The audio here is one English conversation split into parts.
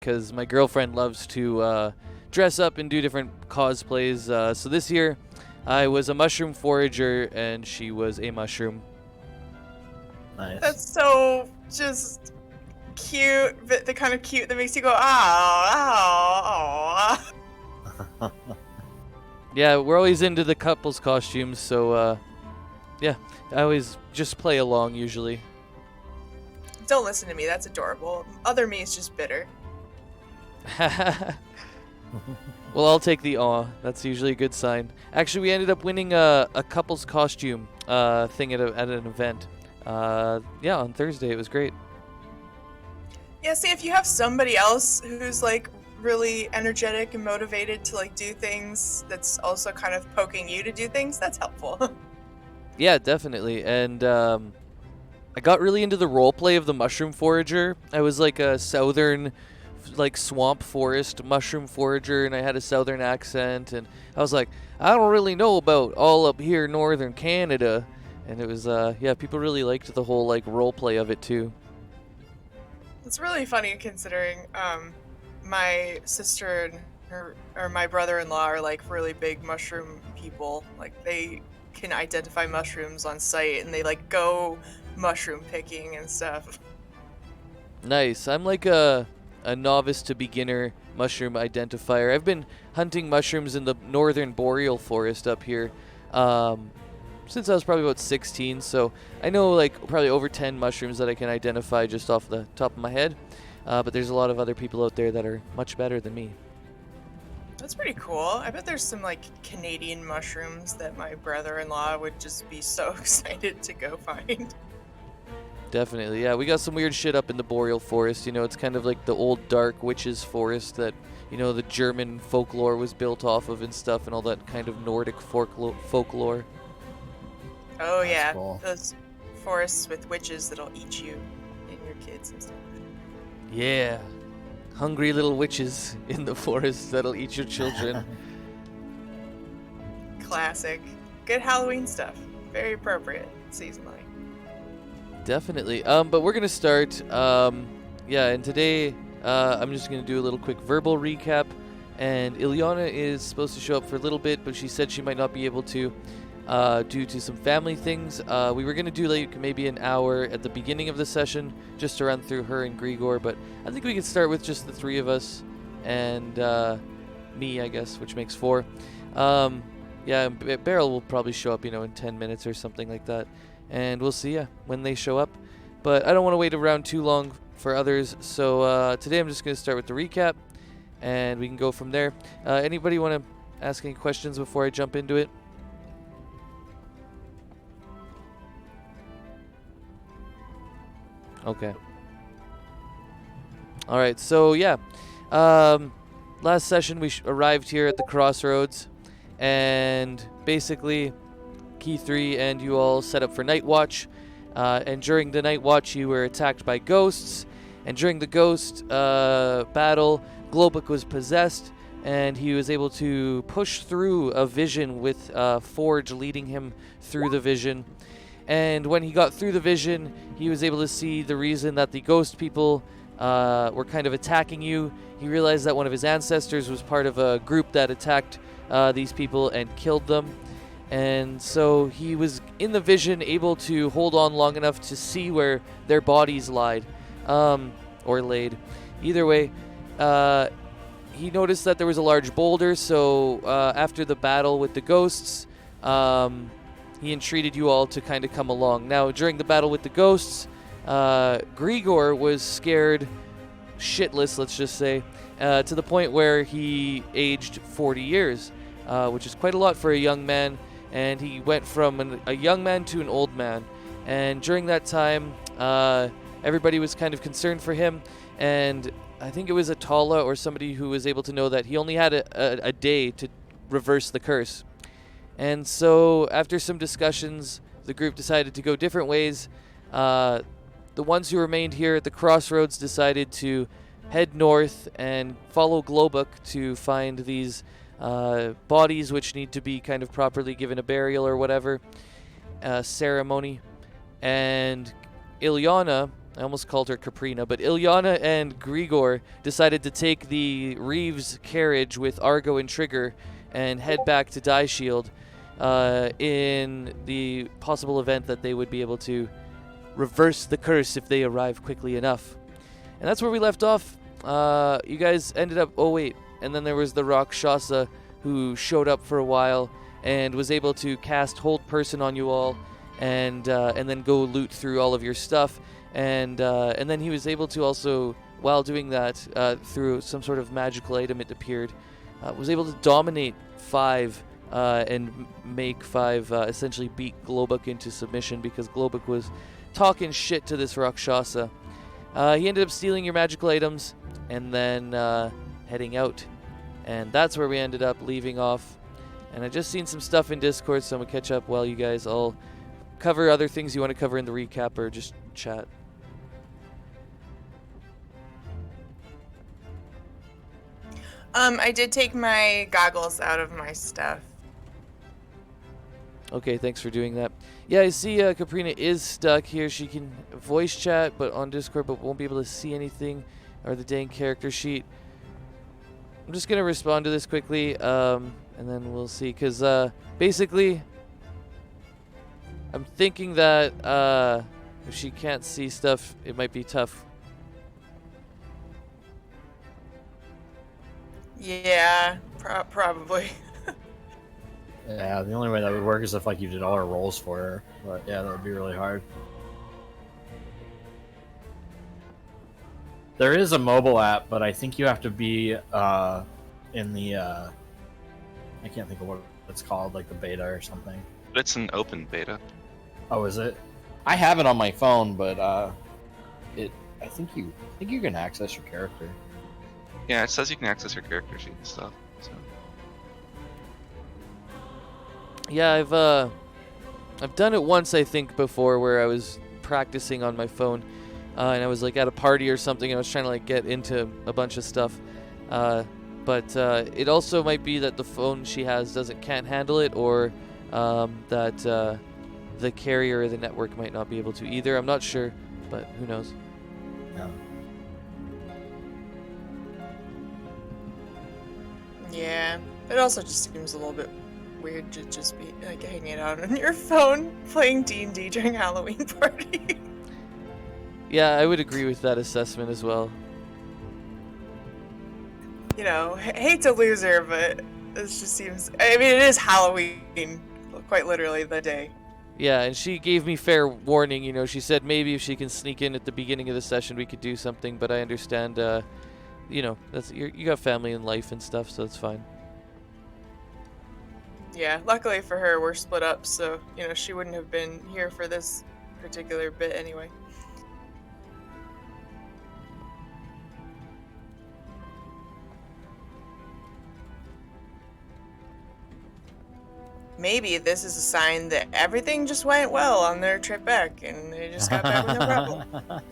because my girlfriend loves to dress up and do different cosplays. So this year, I was a mushroom forager, and she was a mushroom. Nice. That's so just cute, but the kind of cute that makes you go, oh, oh. Yeah, we're always into the couples costumes, so yeah, I always just play along usually. Don't listen to me, that's adorable. Other me is just bitter. Well, I'll take the aw. That's usually a good sign. Actually, we ended up winning a couples costume thing at an event. Yeah, on Thursday. It was great. Yeah, see, if you have somebody else who's like really energetic and motivated to like do things that's also kind of poking you to do things, that's helpful. Yeah, definitely. And I got really into the roleplay of the mushroom forager. I was like a southern, like swamp forest mushroom forager, and I had a southern accent, and I was like, I don't really know about all up here northern Canada. And it was yeah, people really liked the whole like roleplay of it too. It's really funny considering my sister and my brother-in-law are like really big mushroom people. Like they can identify mushrooms on site and they like go mushroom picking and stuff. Nice. I'm like a novice to beginner mushroom identifier. I've been hunting mushrooms in the northern boreal forest up here since I was probably about 16, so I know like probably over 10 mushrooms that I can identify just off the top of my head, but there's a lot of other people out there that are much better than me. That's pretty cool. I bet there's some like Canadian mushrooms that my brother-in-law would just be so excited to go find. Definitely, yeah. We got some weird shit up in the boreal forest. You know, it's kind of like the old dark witches forest that, you know, the German folklore was built off of and stuff, and all that kind of Nordic folklore. Oh yeah, cool. those forests with witches that'll eat you and your kids and stuff. Yeah. Hungry little witches in the forest that'll eat your children. Classic. Good Halloween stuff. Very appropriate seasonally. Definitely. But we're gonna start. Yeah, and today I'm just gonna do a little quick verbal recap. And Ilyana is supposed to show up for a little bit, but she said she might not be able to due to some family things. We were gonna do like maybe an hour at the beginning of the session just to run through her and Grigor, but I think we could start with just the three of us and me, I guess, which makes 4. Yeah, Beryl will probably show up, you know, in 10 minutes or something like that. And we'll see when they show up. But I don't want to wait around too long for others. So today I'm just going to start with the recap, and we can go from there. Anybody want to ask any questions before I jump into it? Okay. All right. So yeah, last session we arrived here at the crossroads, and basically Key 3 and you all set up for night watch, and during the night watch you were attacked by ghosts, and during the ghost battle Globuk was possessed, and he was able to push through a vision with Forge leading him through the vision. And when he got through the vision, he was able to see the reason that the ghost people were kind of attacking you. He realized that one of his ancestors was part of a group that attacked these people and killed them. And so he was in the vision able to hold on long enough to see where their bodies lied, or laid. Either way, he noticed that there was a large boulder, so after the battle with the ghosts, he entreated you all to kind of come along. Now, during the battle with the ghosts, Grigor was scared shitless, let's just say, to the point where he aged 40 years, which is quite a lot for a young man. And he went from a young man to an old man. And during that time, everybody was kind of concerned for him. And I think it was Atala or somebody who was able to know that he only had a day to reverse the curse. And so after some discussions, the group decided to go different ways. The ones who remained here at the crossroads decided to head north and follow Globuk to find these bodies which need to be kind of properly given a burial or whatever ceremony. And Ilyana, I almost called her Caprina, but Ilyana and Grigor decided to take the Reeves carriage with Argo and Trigger and head back to Die Shield in the possible event that they would be able to reverse the curse if they arrive quickly enough. And that's where we left off. You guys ended up... Oh, wait. And then there was the Rakshasa who showed up for a while and was able to cast Hold Person on you all and then go loot through all of your stuff. And then he was able to also, while doing that, through some sort of magical item it appeared, was able to dominate 5 and make 5 essentially beat Globuk into submission because Globuk was talking shit to this Rakshasa. He ended up stealing your magical items and then heading out. And that's where we ended up leaving off. And I just seen some stuff in Discord, so I'm going to catch up while you guys all cover other things you want to cover in the recap or just chat. I did take my goggles out of my stuff. Okay, thanks for doing that. Yeah, I see Caprina is stuck here. She can voice chat but on Discord, but won't be able to see anything or the dang character sheet. I'm just going to respond to this quickly, and then we'll see. Because basically, I'm thinking that if she can't see stuff, it might be tough. Yeah, probably. Yeah, the only way that would work is if like you did all her rolls for her. But yeah, that would be really hard. There is a mobile app, but I think you have to be in the I can't think of what it's called, like the beta or something. But it's an open beta. Oh, is it? I have it on my phone, but I think you can access your character. Yeah, it says you can access your character sheet and stuff. So. Yeah, I've done it once, I think, before, where I was practicing on my phone, and I was like at a party or something, and I was trying to like get into a bunch of stuff. But it also might be that the phone she has can't handle it, or that the carrier or the network might not be able to either. I'm not sure, but who knows. Yeah. Yeah, it also just seems a little bit weird to just be like hanging out on your phone playing D&D during Halloween party. Yeah, I would agree with that assessment as well. You know, hate to lose her, but this just seems... I mean, it is Halloween, quite literally the day. Yeah, and she gave me fair warning, you know, she said maybe if she can sneak in at the beginning of the session we could do something, but I understand, you know, you got family and life and stuff, so it's fine. Yeah, luckily for her, we're split up, so, you know, she wouldn't have been here for this particular bit anyway. Maybe this is a sign that everything just went well on their trip back, and they just got back with no problem.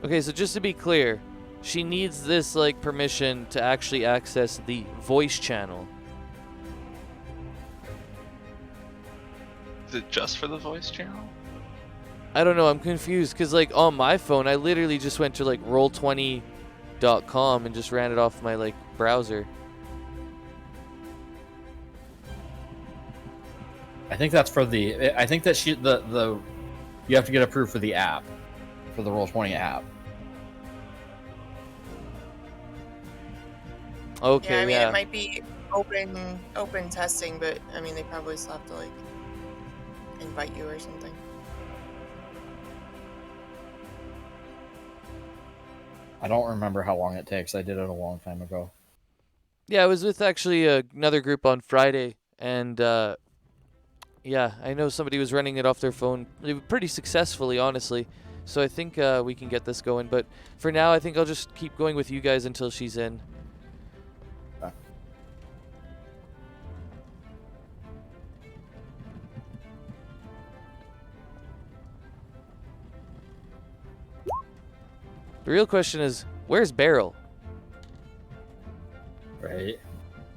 Okay, so just to be clear, she needs this, like, permission to actually access the voice channel. Is it just for the voice channel? I don't know, I'm confused, because, like, on my phone, I literally just went to, like, roll20.com and just ran it off my, like, browser. I think that's for the. I think that you have to get approved for the app, for the Roll20 app. Okay, yeah, I mean, yeah. it might be open testing, but, I mean, they probably still have to, like, invite you or something. I don't remember how long it takes. I did it a long time ago. Yeah, I was with actually another group on Friday, and yeah, I know somebody was running it off their phone pretty successfully, honestly. So I think we can get this going. But for now, I think I'll just keep going with you guys until she's in. The real question is, where's Beryl? Right.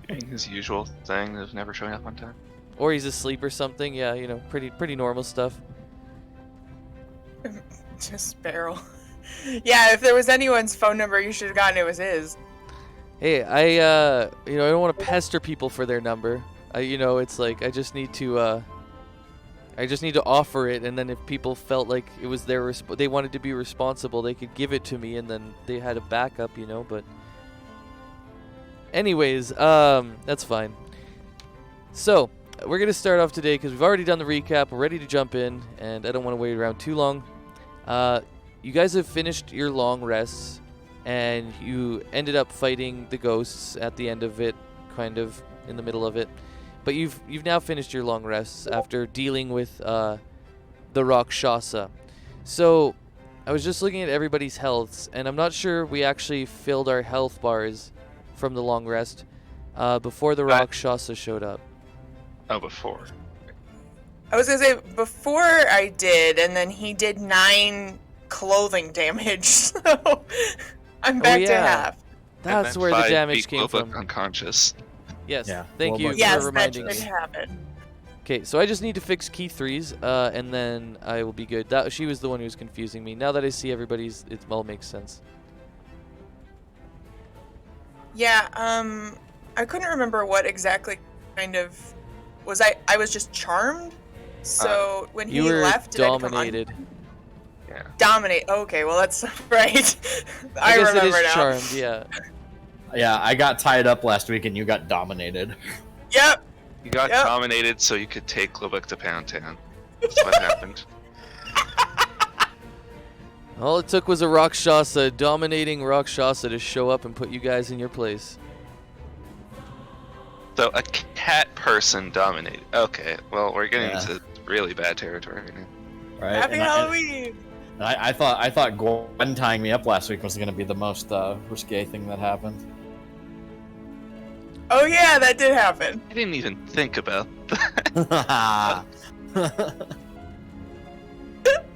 Doing his usual thing of never showing up on time. Or he's asleep or something. Yeah, you know, pretty normal stuff. Just Beryl. Yeah, if there was anyone's phone number you should have gotten, it was his. Hey, I don't want to pester people for their number. It's like I just need to offer it, and then if people felt like it was they wanted to be responsible, they could give it to me, and then they had a backup, But anyways, that's fine. So we're gonna start off today because we've already done the recap. We're ready to jump in, and I don't want to wait around too long. You guys have finished your long rests, and you ended up fighting the ghosts at the end of it, kind of in the middle of it. But you've now finished your long rests after dealing with the Rakshasa. So I was just looking at everybody's healths, and I'm not sure we actually filled our health bars from the long rest before the Rakshasa showed up. Oh, before. I was gonna say before I did, and then he did 9 clothing damage, so I'm back to half. That's where the damage came from. Unconscious. Yes, Yeah. thank you Yes, for that reminding should me. happen. Okay, so I just need to fix key 3s, and then I will be good. She was the one who was confusing me. Now that I see everybody's, it all makes sense. Yeah, I couldn't remember what exactly kind of was I was just charmed. So when he You were left, did dominated. Yeah. Dominate. Okay, well that's right. I guess remember it is now. charmed, yeah. Yeah, I got tied up last week and you got dominated. Yep. You got Yep. dominated so you could take Lubbock to Pound Town. That's what happened. All it took was a Rakshasa, dominating Rakshasa, to show up and put you guys in your place. So a cat person dominated. Okay, well we're getting Yeah. into really bad territory now. Right? Happy And Halloween. I thought Gwen tying me up last week was going to be the most risque thing that happened. Oh yeah, that did happen. I didn't even think about that.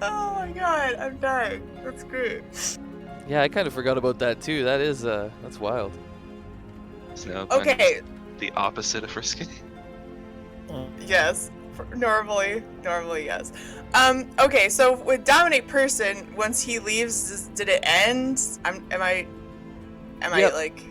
Oh my god, I'm dying. That's great. Yeah, I kind of forgot about that too. That is, that's wild. So, Okay, the opposite of risky. yes. Normally yes. Okay, so with dominate person, once he leaves, did it end? Am I Yep. like?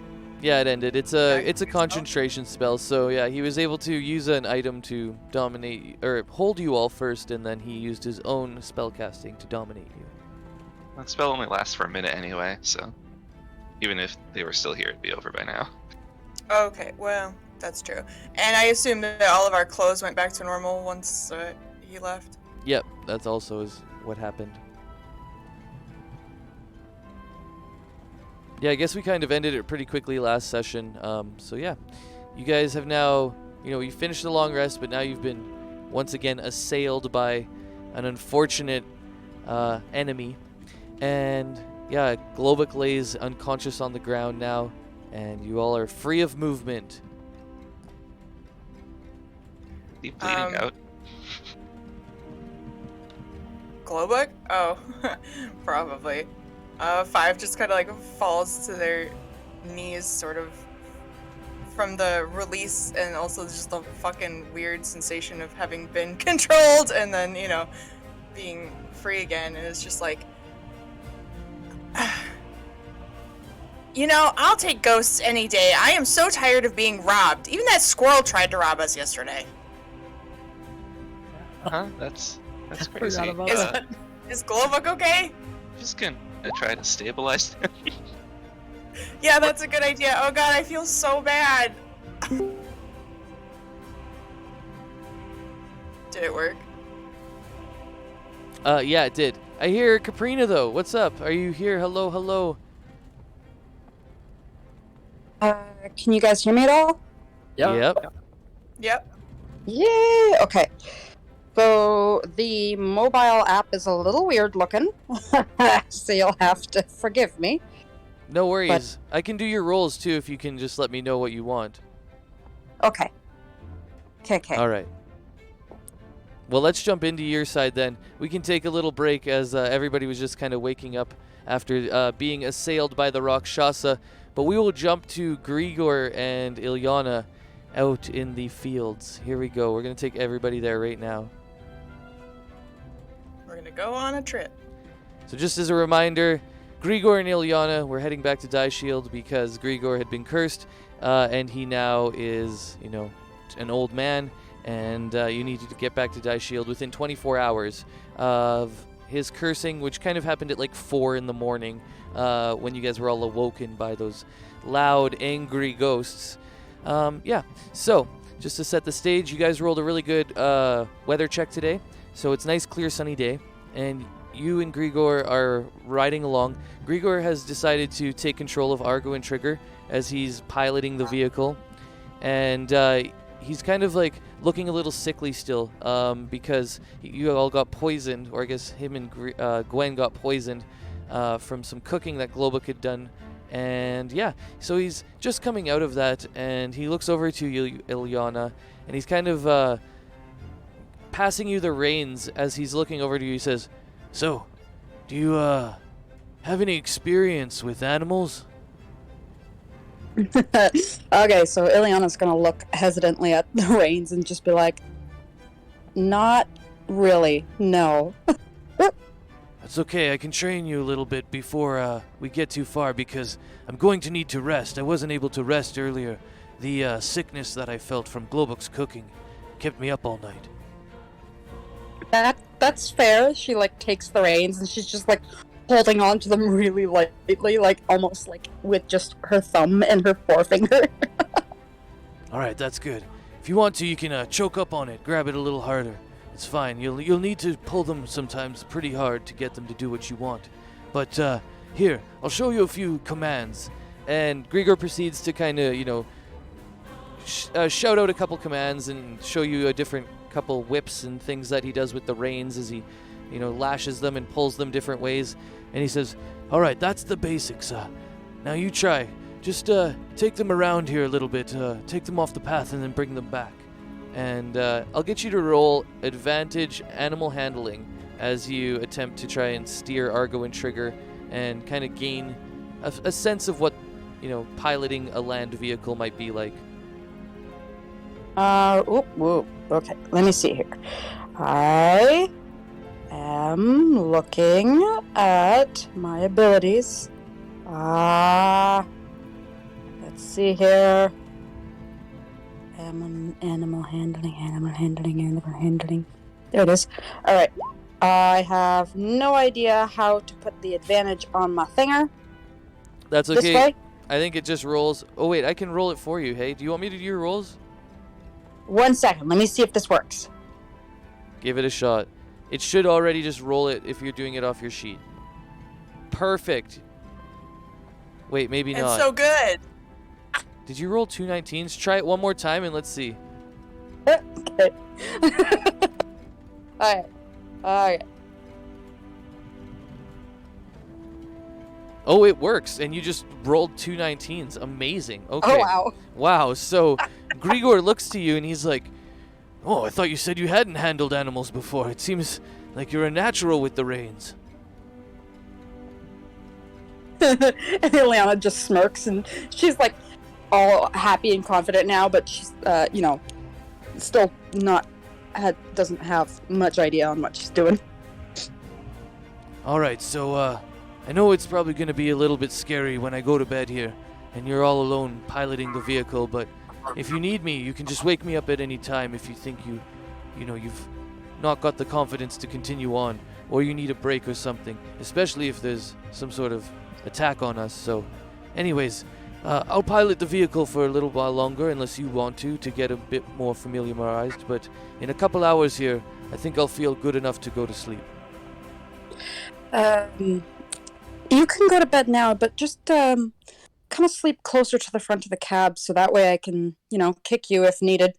Yeah, it ended. It's Okay, a so- concentration spell, so yeah, he was able to use an item to dominate, or hold you all first, and then he used his own spell casting to dominate you. That spell only lasts for a minute anyway, so even if they were still here, it'd be over by now. Okay, well that's true. And I assume that all of our clothes went back to normal once he left. Yep, that's also is what happened. Yeah, I guess we kind of ended it pretty quickly last session. So yeah, you guys have now, you finished the long rest, but now you've been once again assailed by an unfortunate enemy. And yeah, Globuk lays unconscious on the ground now, and you all are free of movement. Keep bleeding out. Glowbug? Oh, probably. 5 just kind of like falls to their knees, sort of, from the release, and also just the fucking weird sensation of having been controlled and then, being free again. And it's just like, I'll take ghosts any day. I am so tired of being robbed. Even that squirrel tried to rob us yesterday. Huh? That's crazy. Forgot about Is, that. is Glowbug okay? Just gonna try to stabilize them. Yeah, that's a good idea. Oh god, I feel so bad. Did it work? Yeah, it did. I hear Caprina though. What's up? Are you here? Hello, hello. Can you guys hear me at all? Yep. Yep. Yay! Okay. So the mobile app is a little weird looking, so you'll have to forgive me. No worries. I can do your rolls too if you can just let me know what you want. Okay. Okay. All right. Well, let's jump into your side then. We can take a little break as everybody was just kind of waking up after being assailed by the Rakshasa. But we will jump to Grigor and Ilyana out in the fields. Here we go. We're going to take everybody there right now. We're gonna go on a trip. So just as a reminder, Grigor and Ilyana, we're heading back to Die Shield because Grigor had been cursed, and he now is, an old man, and you need to get back to Die Shield within 24 hours of his cursing, which kind of happened at like 4 in the morning when you guys were all awoken by those loud, angry ghosts. So just to set the stage, you guys rolled a really good weather check today. So it's a nice, clear, sunny day, and you and Grigor are riding along. Grigor has decided to take control of Argo and Trigger as he's piloting the vehicle, and he's kind of like looking a little sickly still because you all got poisoned, or I guess him and Gwen got poisoned from some cooking that Globuk had done. And yeah, so he's just coming out of that, and he looks over to Ilyana, and he's kind of passing you the reins. As he's looking over to you, he says, "So, do you have any experience with animals?" Okay, so Ileana's gonna look hesitantly at the reins and just be like, "Not really, no." That's okay, I can train you a little bit before we get too far, because I'm going to need to rest. I wasn't able to rest earlier. The sickness that I felt from Globuk's cooking kept me up all night. That's fair. She like takes the reins and she's just like holding on to them really lightly, like almost like with just her thumb and her forefinger. Alright, that's good. If you want to, you can choke up on it, grab it a little harder. It's fine. You'll need to pull them sometimes pretty hard to get them to do what you want. But here, I'll show you a few commands. And Grigor proceeds to kind of, shout out a couple commands and show you a different couple whips and things that he does with the reins as he, lashes them and pulls them different ways. And he says, "All right, that's the basics. Now you try. Just take them around here a little bit. Take them off the path and then bring them back. And I'll get you to roll advantage animal handling as you attempt to try and steer Argo and Trigger and kind of gain a sense of what, piloting a land vehicle might be like." Okay, let me see here. I am looking at my abilities. Let's see here. Animal handling. There it is. All right. I have no idea how to put the advantage on my thinger. That's okay. This way? I think it just rolls. Oh, wait, I can roll it for you. Hey, do you want me to do your rolls? 1 second. Let me see if this works. Give it a shot. It should already just roll it if you're doing it off your sheet. Perfect. Wait, maybe It's not. so good. Did you roll 2 19s? Try it one more time and let's see. Okay. Alright. Oh, it works, and you just rolled 2 19s. Amazing. Okay. Oh, wow. Wow. So Grigor looks to you and he's like, "Oh, I thought you said you hadn't handled animals before. It seems like you're a natural with the reins." And Ileana just smirks and she's like all happy and confident now, but she's, still doesn't have much idea on what she's doing. All right, so I know it's probably going to be a little bit scary when I go to bed here, and you're all alone piloting the vehicle, but if you need me, you can just wake me up at any time if you think you've not got the confidence to continue on, or you need a break or something, especially if there's some sort of attack on us. So anyways, I'll pilot the vehicle for a little while longer unless you want to get a bit more familiarized, but in a couple hours here, I think I'll feel good enough to go to sleep. You can go to bed now, but just kind of sleep closer to the front of the cab so that way I can, kick you if needed.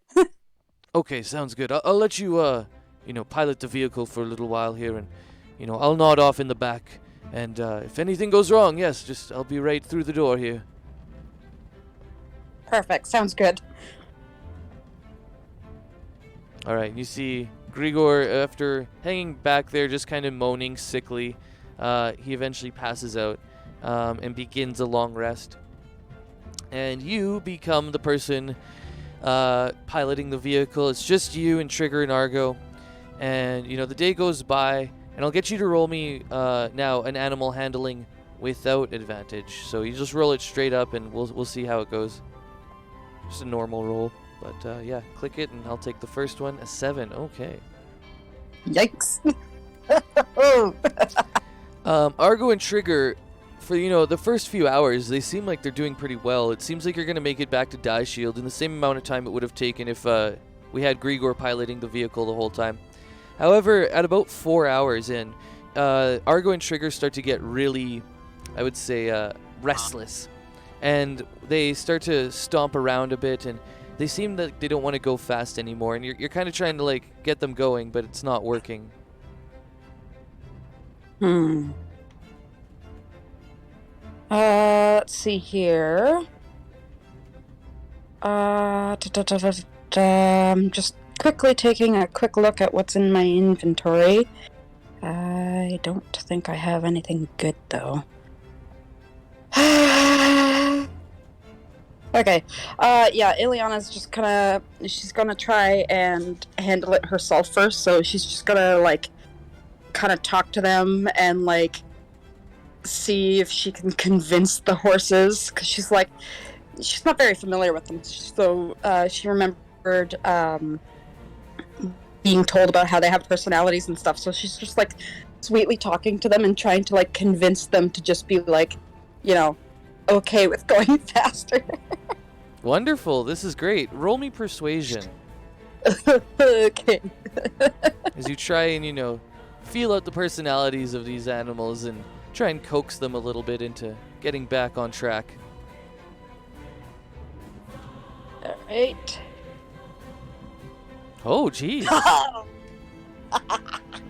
Okay, sounds good. I'll let you, pilot the vehicle for a little while here, and, I'll nod off in the back. And if anything goes wrong, yes, I'll be right through the door here. Perfect. Sounds good. All right, you see Grigor, after hanging back there, just kind of moaning sickly, he eventually passes out and begins a long rest. And you become the person piloting the vehicle. It's just you and Trigger and Argo. And, the day goes by, and I'll get you to roll me now an animal handling without advantage. So you just roll it straight up, and we'll see how it goes. Just a normal roll. But, yeah, click it, and I'll take the first one. A 7. Okay. Yikes. Argo and Trigger, for, the first few hours, they seem like they're doing pretty well. It seems like you're going to make it back to Die Shield in the same amount of time it would have taken if we had Grigor piloting the vehicle the whole time. However, at about 4 hours in, Argo and Trigger start to get really, I would say, restless. And they start to stomp around a bit, and they seem that they don't want to go fast anymore. And you're kind of trying to, get them going, but it's not working. Let's see here. I'm just quickly taking a quick look at what's in my inventory. I don't think I have anything good, though. Okay. Yeah, Ileana's just she's gonna try and handle it herself first, so she's just gonna, kind of talk to them and, see if she can convince the horses, because she's not very familiar with them, so she remembered being told about how they have personalities and stuff, so she's just sweetly talking to them and trying to convince them to just be okay with going faster. Wonderful. This is great. Roll me persuasion. Okay. As you try and, feel out the personalities of these animals and try and coax them a little bit into getting back on track. Alright. Oh, jeez.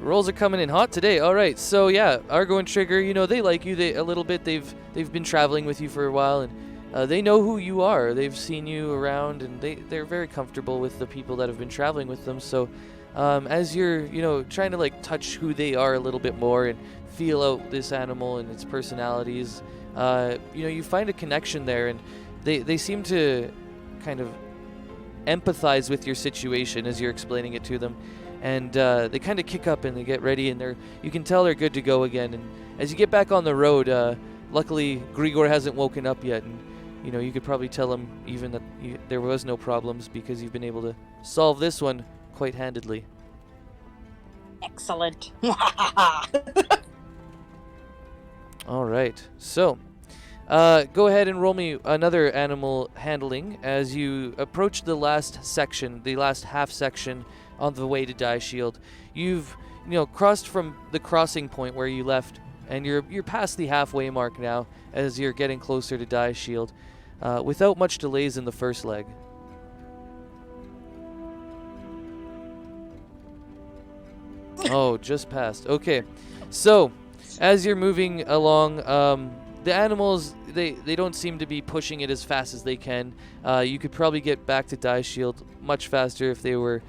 Rolls are coming in hot today. All right, so yeah, Argo and Trigger, they like you a little bit. They've been traveling with you for a while, and they know who you are. They've seen you around, and they're very comfortable with the people that have been traveling with them. So as you're, trying to touch who they are a little bit more and feel out this animal and its personalities, you find a connection there, and they seem to kind of empathize with your situation as you're explaining it to them. And they kind of kick up and they get ready, and you can tell they're good to go again. And as you get back on the road, luckily Grigor hasn't woken up yet, and you could probably tell him even that there was no problems because you've been able to solve this one quite handedly. Excellent. All right, so go ahead and roll me another animal handling as you approach the last section, the last half section on the way to Die Shield. You've crossed from the crossing point where you left, and you're past the halfway mark now as you're getting closer to Die Shield, without much delays in the first leg. Oh, just passed. Okay, so as you're moving along, the animals, they don't seem to be pushing it as fast as they can. You could probably get back to Die Shield much faster if they were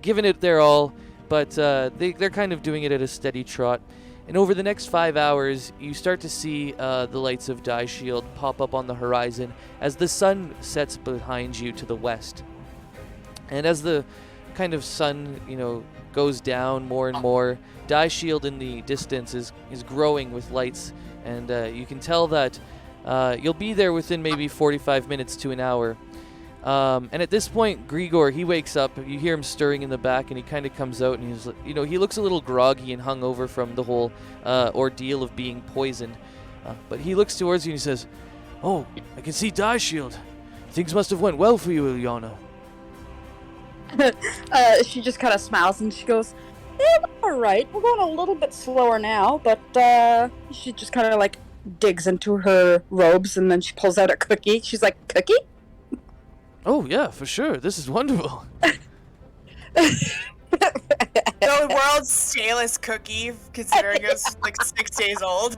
giving it their all, but they're kind of doing it at a steady trot. And over the next 5 hours, you start to see the lights of Die Shield pop up on the horizon as the sun sets behind you to the west. And as the kind of sun, goes down more and more, Die Shield in the distance is growing with lights, and you can tell that you'll be there within maybe 45 minutes to an hour. And at this point, Grigor, he wakes up. You hear him stirring in the back, and he kind of comes out, and he's, he looks a little groggy and hungover from the whole ordeal of being poisoned. But he looks towards you and he says, "Oh, I can see Die Shield. Things must have went well for you, Ileana." She just kind of smiles and she goes, "Yeah, all right. We're going a little bit slower now," but she just kind of digs into her robes and then she pulls out a cookie. She's like, "Cookie?" "Oh yeah, for sure. This is wonderful." The world's stalest cookie, considering it was 6 days old.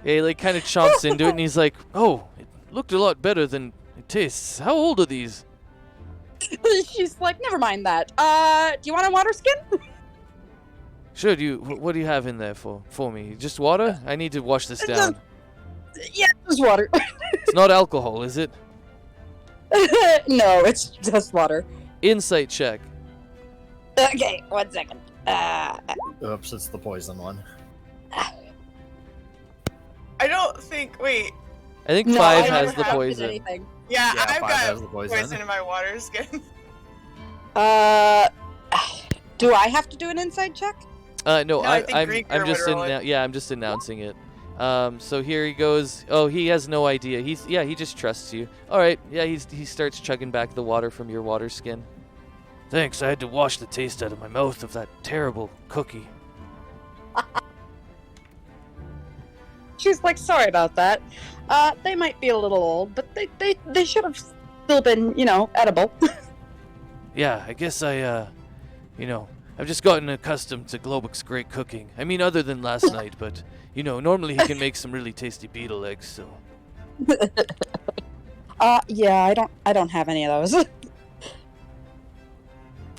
Yeah, he kind of chomps into it, and he's like, "Oh, it looked a lot better than it tastes. How old are these?" She's like, "Never mind that. Do you want a water skin?" Sure. What do you have in there for me? Just water? I need to wash this down. Yeah, there's water. It's not alcohol, is it? No, it's just water. Insight check. Okay, 1 second. Oops, it's the poison one. I don't think. Wait. I think No, 5 I don't has the have poison. anything. Yeah, Yeah, I've 5 got has the poison. in my water skin. Do I have to do an inside check? No, No, I think I'm Grieger just would roll it. I'm just announcing it. So here he goes. Oh, he has no idea. He just trusts you. All right. Yeah, he starts chugging back the water from your water skin. Thanks. I had to wash the taste out of my mouth of that terrible cookie. She's like, sorry about that. They might be a little old, but they should have still been, edible. Yeah, I guess I've just gotten accustomed to Globuk's great cooking. I mean, other than last night, but normally he can make some really tasty beetle eggs. So. Yeah, I don't have any of those.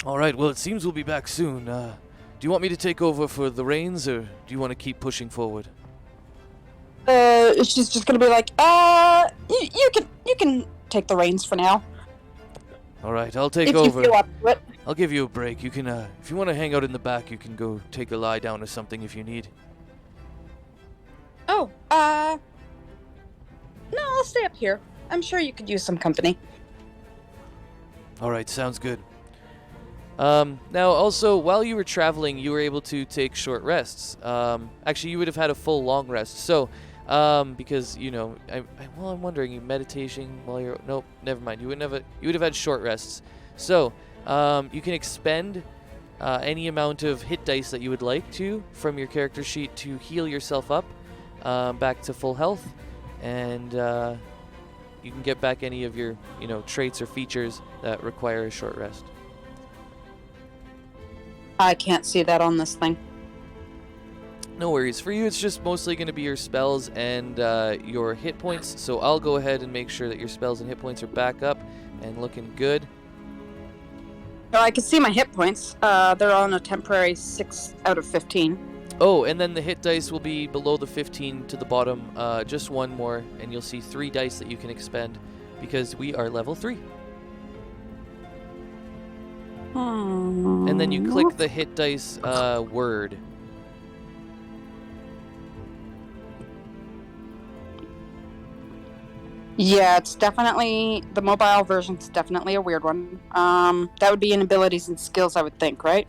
All right. Well, it seems we'll be back soon. Do you want me to take over for the reins, or do you want to keep pushing forward? She's just gonna be like, you can take the reins for now. All right, I'll take if over. you feel up to it. I'll give you a break. You can, if you want to hang out in the back, you can go take a lie down or something if you need. Oh, no, I'll stay up here. I'm sure you could use some company. All right, sounds good. Now, also, while you were traveling, you were able to take short rests. Actually, you would have had a full long rest. So, because I'm wondering, you meditation while you're nope, never mind. You would have had short rests. So, you can expend any amount of hit dice that you would like to from your character sheet to heal yourself up back to full health, and you can get back any of your traits or features that require a short rest. I can't see that on this thing. No worries. For you, it's just mostly going to be your spells and your hit points. So I'll go ahead and make sure that your spells and hit points are back up and looking good. Well, I can see my hit points. They're on a temporary 6 out of 15. Oh, and then the hit dice will be below the 15 to the bottom. Just one more, and you'll see 3 dice that you can expend because we are level 3. And then you click the hit dice word. Yeah, it's definitely the mobile version's definitely a weird one. That would be in abilities and skills, I would think, right?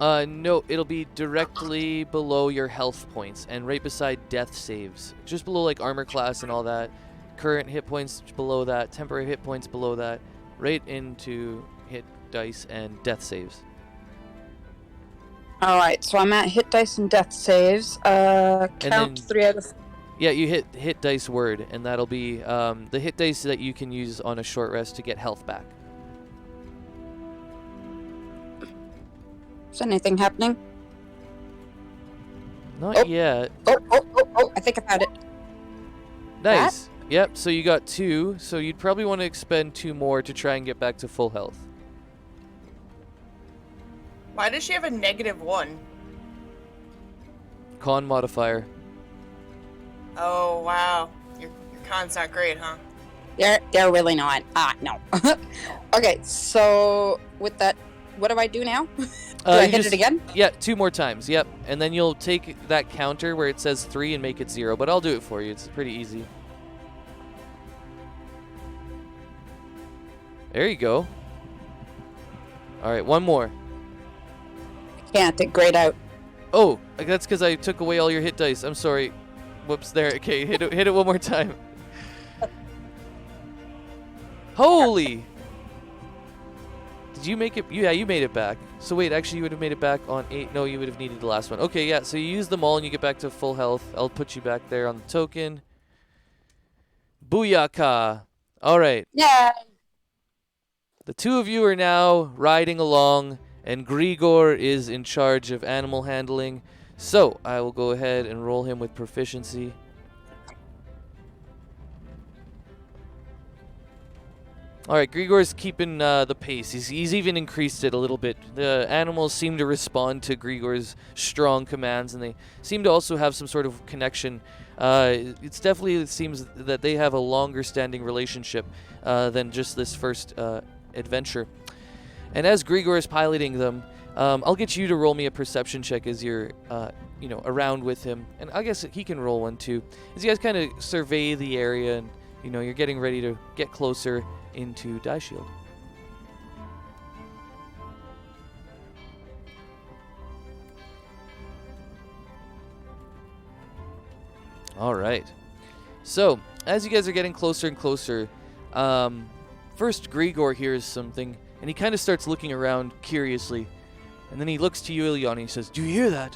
No, it'll be directly below your health points and right beside death saves. Just below like armor class and all that. Current hit points below that, temporary hit points below that, right into hit dice and death saves. Alright, so I'm at hit dice and death saves. Count then- 3 out of... Yeah, you hit dice word, and that'll be the hit dice that you can use on a short rest to get health back. Is anything happening? Not yet. Oh, I think I found it. Nice. Yep, so you got 2, so you'd probably want to expend 2 more to try and get back to full health. Why does she have a -1? Con modifier. Oh wow, your con's not great, huh? They're really not. No. Okay, so with that, what do I do now? Do I you hit just- it again? Yeah, 2 more times. Yep, and then you'll take that counter where it says 3 and make it 0. But I'll do it for you. It's pretty easy. There you go. All right, 1 more. Can't. It grayed out. Oh, that's because I took away all your hit dice. I'm sorry. Whoops. There. Okay, hit it 1 more time. Holy! Did you make it? Yeah, you made it back. So wait, actually, you would have made it back on 8. No, you would have needed the last one. Okay, yeah. So you use them all and you get back to full health. I'll put you back there on the token. Booyaka! All right. Yeah. The 2 of you are now riding along, and Grigor is in charge of animal handling. So I will go ahead and roll him with proficiency. All right, Grigor's keeping the pace. He's even increased it a little bit. The animals seem to respond to Grigor's strong commands, and they seem to also have some sort of connection. It seems that they have a longer-standing relationship than just this first adventure. And as Grigor is piloting them, I'll get you to roll me a perception check as you're, around with him, and I guess he can roll one too. As you guys kind of survey the area, and you're getting ready to get closer into Die Shield. All right. So, as you guys are getting closer and closer, first Grigor hears something, and he kind of starts looking around curiously. And then he looks to you, Ilyana, and he says, "Do you hear that?"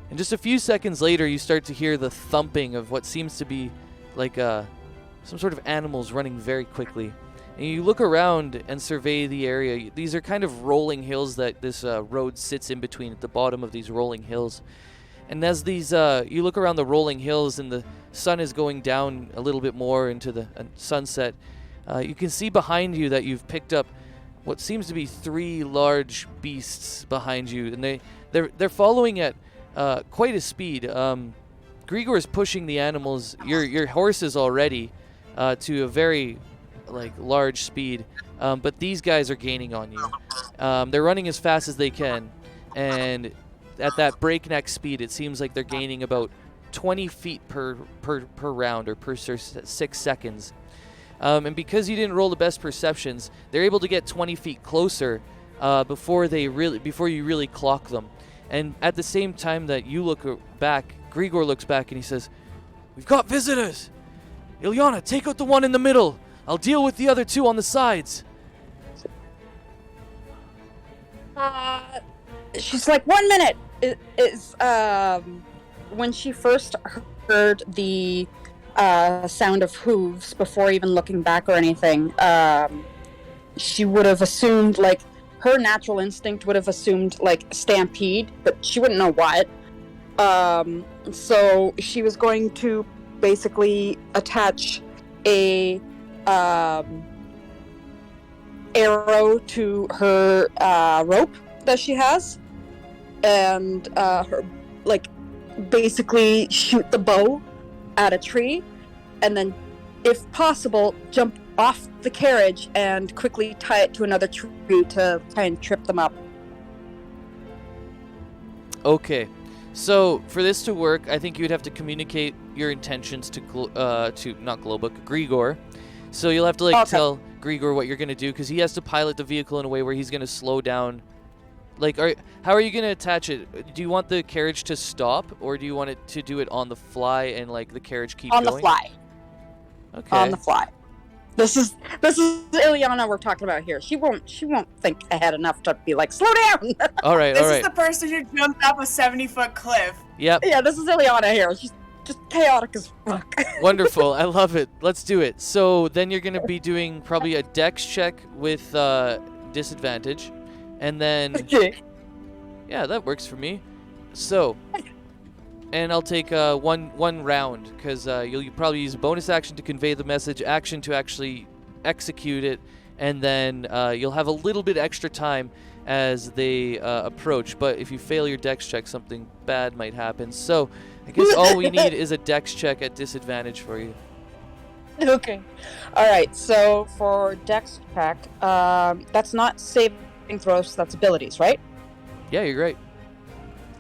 And just a few seconds later, you start to hear the thumping of what seems to be like some sort of animals running very quickly. And you look around and survey the area. These are kind of rolling hills that this road sits in between, at the bottom of these rolling hills. And as these, you look around the rolling hills and the sun is going down a little bit more into the sunset, you can see behind you that you've picked up what seems to be 3 large beasts behind you, and they're following at quite a speed. Grigor is pushing the animals, your horses already, to a very large speed, but these guys are gaining on you. They're running as fast as they can, and at that breakneck speed, it seems like they're gaining about 20 feet per round, or per 6 seconds. And because you didn't roll the best perceptions, they're able to get 20 feet closer before you really clock them. And at the same time that you look back, Grigor looks back and he says, "We've got visitors! Ilyana, take out the one in the middle. I'll deal with the other 2 on the sides." She's like, 1 minute. When she first heard the sound of hooves before even looking back or anything, she would have assumed, her natural instinct would have assumed, stampede, but she wouldn't know what. So she was going to basically attach a arrow to her rope that she has, and basically shoot the bow at a tree, and then, if possible, jump off the carriage and quickly tie it to another tree to try and trip them up. Okay, so for this to work, I think you'd have to communicate your intentions to not Globuk, Grigor. So you'll have to tell Grigor what you're gonna do, because he has to pilot the vehicle in a way where he's gonna slow down. How are you gonna attach it? Do you want the carriage to stop, or do you want it to do it on the fly and the carriage keep going? On the fly. Okay. On the fly. This is Ilyana we're talking about here. She won't think ahead enough to be like, slow down. All right. This is the person who jumped up a 70-foot cliff. Yep. Yeah, this is Ilyana here. She's just chaotic as fuck. Wonderful. I love it. Let's do it. So then you're gonna be doing probably a dex check with disadvantage, and then Okay. yeah, that works for me. So, and I'll take one round, because you'll probably use a bonus action to convey the message, action to actually execute it, and then you'll have a little bit extra time as they approach. But if you fail your dex check, something bad might happen. So I guess all we need is a dex check at disadvantage for you. Okay. All right. So for dex check, that's not saving throws. That's abilities, right? Yeah, you're right.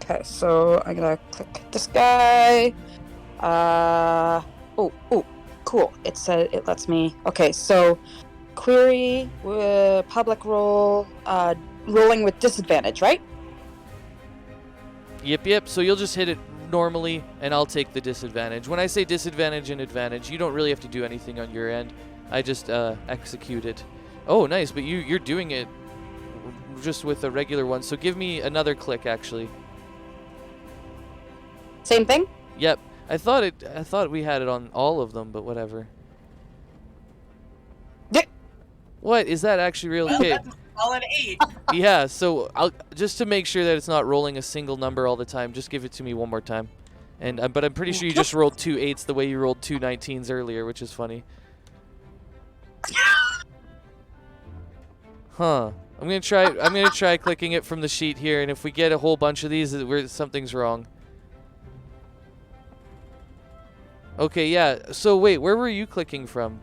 Okay. So I'm gonna click this guy. Oh, cool. It lets me. Okay. So query public roll. Rolling with disadvantage, right? Yep. So you'll just hit it normally, and I'll take the disadvantage. When I say disadvantage and advantage, you don't really have to do anything on your end. I just execute it. Oh, nice, but you're doing it just with a regular one, so give me another click, actually. Same thing? Yep. I thought we had it on all of them, but whatever. What? Is that actually real? Okay. That's a solid 8. Yeah, so I'll just to make sure that it's not rolling a single number all the time, just give it to me one more time. And but I'm pretty sure you just rolled 2 8s the way you rolled 2 19s earlier, which is funny. Huh. I'm gonna try clicking it from the sheet here, and if we get a whole bunch of these, something's wrong. Okay, yeah. So wait, where were you clicking from?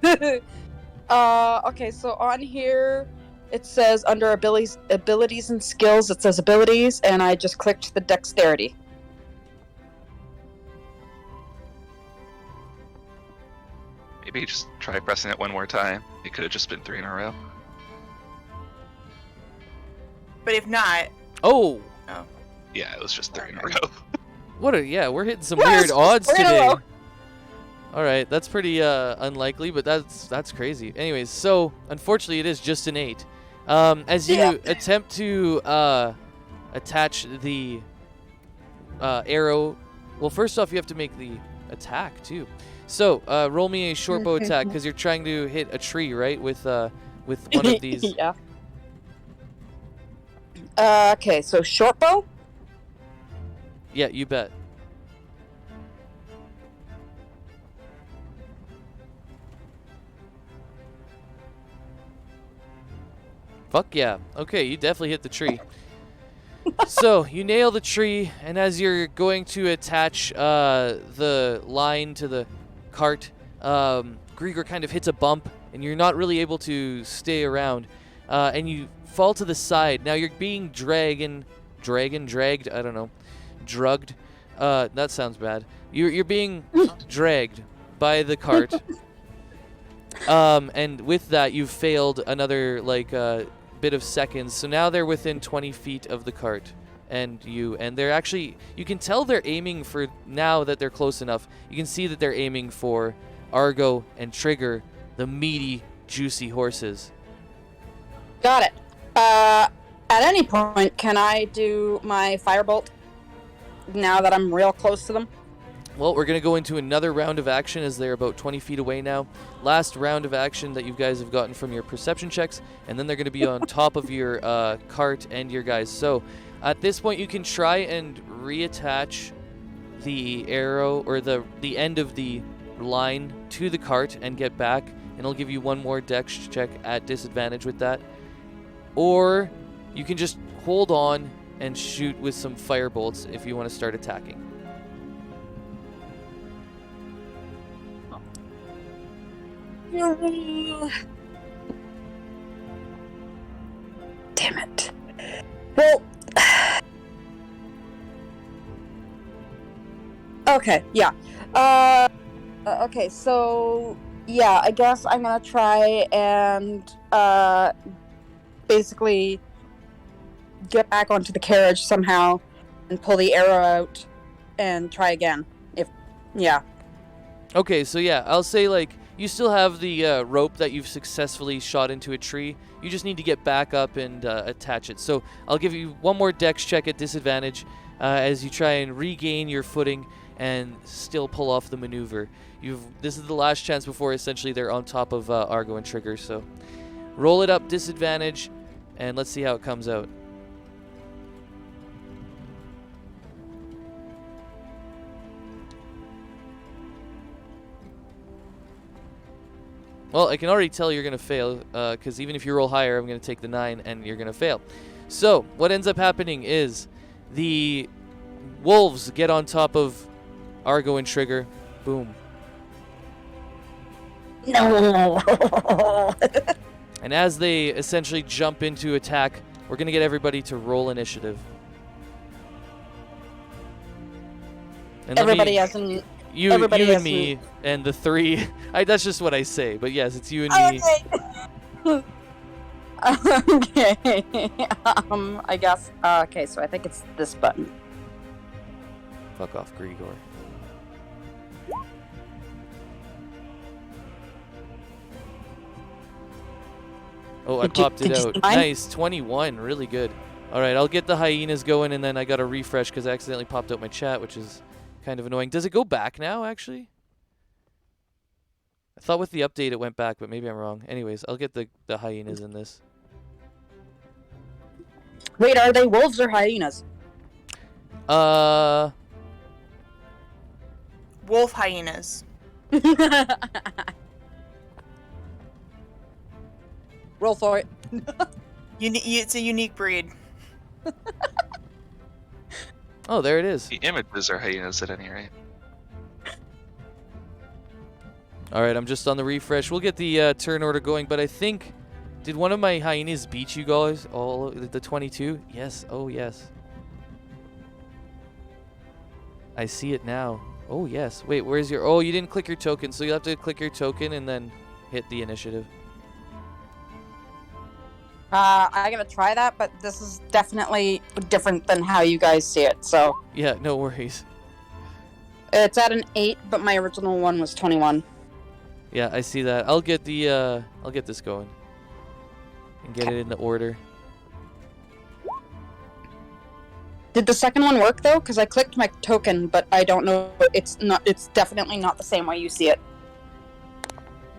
Okay, so on here it says under abilities and skills, it says abilities, and I just clicked the dexterity. Maybe just try pressing it one more time. It could have just been 3 in a row. But if not, Oh, Yeah, it was just 3 in a Okay. row. we're hitting some Yes, weird odds we're in a today. row. All right, that's pretty unlikely, but that's crazy. Anyways, so unfortunately, it is just an 8. As you Yeah. attempt to attach the arrow, well, first off, you have to make the attack too. So roll me a short bow attack because you're trying to hit a tree, right? With one of these. Yeah. Okay, so short bow. Yeah, you bet. Fuck yeah. Okay, you definitely hit the tree. So, you nail the tree, and as you're going to attach the line to the cart, Grigor kind of hits a bump, and you're not really able to stay around, and you fall to the side. Now you're being dragged, I don't know, drugged. That sounds bad. You're being dragged by the cart. And with that, you've failed another bit of seconds. So now they're within 20 feet of the cart, and they're actually, you can tell they're aiming for, now that they're close enough, you can see that they're aiming for Argo and Trigger, the meaty, juicy horses. Got it. At any point, can I do my firebolt? Now that I'm real close to them. Well, we're going to go into another round of action as they're about 20 feet away now. Last round of action that you guys have gotten from your perception checks, and then they're going to be on top of your cart and your guys. So at this point, you can try and reattach the arrow or the end of the line to the cart and get back, and it'll give you one more dex check at disadvantage with that. Or you can just hold on and shoot with some firebolts if you want to start attacking. Damn it. Well, okay, yeah. Okay, so yeah, I guess I'm gonna try and basically get back onto the carriage somehow and pull the arrow out and try again. Yeah. Okay, so yeah, I'll say you still have the rope that you've successfully shot into a tree. You just need to get back up and attach it. So I'll give you one more dex check at disadvantage as you try and regain your footing and still pull off the maneuver. This is the last chance before essentially they're on top of Argo and Trigger. So roll it up, disadvantage, and let's see how it comes out. Well, I can already tell you're going to fail, because even if you roll higher, I'm going to take the 9, and you're going to fail. So, what ends up happening is the wolves get on top of Argo and Trigger. Boom. No. And as they essentially jump into attack, we're going to get everybody to roll initiative. And Everybody as in... You Everybody and has me and the 3. That's just what I say. But yes, it's you and me. Okay. Okay. I guess. Okay, so I think it's this button. Fuck off, Grigor. Oh, I popped it out. Nice, 21. Really good. All right, I'll get the hyenas going, and then I got to refresh because I accidentally popped out my chat, which is kind of annoying. Does it go back now, actually? I thought with the update it went back, but maybe I'm wrong. Anyways, I'll get the hyenas in this. Wait, are they wolves or hyenas? wolf hyenas. Roll for it. It's a unique breed. Oh, there it is. The images are hyenas at any rate. All right, I'm just on the refresh. We'll get the turn order going, but I think, did one of my hyenas beat you guys? All the 22? Yes. Oh, yes. I see it now. Oh, yes. Wait, where's your... Oh, you didn't click your token, so you'll have to click your token and then hit the initiative. I'm gonna try that, but this is definitely different than how you guys see it. So Yeah, no worries. it's at an 8, but my original one was 21. Yeah, I see that. I'll get the I'll get this going and get it into order. Did the second one work though? Because I clicked my token, but I don't know. It's not. It's definitely not the same way you see it.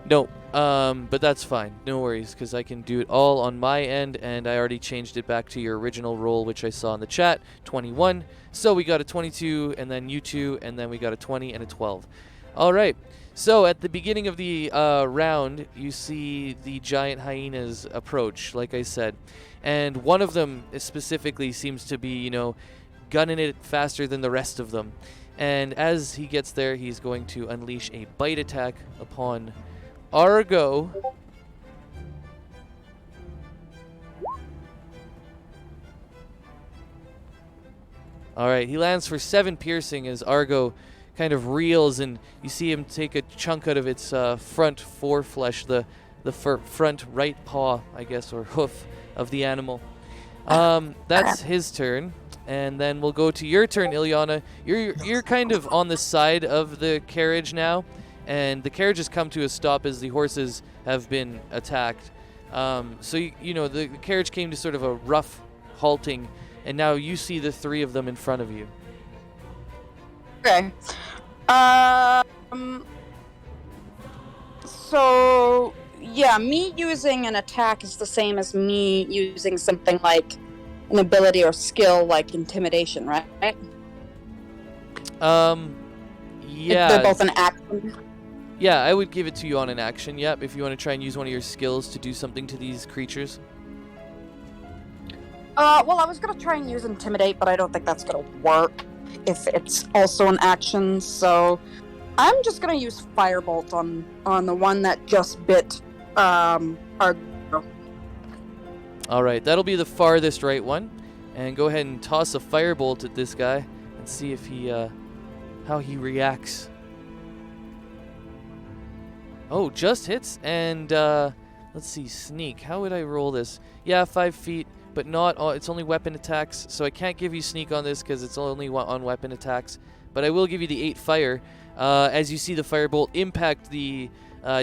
No, but that's fine. No worries, because I can do it all on my end, and I already changed it back to your original roll, which I saw in the chat, 21. So we got a 22, and then you 2, and then we got a 20 and a 12. All right. So at the beginning of the round, you see the giant hyenas approach, like I said, and one of them specifically seems to be, gunning it faster than the rest of them. And as he gets there, he's going to unleash a bite attack upon Argo. All right, he lands for 7 piercing as Argo kind of reels, and you see him take a chunk out of its front foreflesh, the front right paw, I guess, or hoof of the animal. That's his turn, and then we'll go to your turn, Ilyana. You're kind of on the side of the carriage now, and the carriage has come to a stop as the horses have been attacked. So the carriage came to sort of a rough halting, and now you see the 3 of them in front of you. Okay. So yeah, me using an attack is the same as me using something like an ability or skill like intimidation, right? Yeah. They're both an action. Yeah, I would give it to you on an action, yep, if you want to try and use one of your skills to do something to these creatures. Well, I was gonna try and use intimidate, but I don't think that's gonna work if it's also an action, so I'm just gonna use firebolt on the one that just bit Argo. Alright, that'll be the farthest right one. And go ahead and toss a firebolt at this guy and see if he how he reacts. Oh, just hits, and let's see, sneak. How would I roll this? Yeah, 5 feet, but not it's only weapon attacks, so I can't give you sneak on this because it's only on weapon attacks. But I will give you the 8 fire as you see the firebolt impact the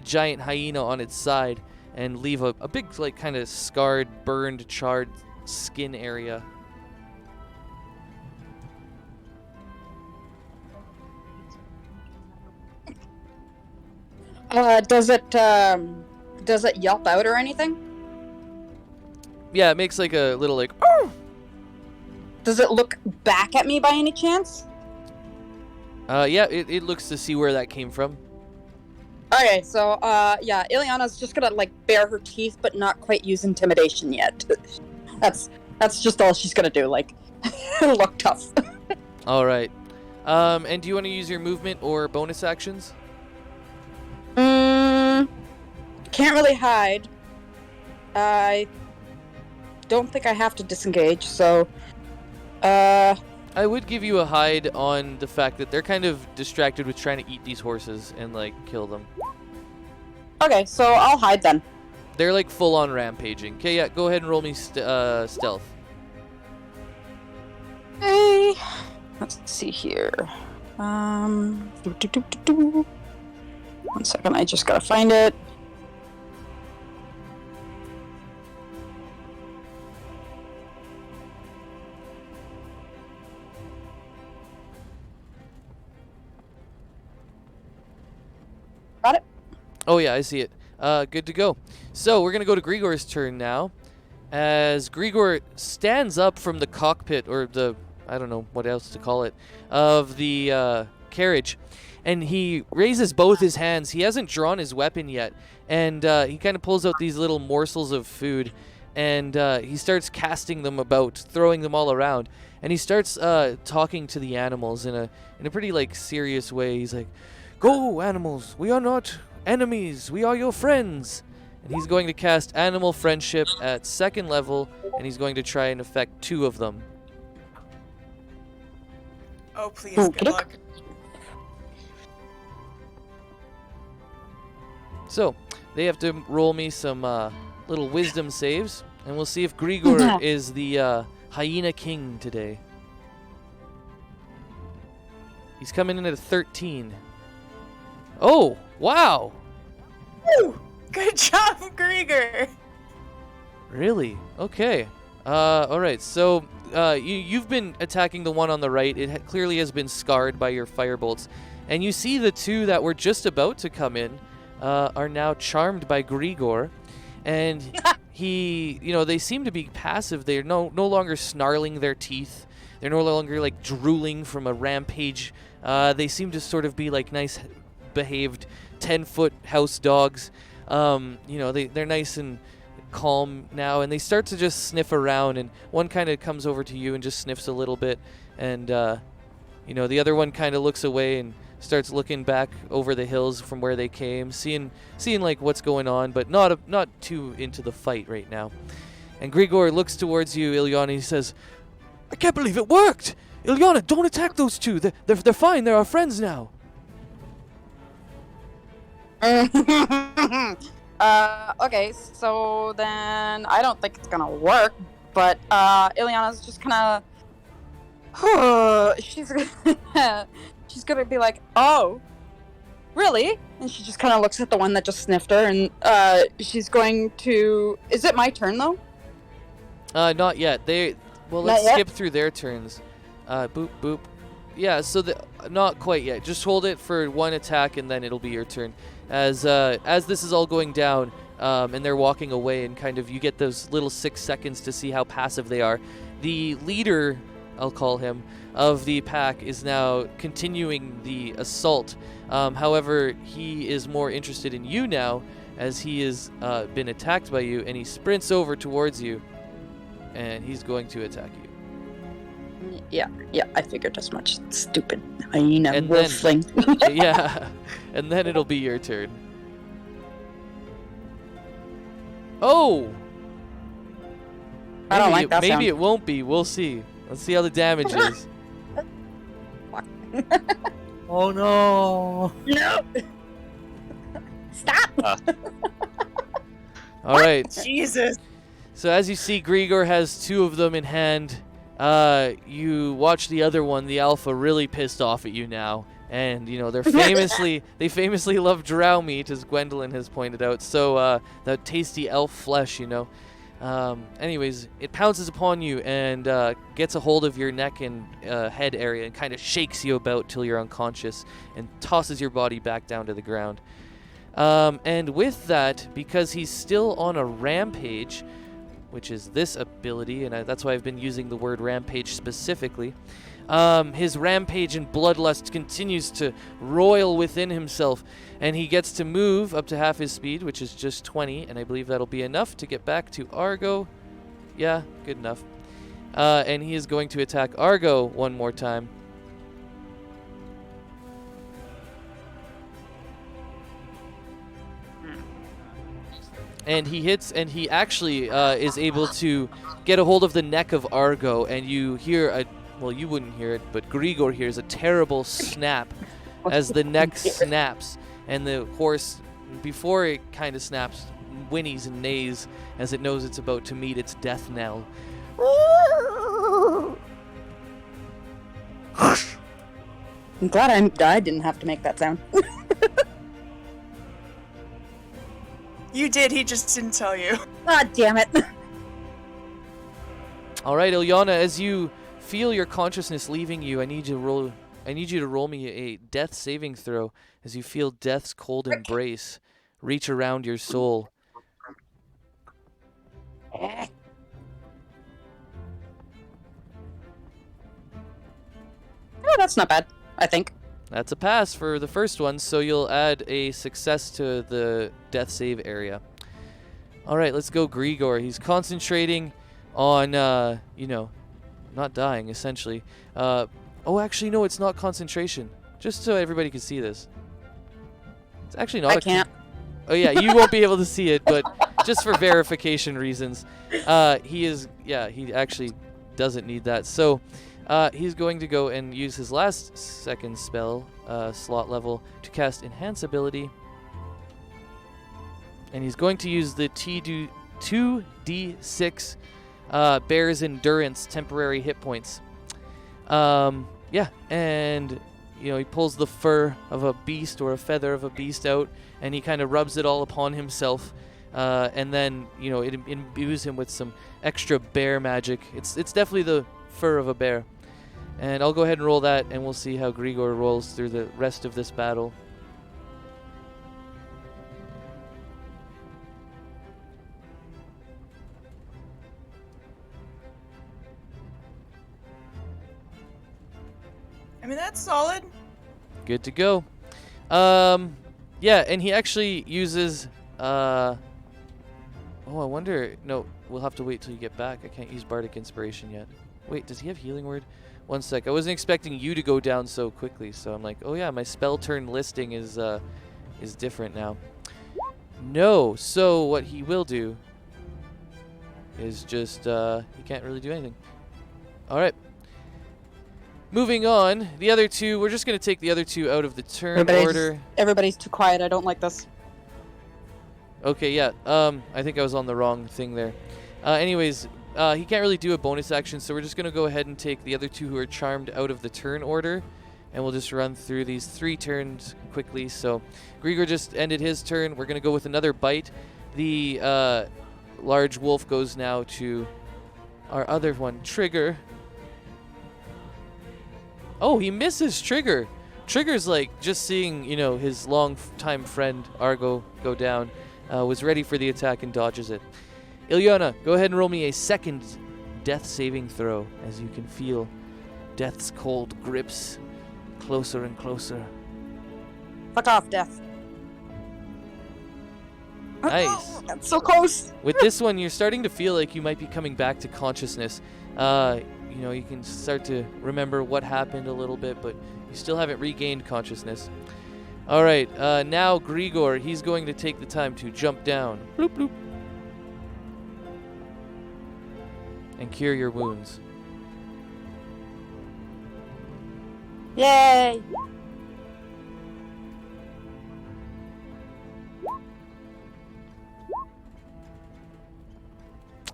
giant hyena on its side and leave a big, like, kind of scarred, burned, charred skin area. Does it yelp out or anything? Yeah, it makes like a little like, oh! Does it look back at me by any chance? Yeah, it looks to see where that came from. Okay, so yeah, Ilyana's just gonna like bare her teeth, but not quite use intimidation yet. That's just all she's gonna do. Like, look tough. All right. And do you want to use your movement or bonus actions? Can't really hide. I don't think I have to disengage, so I would give you a hide on the fact that they're kind of distracted with trying to eat these horses and like kill them. okay, so I'll hide then. They're like full on rampaging. Okay, yeah, go ahead and roll me stealth. Okay, let's see here. 1 second, I just gotta find it. Got it? Oh yeah, I see it. Good to go. So we're gonna go to Grigor's turn now, as Grigor stands up from the cockpit, or the, I don't know what else to call it, of the carriage, and he raises both his hands. He hasn't drawn his weapon yet, and he kind of pulls out these little morsels of food, and he starts casting them about, throwing them all around, and he starts talking to the animals in a pretty like serious way. He's like, "Go, animals! We are not enemies. We are your friends." And he's going to cast Animal Friendship at 2nd level, and he's going to try and affect 2 of them. Oh, please, good luck. So, they have to roll me some little wisdom saves, and we'll see if Grigor is the Hyena King today. He's coming in at a 13. Oh, wow! Woo! Good job, Grigor! Really? Okay. Alright, so you've been attacking the one on the right. It clearly has been scarred by your firebolts. And you see the 2 that were just about to come in are now charmed by Grigor. And they seem to be passive. They're no longer snarling their teeth. They're no longer like drooling from a rampage. They seem to sort of be like nice behaved 10-foot house dogs. They're nice and calm now, and they start to just sniff around, and one kind of comes over to you and just sniffs a little bit, and the other one kind of looks away and starts looking back over the hills from where they came, seeing like what's going on, but not too into the fight right now. And Grigor looks towards you, Ilyana, and he says, "I can't believe it worked! Ilyana, don't attack those 2. They're fine. They're our friends now." Okay, so then I don't think it's gonna work, but Ileana's just gonna she's gonna be like, "Oh, really?" And she just kind of looks at the one that just sniffed her, and she's going to. Is it my turn though? Not yet. Let's skip through their turns. Boop boop. Yeah, so not quite yet. Just hold it for 1 attack, and then it'll be your turn. As this is all going down, and they're walking away, and kind of you get those little 6 seconds to see how passive they are. The leader, I'll call him, of the pack is now continuing the assault. However, he is more interested in you now, as he has been attacked by you, and he sprints over towards you, and he's going to attack you. Yeah, I figured as much. Stupid hyena And wolfling. Yeah, and then it'll be your turn. Oh! I don't like that Maybe sound. it won't be. We'll see. Let's see how the damage is. Oh no! No! Stop! All right. Jesus. So as you see, Grigor has 2 of them in hand. You watch the other one, the alpha, really pissed off at you now. And, they famously love drow meat, as Gwendolyn has pointed out. So, that tasty elf flesh, Anyways, it pounces upon you and gets a hold of your neck and head area and kind of shakes you about till you're unconscious and tosses your body back down to the ground. And with that, because he's still on a rampage, which is this ability, and that's why I've been using the word rampage specifically, his rampage and bloodlust continues to roil within himself, and he gets to move up to half his speed, which is just 20, and I believe that'll be enough to get back to Argo. Yeah, good enough. And he is going to attack Argo one more time. And he hits, and he actually is able to get a hold of the neck of Argo, and you hear you wouldn't hear it, but Grigor hears a terrible snap as the neck snaps, and the horse, before it kind of snaps, whinnies and neighs as it knows it's about to meet its death knell. I'm glad I didn't have to make that sound. You did, he just didn't tell you. God damn it. All right, Ilyana, as you feel your consciousness leaving you, I need you to roll me a death saving throw as you feel death's cold embrace reach around your soul. Oh, that's not bad, I think. That's a pass for the first one, so you'll add a success to the death save area. All right, let's go Grigor. He's concentrating on, not dying, essentially. Oh, actually, no, it's not concentration. Just so everybody can see this. It's actually not I can't. Oh, yeah, you won't be able to see it, but just for verification reasons, he actually doesn't need that. So he's going to go and use his last second spell, slot level, to cast Enhance Ability. And he's going to use the 2d6 Bear's Endurance temporary hit points. And he pulls the fur of a beast or a feather of a beast out, and he kind of rubs it all upon himself, and then it imbues him with some extra bear magic. It's definitely the fur of a bear. And I'll go ahead and roll that, and we'll see how Grigor rolls through the rest of this battle. I mean, that's solid. Good to go. And he actually uses, I wonder, no, we'll have to wait till you get back. I can't use Bardic Inspiration yet. Wait, does he have Healing Word? One sec, I wasn't expecting you to go down so quickly, so I'm like, oh yeah, my spell turn listing is different now. No, so what he will do is just, he can't really do anything. Alright. Moving on, the other two, we're just going to take the other two out of the turn order. Everybody's too quiet. I don't like this. Okay, yeah. I think I was on the wrong thing there. Anyways, he can't really do a bonus action, so we're just going to go ahead and take the other two who are charmed out of the turn order, and we'll just run through these 3 turns quickly. So Grigor just ended his turn. We're going to go with another bite. The large wolf goes now to our other one, Trigger. Oh, he misses Trigger. Trigger's like just seeing, his long-time friend Argo go down, was ready for the attack and dodges it. Ilyana, go ahead and roll me a second death saving throw as you can feel death's cold grips closer and closer. Fuck off, Death. Nice. That's so close. With this one, you're starting to feel like you might be coming back to consciousness. You can start to remember what happened a little bit, but you still haven't regained consciousness. All right, now Grigor, he's going to take the time to jump down. Bloop, bloop. And cure your wounds. Yay!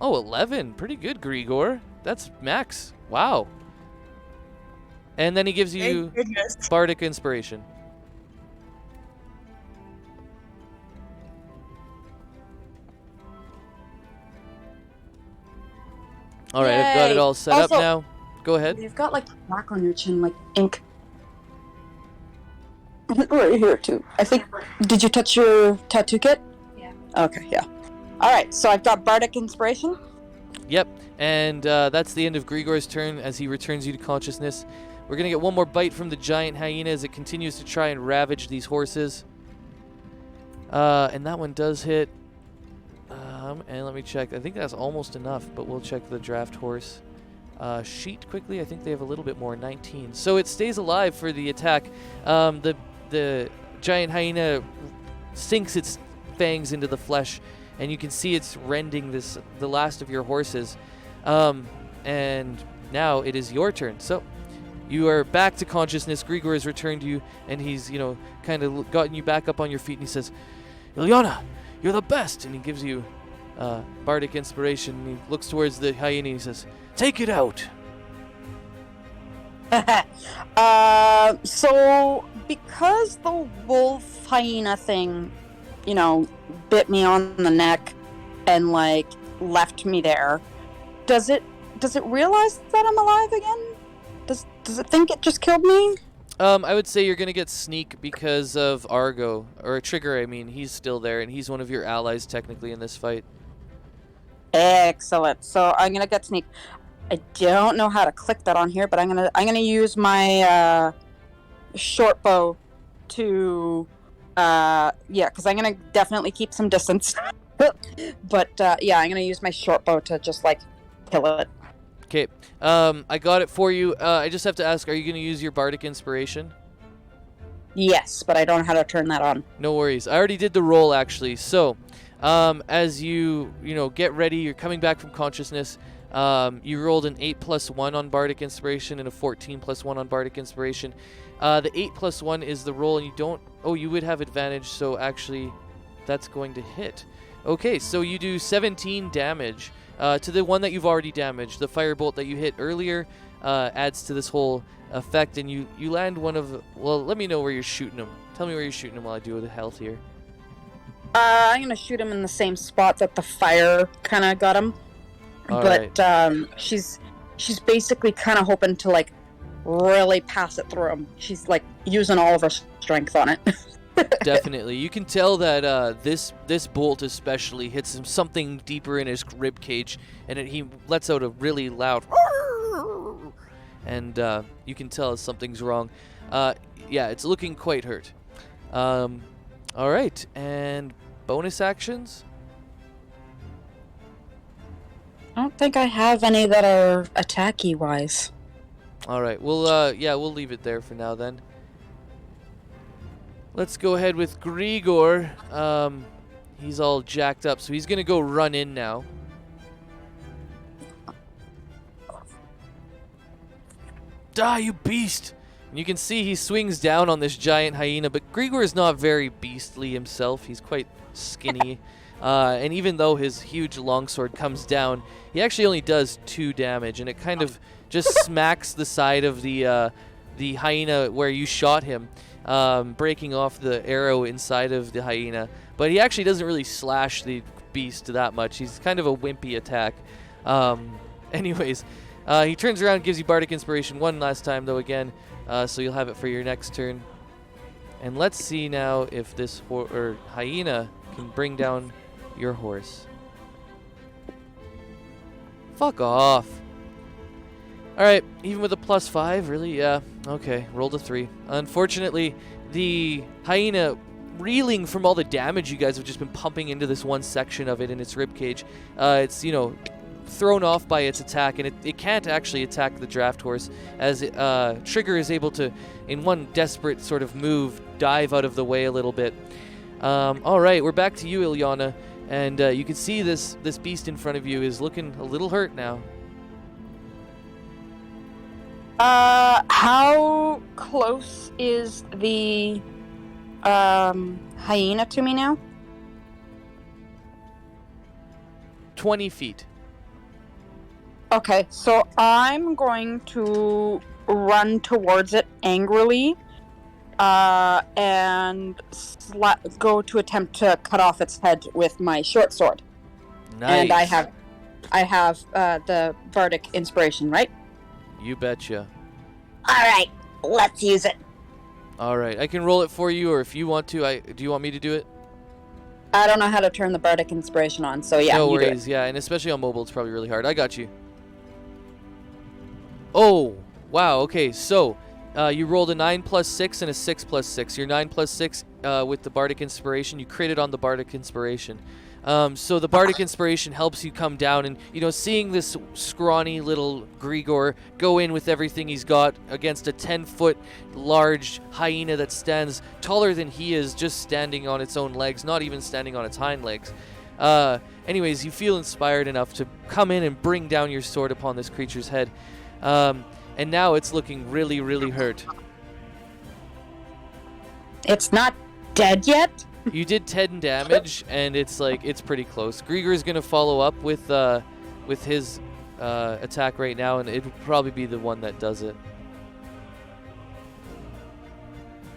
Oh, 11. Pretty good, Grigor. That's max. Wow. And then he gives you Thank goodness. Bardic Inspiration. All right, I've got it Yay. all set up Also- now. Go ahead. You've got like black on your chin, like ink. Right here too. I think. Did you touch your tattoo kit? Yeah. Okay. Yeah. All right. So I've got Bardic Inspiration. Yep, and that's the end of Grigor's turn as he returns you to consciousness. We're going to get one more bite from the giant hyena as it continues to try and ravage these horses. And that one does hit. And let me check. I think that's almost enough, but we'll check the draft horse sheet quickly. I think they have a little bit more, 19. So it stays alive for the attack. The giant hyena sinks its fangs into the flesh, and you can see it's rending the last of your horses. And now it is your turn. So you are back to consciousness. Grigor has returned you, and he's, kind of gotten you back up on your feet, and he says, Ilyana, you're the best! And he gives you Bardic Inspiration, and he looks towards the hyena, and he says, take it out! So because the wolf hyena thing, bit me on the neck and like left me there, does it realize that I'm alive again? Does it think it just killed me? I would say you're gonna get sneak because of Argo, or Trigger. I mean, he's still there, and he's one of your allies technically in this fight. Excellent. So I'm gonna get sneak. I don't know how to click that on here, but I'm gonna use my short bow to, because I'm gonna definitely keep some distance. But yeah, I'm gonna use my short bow to just like kill it. Okay. I got it for you. I just have to ask, are you going to use your bardic inspiration? Yes, but I don't know how to turn that on. No worries. I already did the roll actually. So, as you get ready, you're coming back from consciousness. You rolled an 8 + 1 on bardic inspiration and a 14 + 1 on bardic inspiration. The 8 + 1 is the roll, and you don't. Oh, you would have advantage. So actually, that's going to hit. Okay, so you do 17 damage to the one that you've already damaged. The firebolt that you hit earlier adds to this whole effect, and you land one of. Well, let me know where you're shooting him. Tell me where you're shooting him while I do the health here. I'm gonna shoot him in the same spot that the fire kind of got him. All But right. she's basically kind of hoping to like really pass it through him. She's like using all of her strength on it. Definitely. You can tell that this bolt especially hits him something deeper in his rib cage, and he lets out a really loud and you can tell something's wrong. Yeah, it's looking quite hurt. All right, and bonus actions? I don't think I have any that are attacky wise. All right, we'll leave it there for now then. Let's go ahead with Grigor. He's all jacked up, so he's gonna go run in now. Die, you beast! And you can see he swings down on this giant hyena, but Grigor is not very beastly himself. He's quite skinny. And even though his huge longsword comes down, he actually only does 2 damage, and it kind of just smacks the side of the hyena where you shot him, breaking off the arrow inside of the hyena. But he actually doesn't really slash the beast that much. He's kind of a wimpy attack. Anyways, he turns around and gives you Bardic Inspiration one last time, though, again. So you'll have it for your next turn. And let's see now if this hyena can bring down your horse. Fuck off. Alright, even with a +5, really? Yeah, okay, rolled a 3. Unfortunately, the hyena, reeling from all the damage you guys have just been pumping into this one section of it in its ribcage, it's, thrown off by its attack, and it can't actually attack the draft horse, as Trigger is able to, in one desperate sort of move, dive out of the way a little bit. Alright, we're back to you, Ilyana, and you can see this beast in front of you is looking a little hurt now. How close is the hyena to me now? 20 feet. Okay, so I'm going to run towards it angrily, and go to attempt to cut off its head with my short sword. Nice. And I have the Bardic Inspiration, right? You betcha. Alright, let's use it. Alright, I can roll it for you, or if you want to, do you want me to do it? I don't know how to turn the Bardic Inspiration on, so yeah, no you do it. worries, yeah, and especially on mobile, it's probably really hard. I got you. Oh, wow, okay, so you rolled a 9 + 6 and a 6 + 6. Your 9 + 6 with the Bardic Inspiration, you critted on the Bardic Inspiration. So the Bardic Inspiration helps you come down, and, seeing this scrawny little Grigor go in with everything he's got against a 10-foot large hyena that stands taller than he is, just standing on its own legs, not even standing on its hind legs. Anyways, you feel inspired enough to come in and bring down your sword upon this creature's head. And now it's looking really, really hurt. It's not dead yet? You did 10 damage, and it's pretty close. Grigor's gonna follow up with his attack right now, and it'll probably be the one that does it.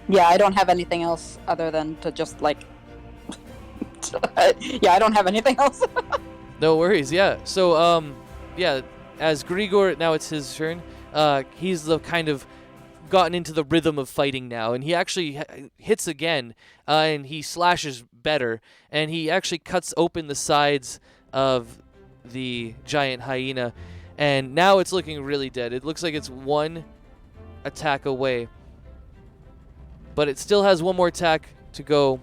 Yeah, I don't have anything else other than to just yeah, I don't have anything else. No worries. Yeah. So yeah, as Grigor, now it's his turn. He's the kind of gotten into the rhythm of fighting now, and he actually hits again, and he slashes better, and he actually cuts open the sides of the giant hyena, and now it's looking really dead. It looks like it's one attack away. but it still has one more attack to go.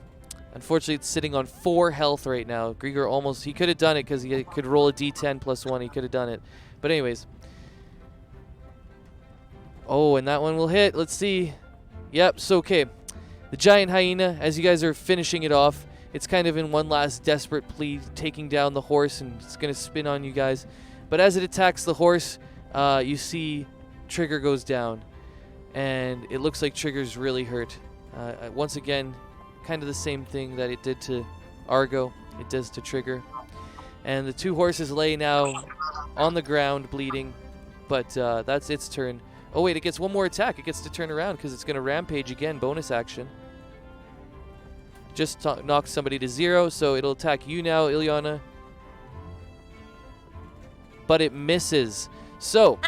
Unfortunately, it's sitting on 4 health right now. Grigor almost, he could have done it because he could roll a d10 plus 1. He could have done it. But anyways. Oh, and that one will hit. Let's see. Yep, so okay. The giant hyena, as you guys are finishing it off, it's kind of in one last desperate plea, taking down the horse, and it's going to spin on you guys. But as it attacks the horse, you see Trigger goes down. And it looks like Trigger's really hurt. Once again, kind of the same thing that it did to Argo, it does to Trigger. And the 2 horses lay now on the ground bleeding, but that's its turn. Oh wait, it gets one more attack. It gets to turn around because it's going to rampage again, bonus action. Just knocks somebody to 0, so it'll attack you now, Ilyana. But it misses. So,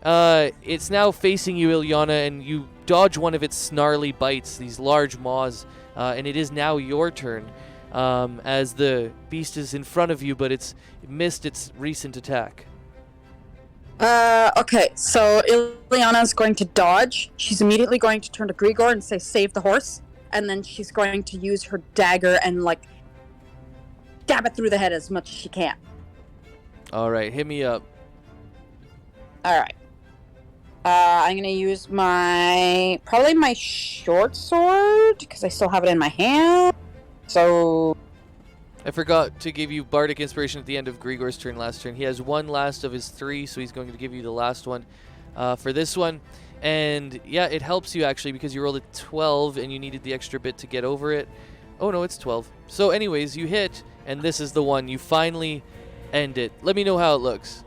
it's now facing you, Ilyana, and you dodge one of its snarly bites, these large maws, and it is now your turn. As the beast is in front of you, but it missed its recent attack. Okay, so Ilyana's going to dodge. She's immediately going to turn to Grigor and say, save the horse. And then she's going to use her dagger and, stab it through the head as much as she can. Alright, hit me up. Alright. I'm going to use probably my short sword, because I still have it in my hand. So... I forgot to give you Bardic Inspiration at the end of Grigor's turn last turn. He has one last of his 3, so he's going to give you the last one for this one. And yeah, it helps you actually because you rolled a 12 and you needed the extra bit to get over it. Oh no, it's 12. So anyways, you hit, and this is the one. You finally end it. Let me know how it looks.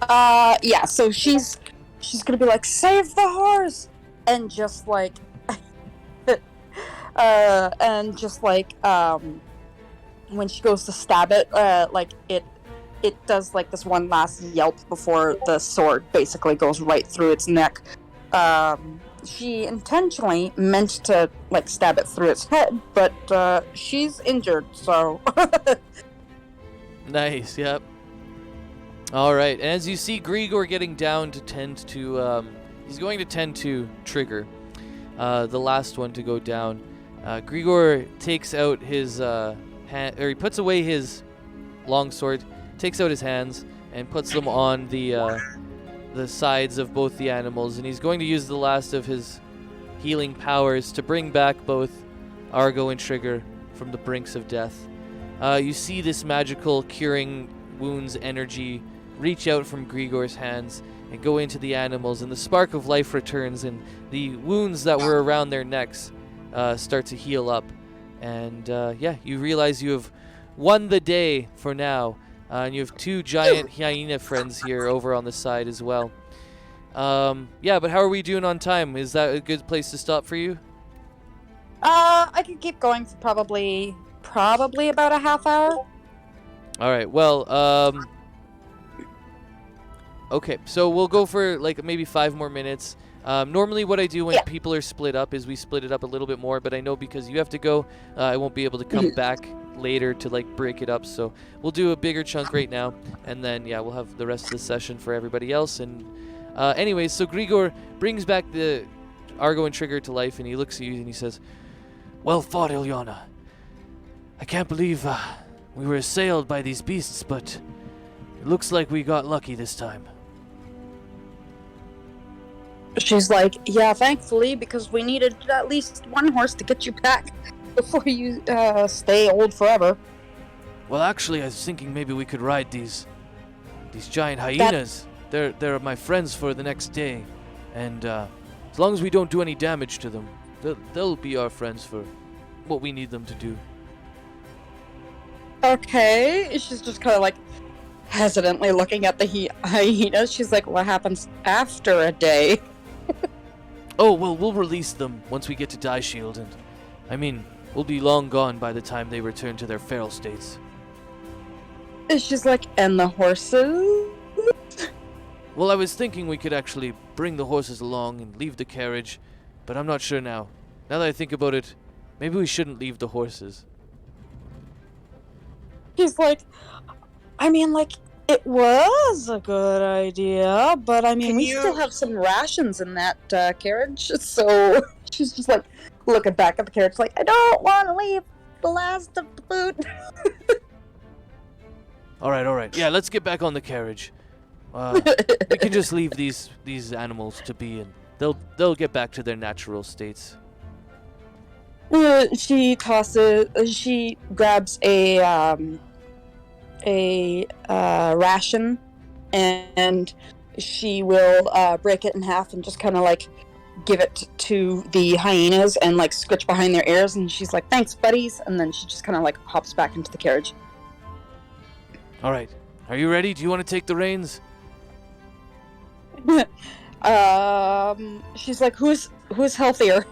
Yeah, so she's gonna be like, save the horse! And just when she goes to stab it, it does this one last yelp before the sword basically goes right through its neck. She intentionally meant to stab it through its head, but she's injured, so. Nice, yep. Alright, and as you see Grigor getting down to tend to, he's going to tend to Trigger, the last one to go down. Grigor takes out his hand, or he puts away his longsword, takes out his hands, and puts them on the sides of both the animals, and he's going to use the last of his healing powers to bring back both Argo and Trigger from the brinks of death. You see this magical curing wounds energy reach out from Grigor's hands and go into the animals, and the spark of life returns, and the wounds that were around their necks start to heal up. And yeah, you realize you have won the day for now. And you have 2 giant hyena friends here over on the side as well. Yeah, but how are we doing on time? Is that a good place to stop for you? I could keep going for probably about a half hour. Alright, well, okay, so we'll go for maybe 5 more minutes. Normally what I do when people are split up is we split it up a little bit more, but I know because you have to go, I won't be able to come back later to break it up, so we'll do a bigger chunk right now, and then yeah, we'll have the rest of the session for everybody else. And anyways, so Grigor brings back the Argo and Trigger to life, and he looks at you and he says, well fought, Ilyana. I can't believe we were assailed by these beasts, but it looks like we got lucky this time. She's like, yeah, thankfully, because we needed at least 1 horse to get you back before you stay old forever. Well, actually, I was thinking maybe we could ride these giant hyenas. They're my friends for the next day, and as long as we don't do any damage to them, they'll be our friends for what we need them to do. Okay, she's just kind of hesitantly looking at the hyenas. She's like, what happens after a day? Oh, well, we'll release them once we get to Die Shield, and I mean, we'll be long gone by the time they return to their feral states. She's like, and the horses? Well, I was thinking we could actually bring the horses along and leave the carriage, but I'm not sure now. Now that I think about it, maybe we shouldn't leave the horses. She's like, I mean, it was a good idea, but I mean, we still have some rations in that carriage, so She's just like looking back at the carriage, like, I don't want to leave the last of the food. All right. Yeah, let's get back on the carriage. We can just leave these animals to be, and they'll get back to their natural states. She grabs a ration, and she will break it in half and just kind of like give it to the hyenas and like scritch behind their ears, and she's like, thanks buddies, and then she just kind of like hops back into the carriage. All right, are you ready? Do you want to take the reins? She's like, who's healthier?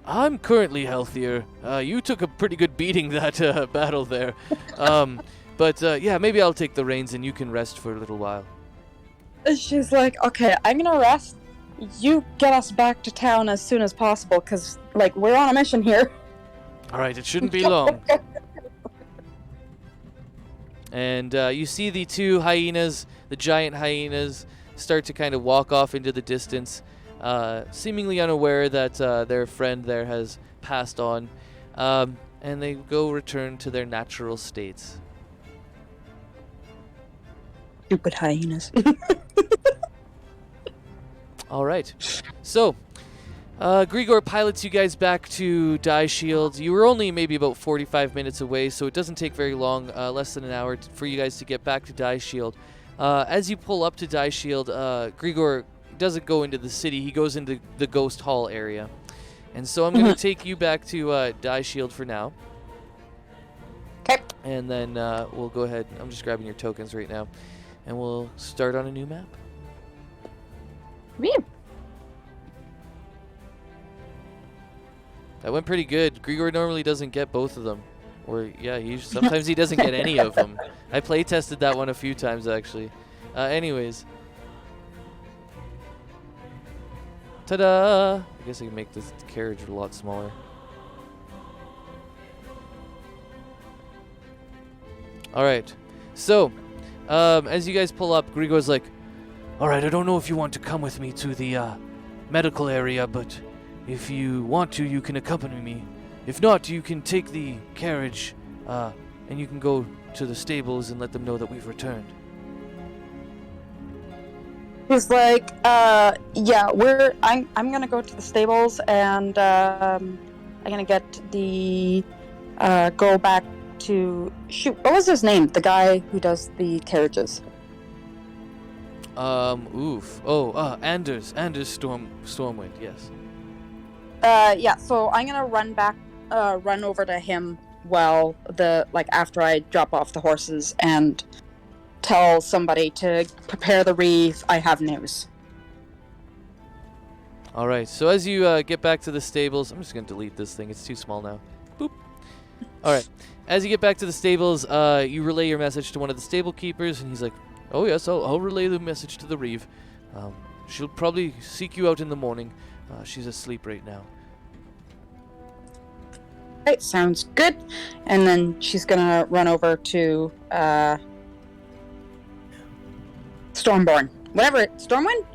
I'm currently healthier. You took a pretty good beating that battle there. But yeah, maybe I'll take the reins and you can rest for a little while. She's like, okay, I'm gonna rest. You get us back to town as soon as possible, because, like, we're on a mission here. All right, it shouldn't be long. And you see the two hyenas, the giant hyenas, start to kind of walk off into the distance, seemingly unaware that their friend there has passed on, and they go return to their natural states. Stupid hyenas. All right. So, Grigor pilots you guys back to Die Shield. You were only maybe about 45 minutes away, so it doesn't take very long, less than an hour, for you guys to get back to Die Shield. As you pull up to Die Shield, Grigor doesn't go into the city. He goes into the Ghost Hall area. And so I'm going to take you back to Die Shield for now. Okay. And then we'll go ahead. I'm just grabbing your tokens right now. And we'll start on a new map. Yeah. That went pretty good. Grigor normally doesn't get both of them. Or, yeah, sometimes he doesn't get any of them. I play tested that one a few times, actually. Anyways. Ta-da! I guess I can make this carriage a lot smaller. Alright. So, as you guys pull up, Grigor's like, alright, I don't know if you want to come with me to the medical area, but if you want to, you can accompany me. If not, you can take the carriage, and you can go to the stables and let them know that we've returned. He's like, yeah, I'm gonna go to the stables, and I'm gonna get the go back to shoot. What was his name? The guy who does the carriages. Anders Stormwind, yes. Yeah. So I'm gonna run over to him after I drop off the horses and tell somebody to prepare the wreath. I have news. All right. So as you get back to the stables, I'm just gonna delete this thing. It's too small now. Boop. All right. As you get back to the stables, you relay your message to one of the stable keepers, and he's like, "Oh yes, I'll relay the message to the Reeve. She'll probably seek you out in the morning. She's asleep right now." Right, sounds good. And then she's gonna run over to Stormborn. Stormwind?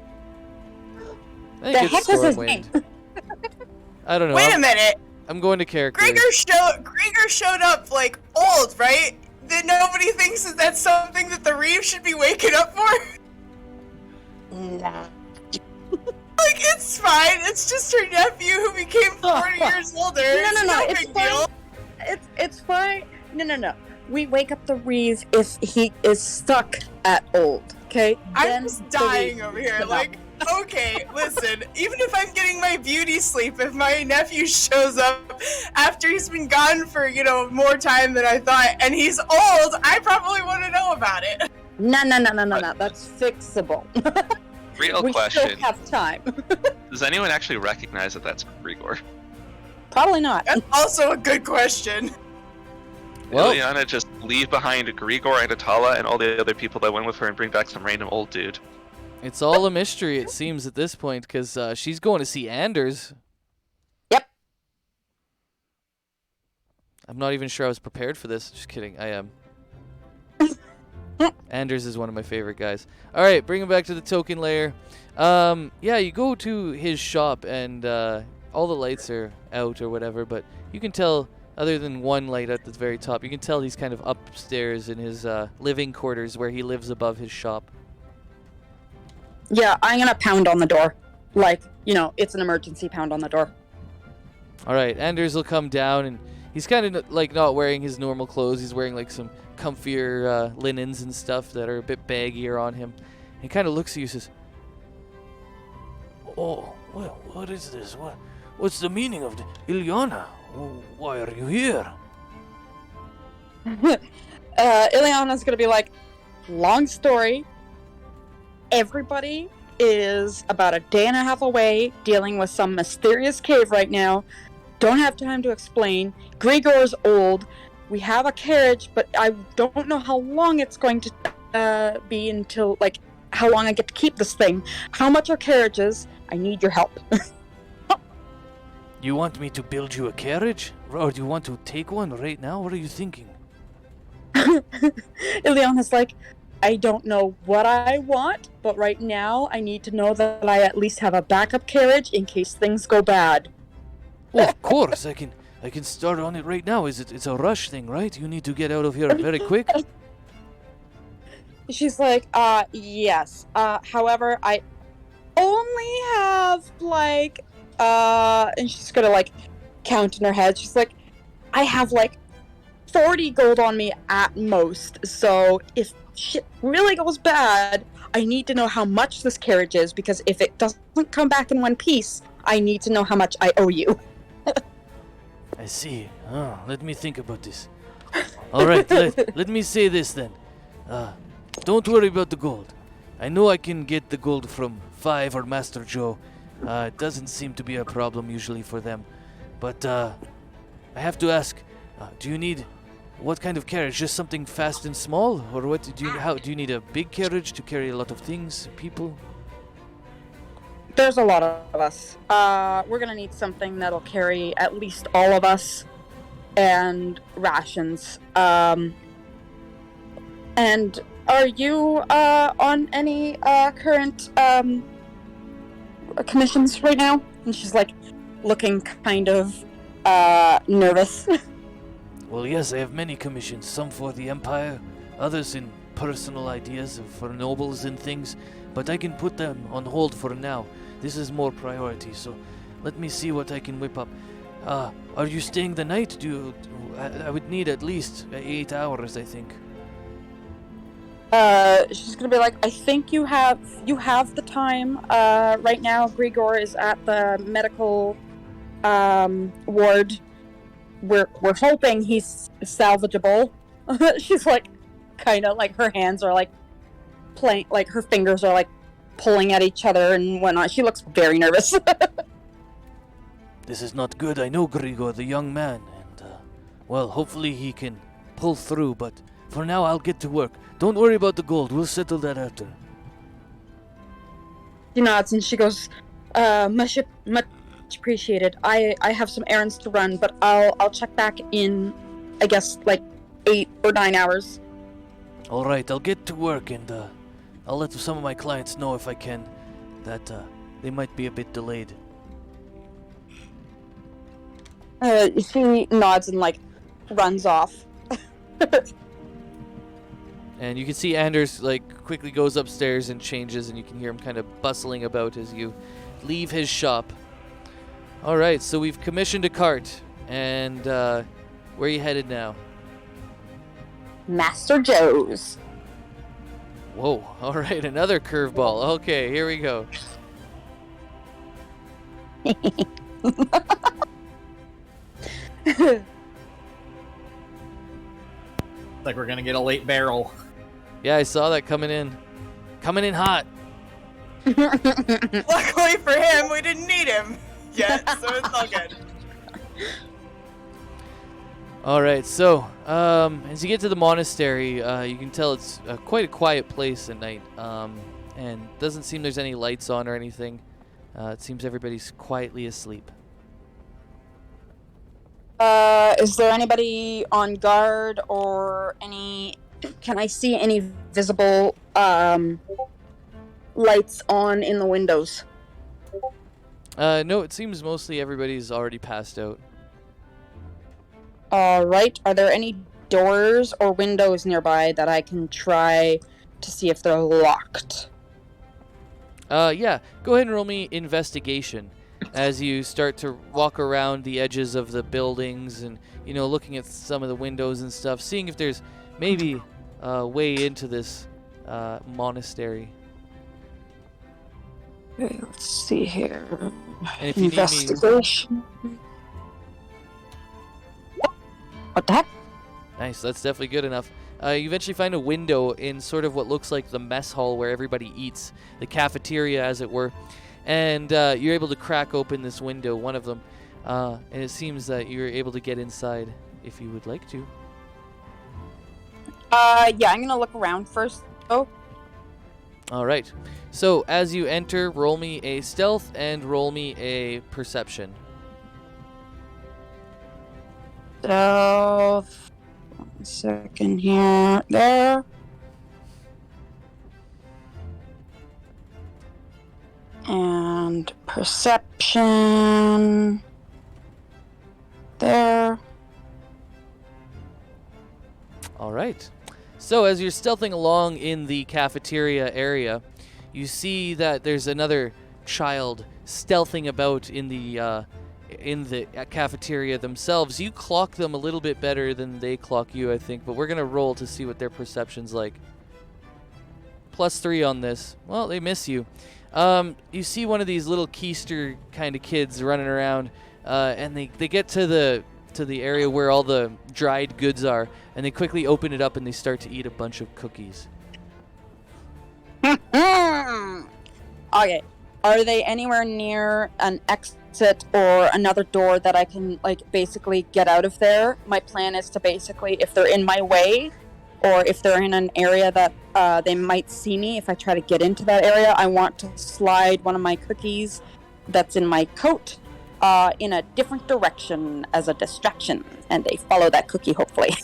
I think The it's heck is his Stormwind. name? I don't know. Wait a minute. I'm going to character. Grigor showed up like old, right? Then nobody thinks that that's something that the Reeve should be waking up for. Nah. Like, it's fine. It's just her nephew who became 40 years older. No, It's it's big fine. deal. It's fine. No. We wake up the Reeve if he is stuck at old. Okay. I'm just dying over here. Like, okay, listen. Even if I'm getting my beauty sleep, if my nephew shows up after he's been gone for, more time than I thought, and he's old, I probably want to know about it. No. That's fixable. Real we question. still have time. Does anyone actually recognize that that's Grigor? Probably not. That's also a good question. Well, Ileana just leave behind Grigor and Atala and all the other people that went with her and bring back some random old dude. it's all a mystery, it seems, at this point, because she's going to see Anders. Yep. I'm not even sure I was prepared for this. Just kidding. I am. Anders is one of my favorite guys. All right, bring him back to the token layer. Yeah, you go to his shop and all the lights are out or whatever, but you can tell, other than one light at the very top, you can tell he's kind of upstairs in his living quarters where he lives above his shop. Yeah, I'm gonna pound on the door. Like, it's an emergency, pound on the door. All right, Anders will come down, and he's kind of like not wearing his normal clothes. He's wearing like some comfier linens and stuff that are a bit baggier on him. He kind of looks at you and says, Oh, well, what is this? What's the meaning of the Ilyana? Why are you here? Ileana's gonna be like, long story. Everybody is about a day and a half away dealing with some mysterious cave right now. Don't have time to explain. Grigor's old. We have a carriage, but I don't know how long it's going to be until, like, how long I get to keep this thing. How much are carriages? I need your help. You want me to build you a carriage? Or do you want to take one right now? What are you thinking? Ileana's like, I don't know what I want, but right now I need to know that I at least have a backup carriage in case things go bad. Oh, of course, I can start on it right now. It's a rush thing, right? You need to get out of here very quick. She's like, yes. However, I only have, like, and she's gonna, like, count in her head. She's like, I have, like, 40 gold on me at most. So if shit really goes bad, I need to know how much this carriage is, because if it doesn't come back in one piece, I need to know how much I owe you. I see. Let me think about this. All right, let me say this then. Don't worry about the gold. I know I can get the gold from Five or Master Joe. It doesn't seem to be a problem usually for them. But I have to ask, do you need what kind of carriage? Just something fast and small, or what? Do you need a big carriage to carry a lot of things, people? There's a lot of us. We're gonna need something that'll carry at least all of us, and rations. And are you on any current commissions right now? And she's like looking kind of nervous. Well, yes, I have many commissions. Some for the Empire, others in personal ideas for nobles and things. But I can put them on hold for now. This is more priority, so let me see what I can whip up. Are you staying the night? I would need at least 8 hours, I think. She's gonna be like, I think you have the time. Right now, Grigor is at the medical ward. We're hoping he's salvageable. She's like, kind of like her hands are like playing, like her fingers are like pulling at each other and whatnot. She looks very nervous. This is not good. I know Grigor, the young man, and well, hopefully he can pull through. But for now, I'll get to work. Don't worry about the gold. We'll settle that after. She nods and she goes, much appreciated. I have some errands to run, but I'll check back in, I guess, like 8 or 9 hours. All right, I'll get to work, and I'll let some of my clients know if I can that they might be a bit delayed. She nods and like runs off. And you can see Anders like quickly goes upstairs and changes, and you can hear him kind of bustling about as you leave his shop. All right, so we've commissioned a cart, and where are you headed now? Master Joe's. Whoa, all right, another curveball. Okay, here we go. Like we're gonna get a late barrel. Yeah, I saw that coming in. Coming in hot. Luckily for him, we didn't need him yet, so it's all good. All right, so as you get to the monastery, you can tell it's quite a quiet place at night, and doesn't seem there's any lights on or anything. It seems everybody's quietly asleep. Is there anybody on guard or any can I see any visible lights on in the windows? No, it seems mostly everybody's already passed out. All right. Are there any doors or windows nearby that I can try to see if they're locked? Yeah, go ahead and roll me investigation as you start to walk around the edges of the buildings and, looking at some of the windows and stuff, seeing if there's maybe a way into this monastery. Okay, let's see here. And if you need me, Investigation. What the heck? nice, that's definitely good enough. You eventually find a window in sort of what looks like the mess hall where everybody eats, the cafeteria as it were, and you're able to crack open this window, one of them, and it seems that you're able to get inside if you would like to. Yeah, I'm gonna look around first. Oh, All right, so as you enter, roll me a stealth and roll me a perception. so 1 second here. There. And perception. There. All right. So as you're stealthing along in the cafeteria area, you see that there's another child stealthing about in the cafeteria themselves. You clock them a little bit better than they clock you, I think, but we're going to roll to see what their perception's like. +3 on this. Well, they miss you. You see one of these little keister kind of kids running around, and they get to the area where all the dried goods are, and they quickly open it up and they start to eat a bunch of cookies. Okay. Are they anywhere near an exit or another door that I can, basically get out of there? My plan is to basically, if they're in my way, or if they're in an area that they might see me, if I try to get into that area, I want to slide one of my cookies that's in my coat in a different direction as a distraction, and they follow that cookie, hopefully.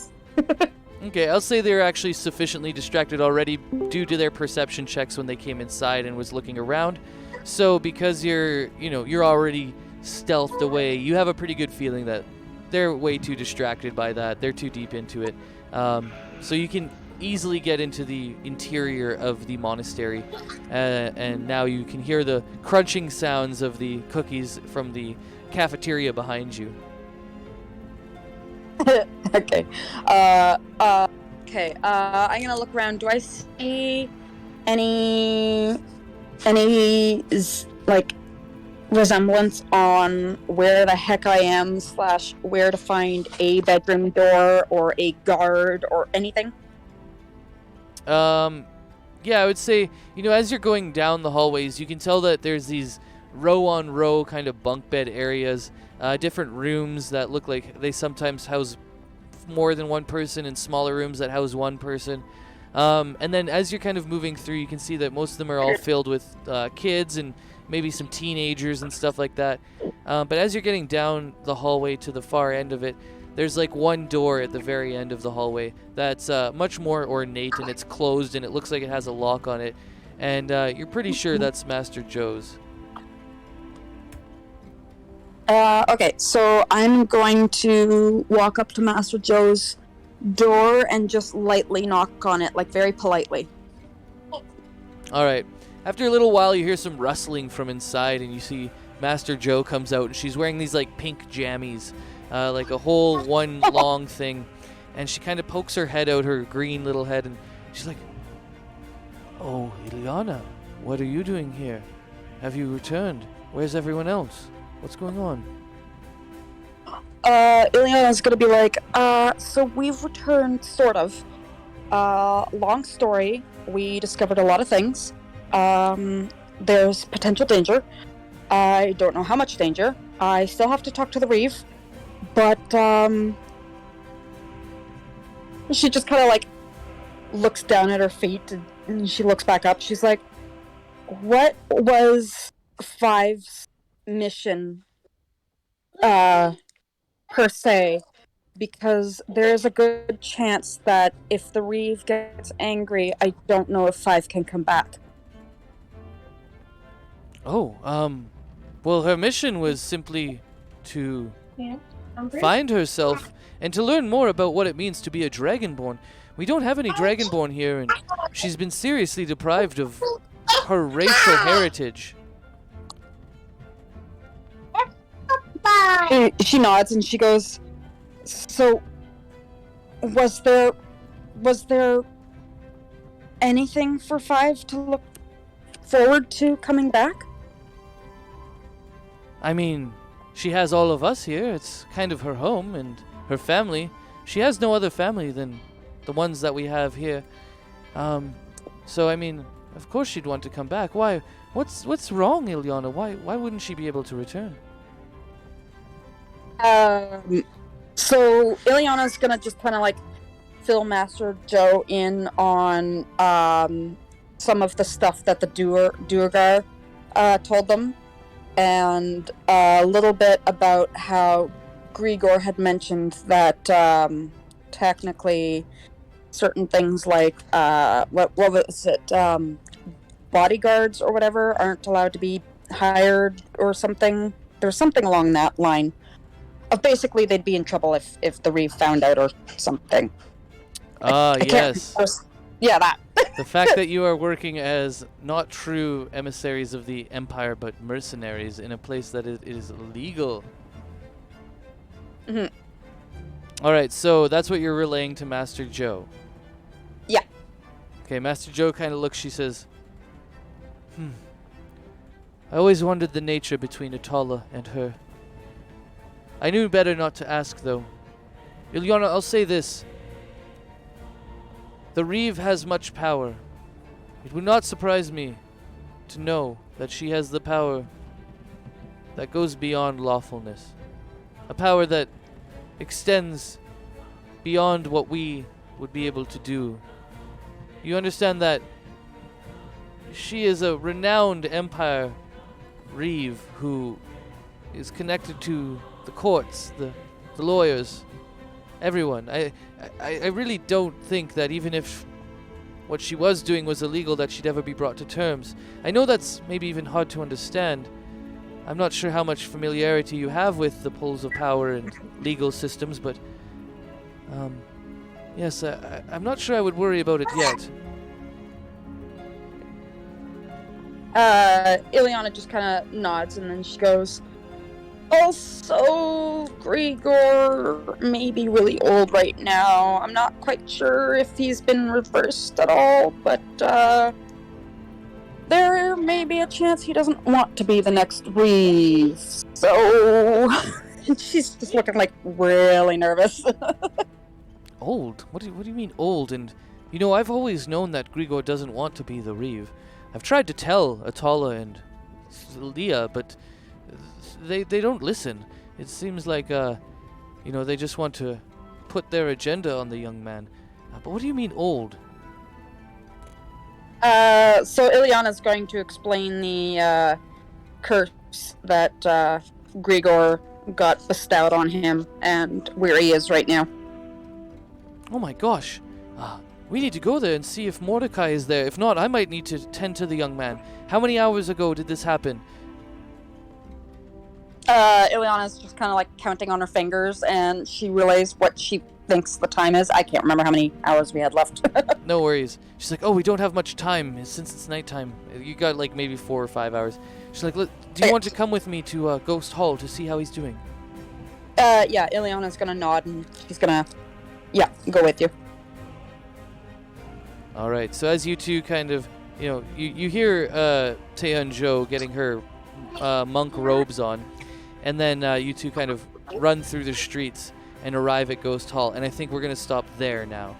Okay, I'll say they're actually sufficiently distracted already due to their perception checks when they came inside and was looking around. So because you're already stealthed away, you have a pretty good feeling that they're way too distracted by that. They're too deep into it. So you can easily get into the interior of the monastery, and now you can hear the crunching sounds of the cookies from the cafeteria behind you. Okay. Okay. I'm gonna look around. Do I see any resemblance on where the heck I am / where to find a bedroom door or a guard or anything? Yeah, I would say, as you're going down the hallways, you can tell that there's these row on row kind of bunk bed areas, different rooms that look like they sometimes house more than one person, and smaller rooms that house one person. And then as you're kind of moving through, you can see that most of them are all filled with kids and maybe some teenagers and stuff like that. But as you're getting down the hallway to the far end of it, there's one door at the very end of the hallway that's much more ornate, and it's closed, and it looks like it has a lock on it. And you're pretty sure that's Master Joe's. Okay, so I'm going to walk up to Master Joe's door and just lightly knock on it, very politely. All right. After a little while, you hear some rustling from inside, and you see Master Joe comes out, and she's wearing these pink jammies, a whole one long thing, and she kind of pokes her head out, her green little head, and she's like, "Oh, Ileana, what are you doing here? Have you returned? Where's everyone else? What's going on?" Ileana's gonna be like, so we've returned, sort of. Long story, we discovered a lot of things. There's potential danger. I don't know how much danger. I still have to talk to the Reeve, but, she just kind of, looks down at her feet, and she looks back up. She's like, what was Five's mission, per se, because there's a good chance that if the Reeve gets angry, I don't know if 5 can come back. Oh, well, her mission was simply to find herself and to learn more about what it means to be a Dragonborn. We don't have any Dragonborn here, and she's been seriously deprived of her racial heritage. She nods and she goes, so was there anything for 5 to look forward to coming back? I mean, she has all of us here. It's kind of her home and her family. She has no other family than the ones that we have here. So I mean, of course she'd want to come back. Why? What's wrong, Ilyana? Why wouldn't she be able to return? So Ileana's gonna just kind of like fill Master Joe in on some of the stuff that the Duergar told them, and a little bit about how Grigor had mentioned that technically certain things like what was it, bodyguards or whatever aren't allowed to be hired or something. There's something along that line. Basically, they'd be in trouble if the Reeve found out or something. Yes. Yeah, that. The fact that you are working as not true emissaries of the Empire, but mercenaries in a place that it is illegal. Mhm. All right, so that's what you're relaying to Master Joe. Yeah. Okay, Master Joe kind of looks. She says, I always wondered the nature between Atala and her. I knew better not to ask, though. Ilyana, I'll say this. The Reeve has much power. It would not surprise me to know that she has the power that goes beyond lawfulness. A power that extends beyond what we would be able to do. You understand that she is a renowned Empire Reeve who is connected to the courts, the lawyers, everyone. I really don't think that even if what she was doing was illegal that she'd ever be brought to terms. I know that's maybe even hard to understand. I'm not sure how much familiarity you have with the poles of power and legal systems, but yes, I'm not sure I would worry about it yet. Ileana just kind of nods and then she goes, also, Grigor may be really old right now. I'm not quite sure if he's been reversed at all, but there may be a chance he doesn't want to be the next Reeve. So she's just looking like really nervous. Old? What do you mean old? And you know, I've always known that Grigor doesn't want to be the Reeve. I've tried to tell Atala and Leah, but they don't listen. It seems like they just want to put their agenda on the young man. But what do you mean old? So Ileana's going to explain the curse that Grigor got bestowed on him and where he is right now. Oh my gosh. We need to go there and see if Mordecai is there. If not, I might need to tend to the young man. How many hours ago did this happen? Ileana's just kind of like counting on her fingers, and she relays what she thinks the time is. I can't remember how many hours we had left. No worries. She's like, oh, we don't have much time since it's nighttime. You got like maybe 4 or 5 hours. She's like, look, do you want to come with me to Ghost Hall to see how he's doing? Yeah, Ileana's gonna nod, and she's gonna, go with you. All right. So as you two kind of, you hear Taya and Jo getting her monk robes on, and then you two kind of run through the streets and arrive at Ghost Hall. And I think we're gonna stop there now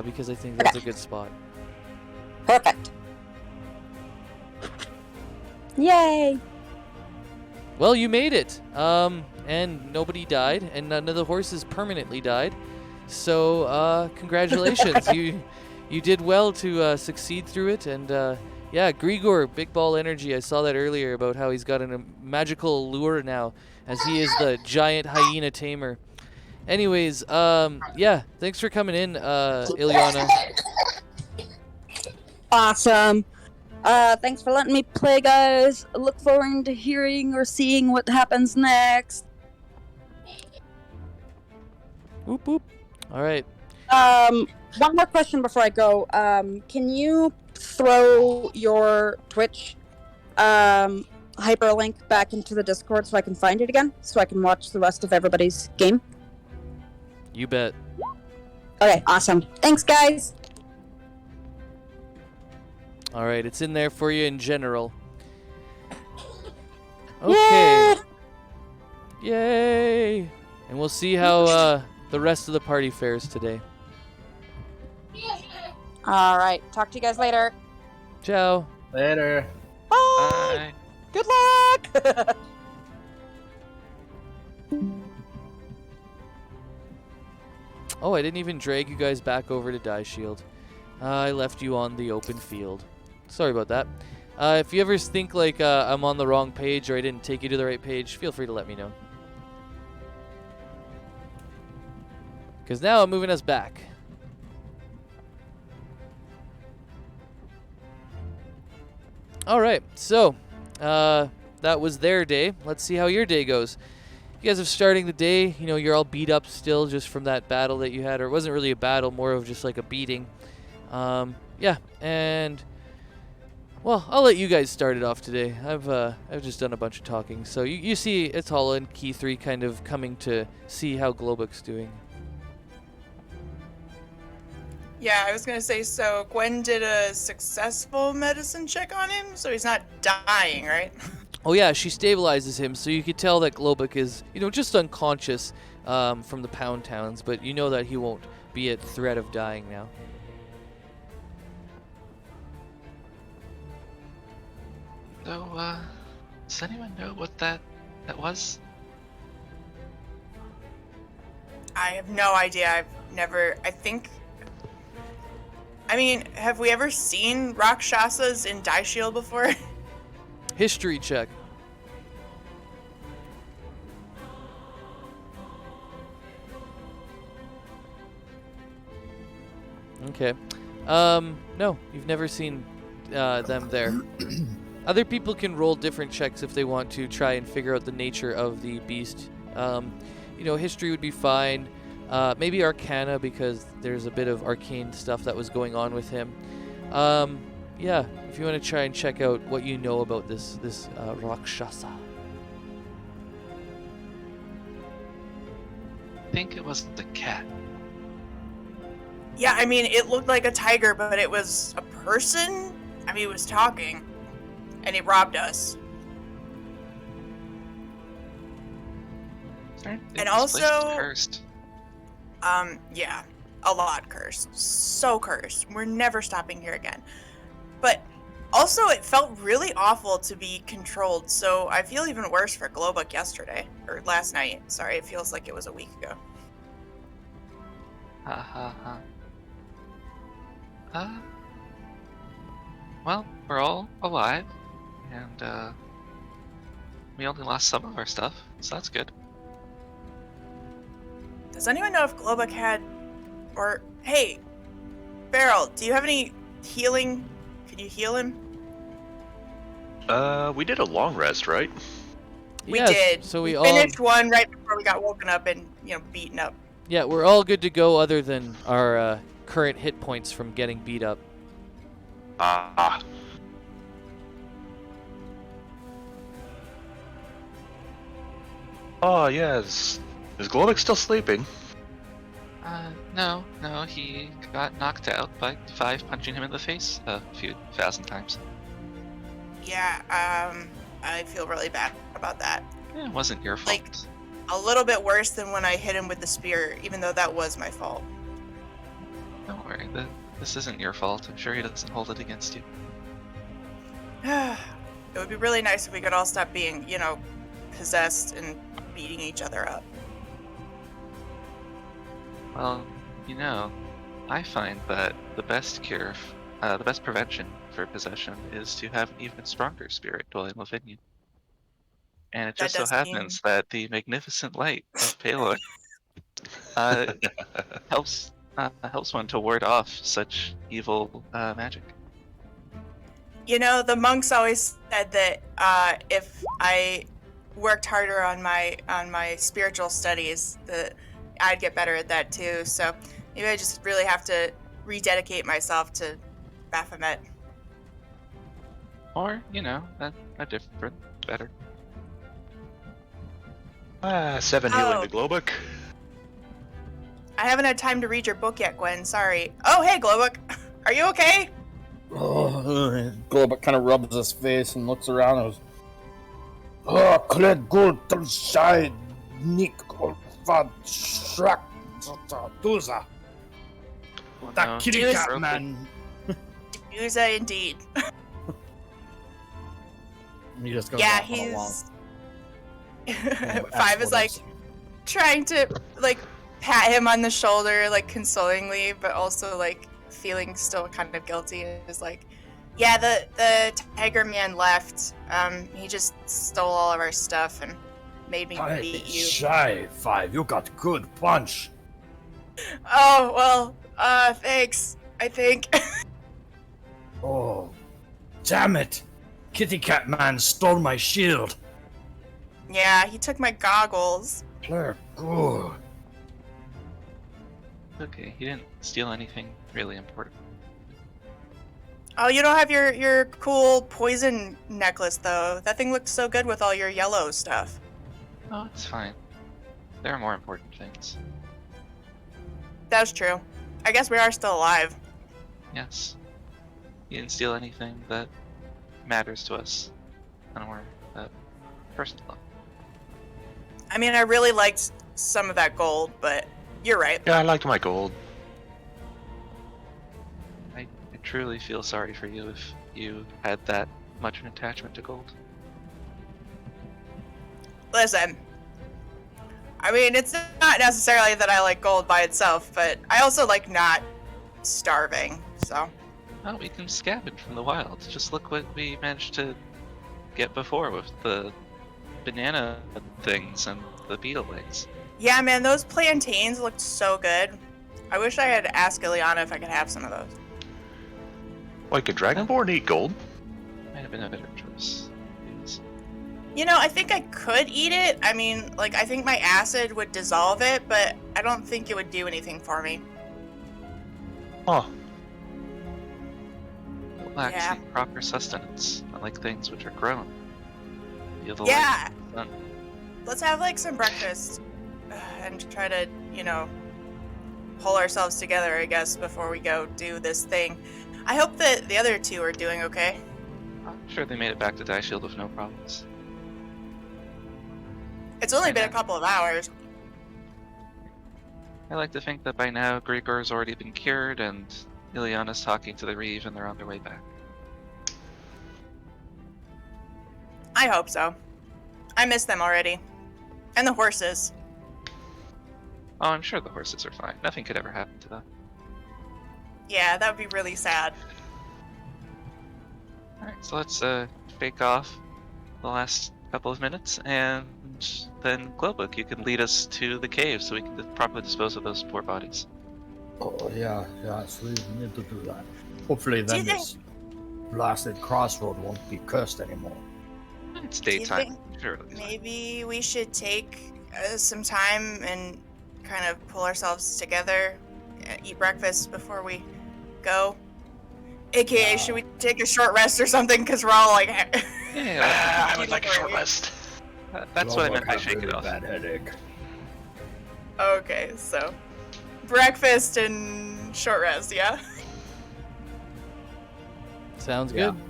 because I think that's a good spot. Perfect. Yay! Well, you made it. And nobody died, and none of the horses permanently died. So congratulations. You did well to succeed through it, and Grigor, big ball energy. I saw that earlier about how he's got a magical lure now, as he is the giant hyena tamer. Anyways, yeah, thanks for coming in, Ilyana. Awesome. Thanks for letting me play, guys. Look forward to hearing or seeing what happens next. Whoop whoop. All right. One more question before I go. Can you throw your Twitch hyperlink back into the Discord so I can find it again, so I can watch the rest of everybody's game? You bet. Okay, awesome. Thanks, guys. All right, it's in there for you in general. Okay. Yay! And we'll see how the rest of the party fares today. All right. Talk to you guys later. Ciao. Later. Bye. Bye. Good luck. Oh, I didn't even drag you guys back over to Die Shield. I left you on the open field. Sorry about that. If you ever think like I'm on the wrong page or I didn't take you to the right page, feel free to let me know. Because now I'm moving us back. Alright, so that was their day. Let's see how your day goes. You guys are starting the day, you know, you're all beat up still just from that battle that you had, or it wasn't really a battle, more of just like a beating. Yeah, and well, I'll let you guys start it off today. I've just done a bunch of talking. So you see Atala and Key 3 kind of coming to see how Globuk's doing. Yeah, I was gonna say, so Gwen did a successful medicine check on him, so he's not dying, right? Oh yeah, she stabilizes him, so you could tell that Globuk is, you know, just unconscious from the Pound Towns, but you know that he won't be at threat of dying now. So, does anyone know what that was? I have no idea. I mean, have we ever seen Rakshasas in Die Shield before? History check. Okay. No, you've never seen them there. Other people can roll different checks if they want to try and figure out the nature of the beast. You know, history would be fine. Maybe Arcana, because there's a bit of arcane stuff that was going on with him. Yeah, if you want to try and check out what you know about this Rakshasa. I think it was the cat. Yeah, I mean, it looked like a tiger, but it was a person? I mean, it was talking. And it robbed us. And And this place is also- cursed. Yeah. A lot cursed. So cursed. We're never stopping here again. But also, it felt really awful to be controlled, so I feel even worse for Globuk yesterday. Or last night. Sorry, it feels like it was a week ago. Ha ha ha. Well, we're all alive, and we only lost some of our stuff, so that's good. Does anyone know if Globuk had... Or, hey, Beryl, do you have any healing? Can you heal him? We did a long rest, right? We Yes, did. So we we all finished one right before we got woken up and, beaten up. Yeah, we're all good to go other than our current hit points from getting beat up. Ah. Oh, yes. Is Globuk still sleeping? No, he got knocked out by 5 punching him in the face a few thousand times. Yeah, I feel really bad about that. It wasn't your fault. Like- A little bit worse than when I hit him with the spear, even though that was my fault. Don't worry, this isn't your fault. I'm sure he doesn't hold it against you. It would be really nice if we could all stop being, possessed and beating each other up. Well, I find that the best cure, the best prevention for possession is to have an even stronger spirit dwelling within you. And it That just so does mean- happens that the magnificent light of Palor helps one to ward off such evil magic. You know, the monks always said that if I worked harder on my spiritual studies, that I'd get better at that too. So maybe I just really have to rededicate myself to Baphomet. Or, a different, better. 7 healing Oh. to Glowbook. I haven't had time to read your book yet, Gwen. Sorry. Oh, hey, Glowbook. Are you okay? Oh, Globak kind of rubs his face and looks around and goes, "Oh, Kled Gold, Shai, Nick, Fad, Shrak, Tuza. Well, That no, kitty Dude. cat man." Uza indeed. He just goes Yeah, off on a long Five is like trying to like pat him on the shoulder, like consolingly, but also like feeling still kind of guilty. Is like, yeah, the tiger man left. He just stole all of our stuff and made me beat you. Shy, 5, you got good punch. Oh well, thanks. I think. Oh, damn it. Kitty cat man stole my shield. Yeah, he took my goggles. Play good. Okay, he didn't steal anything really important. Oh, you don't have your cool poison necklace though. That thing looked so good with all your yellow stuff. Oh, it's fine. There are more important things. That's true. I guess we are still alive. Yes. He didn't steal anything that matters to us on a more personal level. I mean, I really liked some of that gold, but you're right. Yeah, I liked my gold. I truly feel sorry for you if you had that much an attachment to gold. Listen, I mean, it's not necessarily that I like gold by itself, but I also like not starving, so. Oh, we can scavenge from the wild. Just look what we managed to get before with the banana things and the beetle legs. Yeah, man, those plantains looked so good. I wish I had asked Ileana if I could have some of those. Like a dragonborn eat gold? Might have been a better choice. Yes. You know, I think I could eat it. I mean, like, I think my acid would dissolve it, but I don't think it would do anything for me. Oh, It lacks Yeah. the proper sustenance, unlike things which are grown. Feel the Yeah. light of the sun. Let's have, like, some breakfast and try to, pull ourselves together, I guess, before we go do this thing. I hope that the other two are doing okay. I'm sure they made it back to Die Shield with no problems. It's only been a couple of hours. I like to think that by now Grigor's already been cured and Ileana's talking to the Reeve and they're on their way back. I hope so. I miss them already. And the horses. Oh, I'm sure the horses are fine. Nothing could ever happen to them. Yeah, that would be really sad. Alright, so let's fake off the last couple of minutes, and then Glowbook, you can lead us to the cave so we can properly dispose of those poor bodies. Oh, yeah, so we need to do that. Hopefully Do you then this blasted crossroad won't be cursed anymore. It's Do you daytime. Sure, it'll be fine. Maybe we should take some time and kind of pull ourselves together, eat breakfast before we go. AKA, should we take a short rest or something? Because we're all like. Yeah, I would like a short rest. that's what I meant by Glowbook has shake it really off. bad headache. Okay, so breakfast and short rest, yeah? Sounds Yeah. good.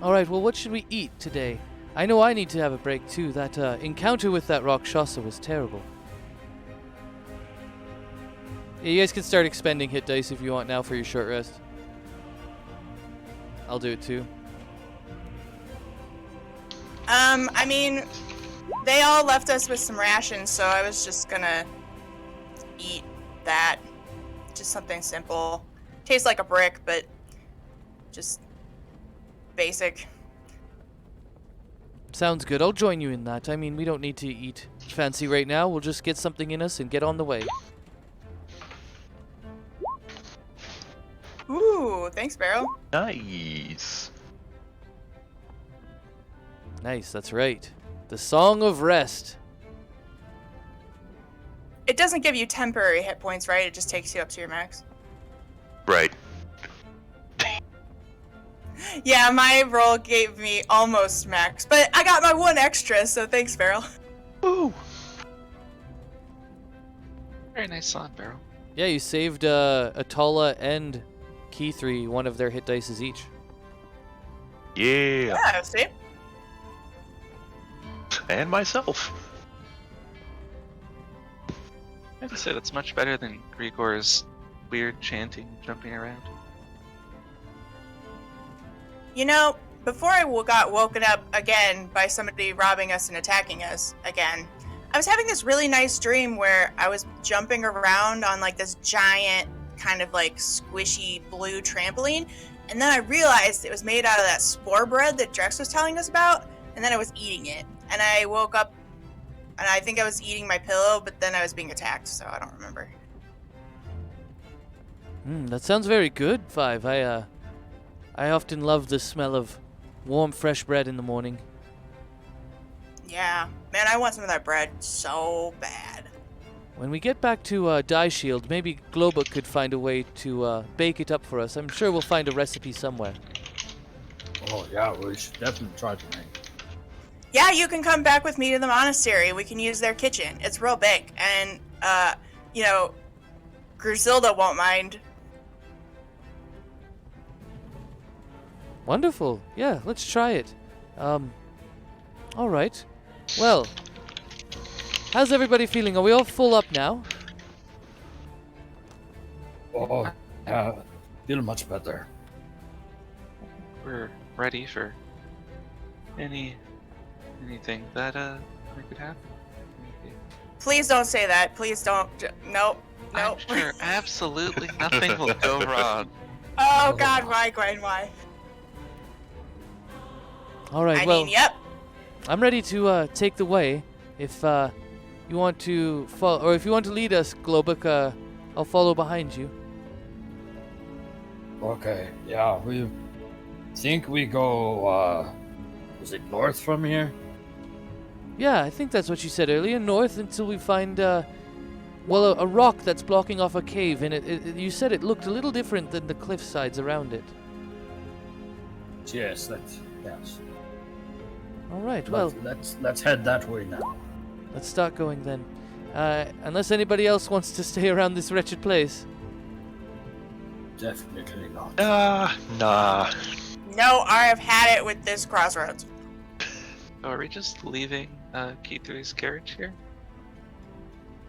All right. Well, what should we eat today? I know I need to have a break too. That encounter with that Rakshasa was terrible. Yeah, you guys can start expending hit dice if you want now for your short rest. I'll do it too. I mean, they all left us with some rations, so I was just gonna eat that. Just something simple. Tastes like a brick, but just basic. Sounds good. I'll join you in that. I mean, we don't need to eat fancy right now. We'll just get something in us and get on the way. Ooh, thanks, Barrel. Nice. Nice, that's right. The Song of Rest. It doesn't give you temporary hit points, right? It just takes you up to your max. Right. Yeah, my roll gave me almost max, but I got my 1 extra, so thanks, Barrel. Woo. Very nice song, Barrel. Yeah, you saved Atala and Key 3 one of their hit dices each. Yeah. Yeah, see? And myself. I have to say that's much better than Grigor's weird chanting, jumping around. You know, before I got woken up again by somebody robbing us and attacking us again, I was having this really nice dream where I was jumping around on like this giant kind of like squishy blue trampoline, and then I realized it was made out of that spore bread that Drex was telling us about, and then I was eating it. And I woke up and I think I was eating my pillow, but then I was being attacked, so I don't remember. That sounds very good, Five. I often love the smell of warm, fresh bread in the morning. Yeah, man, I want some of that bread so bad. When we get back to Die Shield, maybe Globuk could find a way to bake it up for us. I'm sure we'll find a recipe somewhere. Oh yeah, we should definitely try to make. Yeah, you can come back with me to the monastery. We can use their kitchen. It's real big, and you know, Griselda won't mind. Wonderful. Yeah, let's try it. All right. Well, how's everybody feeling? Are we all full up now? Oh yeah, feel much better. We're ready for anything that could happen. Please don't say that. Please don't. Nope. Nope. I'm sure absolutely nothing will go wrong. Oh God, why, Gwen? Why? All right. I well, mean, yep. I'm ready to take the way. If you want to follow, or if you want to lead us, Globuk, I'll follow behind you. Okay, yeah, we think we go, is it north from here? Yeah, I think that's what you said earlier. North until we find, well, a rock that's blocking off a cave, and you said it looked a little different than the cliff sides around it. Yes, yes. All right. Well, let's head that way now. let's start going then. Unless anybody else wants to stay around this wretched place. Definitely not. Nah. No, I have had it with this crossroads. So are we just leaving Key3's carriage here?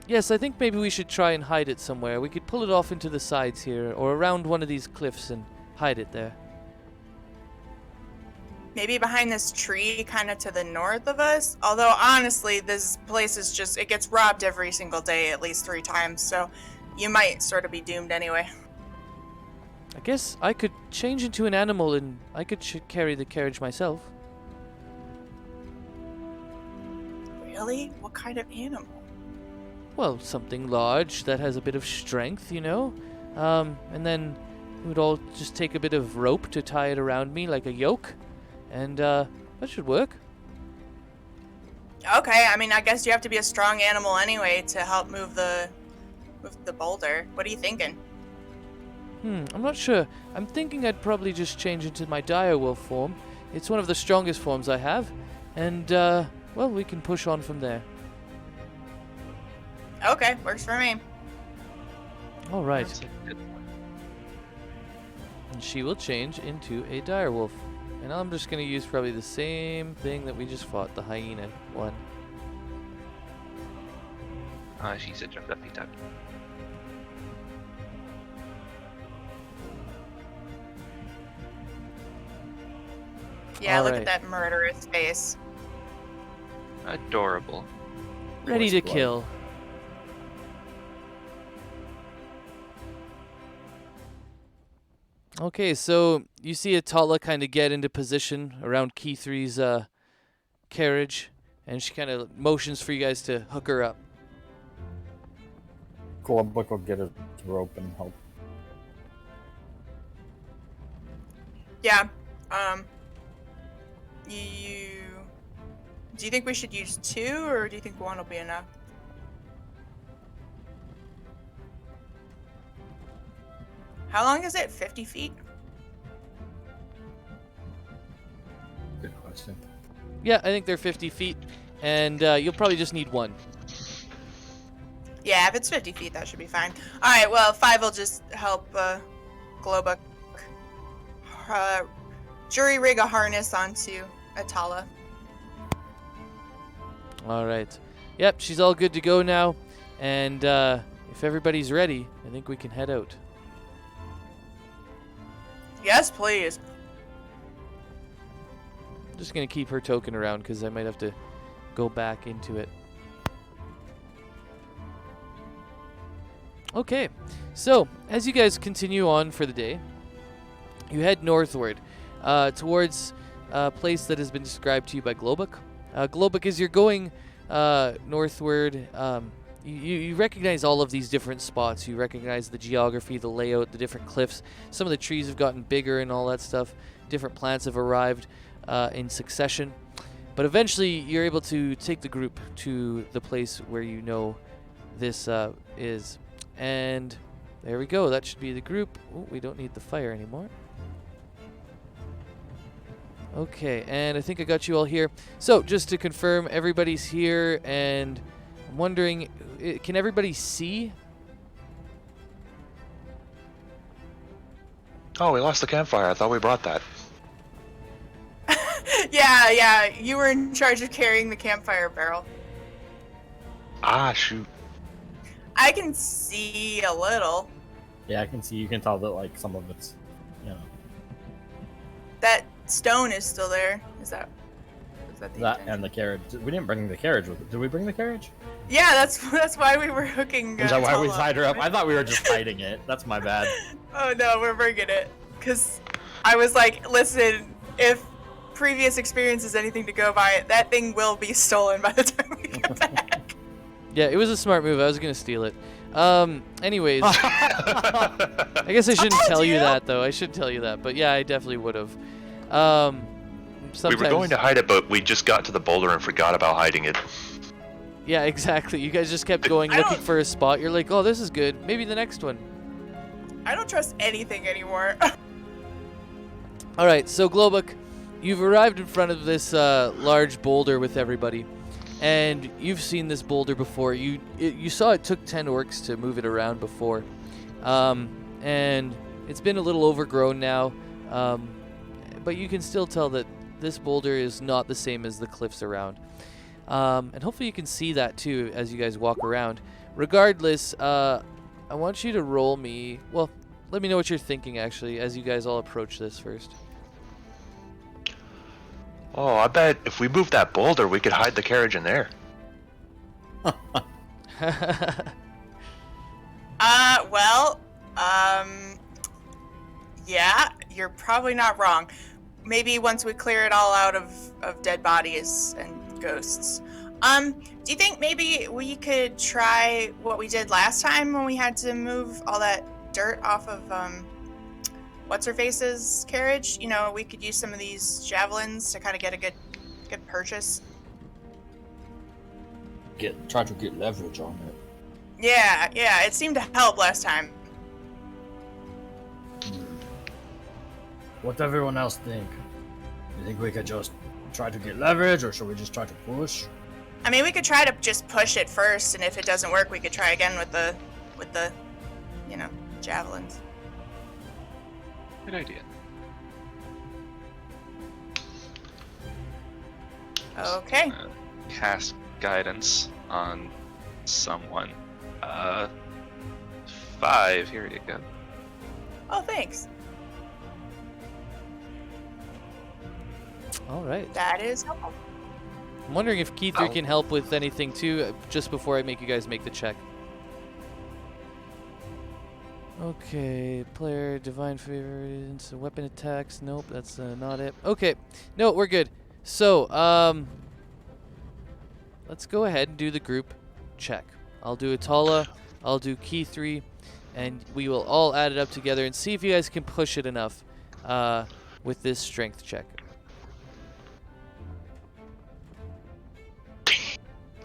Yes, I think maybe we should try and hide it somewhere. We could pull it off into the sides here, or around one of these cliffs and hide it there. Maybe behind this tree, kind of to the north of us. Although, honestly, this place is just, it gets robbed every single day at least 3 times, so you might sort of be doomed anyway. I guess I could change into an animal and I could carry the carriage myself. Really? What kind of animal? Well, something large that has a bit of strength, you know? And then we would all just take a bit of rope to tie it around me like a yoke. And that should work. Okay, I mean, I guess you have to be a strong animal anyway to help move the boulder. What are you thinking? I'm not sure. I'm thinking I'd probably just change into my direwolf form. It's one of the strongest forms I have. And, well, we can push on from there. Okay, works for me. All right. That's a good one. And she will change into a direwolf. And I'm just going to use probably the same thing that we just fought, the hyena one. She said jump up, duck. Yeah, look Alright. at that murderous face. Adorable. Ready to blood. kill. Okay, so you see Atala kind of get into position around Key 3's carriage, and she kind of motions for you guys to hook her up. Globuk will get a rope and help. Yeah. Do you think we should use 2, or do you think 1 will be enough? How long is it? 50 feet? Good question. Yeah, I think they're 50 feet, and you'll probably just need 1. Yeah, if it's 50 feet, that should be fine. All right, well, 5 will just help Globuk jury rig a harness onto Atala. All right. Yep, she's all good to go now, and if everybody's ready, I think we can head out. Yes, please. I'm just going to keep her token around because I might have to go back into it. Okay, so as you guys continue on for the day, you head northward towards a place that has been described to you by Globuk. Globuk, as you're going northward, you recognize all of these different spots. You recognize the geography, the layout, the different cliffs. Some of the trees have gotten bigger and all that stuff. Different plants have arrived in succession. But eventually, you're able to take the group to the place where you know this is. And there we go. That should be the group. Oh, we don't need the fire anymore. Okay, and I think I got you all here. So, just to confirm, everybody's here, and I'm wondering, can everybody see? Oh, we lost the campfire. I thought we brought that. Yeah, you were in charge of carrying the campfire barrel. Ah, shoot. I can see a little. Yeah, I can see. You can tell that like some of it's, That stone is still there. Is that the that intention? and the carriage. We didn't bring the carriage with it. Did we bring the carriage? Yeah, that's why we were hooking. Is that why we Tala. tied her up? I thought we were just hiding it. That's my bad. Oh no, we're bringing it. Cause I was like, listen, if previous experience is anything to go by, that thing will be stolen by the time we get back. Yeah, it was a smart move. I was going to steal it. Anyways, I guess I shouldn't tell you that, though. I should tell you that. But yeah, I definitely would have. We were going to hide it, but we just got to the boulder and forgot about hiding it. Yeah, exactly. You guys just kept going, looking for a spot. You're like, oh, this is good. Maybe the next one. I don't trust anything anymore. All right, so Globuk, you've arrived in front of this large boulder with everybody. And you've seen this boulder before. You saw it took 10 orcs to move it around before. And it's been a little overgrown now. But you can still tell that this boulder is not the same as the cliffs around. And hopefully you can see that too as you guys walk around. Regardless, I want you to roll me... Well, let me know what you're thinking actually as you guys all approach this first. Oh, I bet if we moved that boulder, we could hide the carriage in there. Yeah, you're probably not wrong. Maybe once we clear it all out of dead bodies and ghosts. Do you think maybe we could try what we did last time when we had to move all that dirt off of, What's-Her-Face's carriage? You know, we could use some of these javelins to kind of get a good purchase. Try to get leverage on it. Yeah, it seemed to help last time. What everyone else think? You think we could just try to get leverage, or should we just try to push? I mean, we could try to just push it first, and if it doesn't work, we could try again with the, javelins. Good idea. Okay. Cast guidance on someone. 5. Here you go. Oh, thanks. All right. That is helpful. I'm wondering if Keith can help with anything too, just before I make you guys make the check. Okay, player, divine favors, weapon attacks. Nope, that's not it. Okay, no, we're good. So, let's go ahead and do the group check. I'll do Atala, I'll do Key 3, and we will all add it up together and see if you guys can push it enough with this strength check.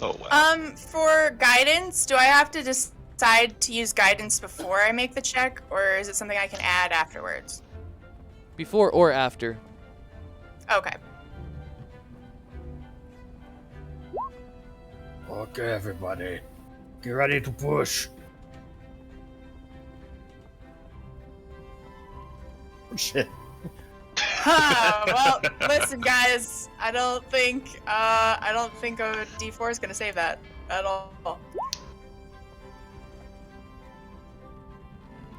Oh, wow. For guidance, do I have to decide to use guidance before I make the check, or is it something I can add afterwards? Before or after. Okay. Okay, everybody. Get ready to push. Oh, shit. Well, listen, guys. I don't think a D4 is gonna save that at all. I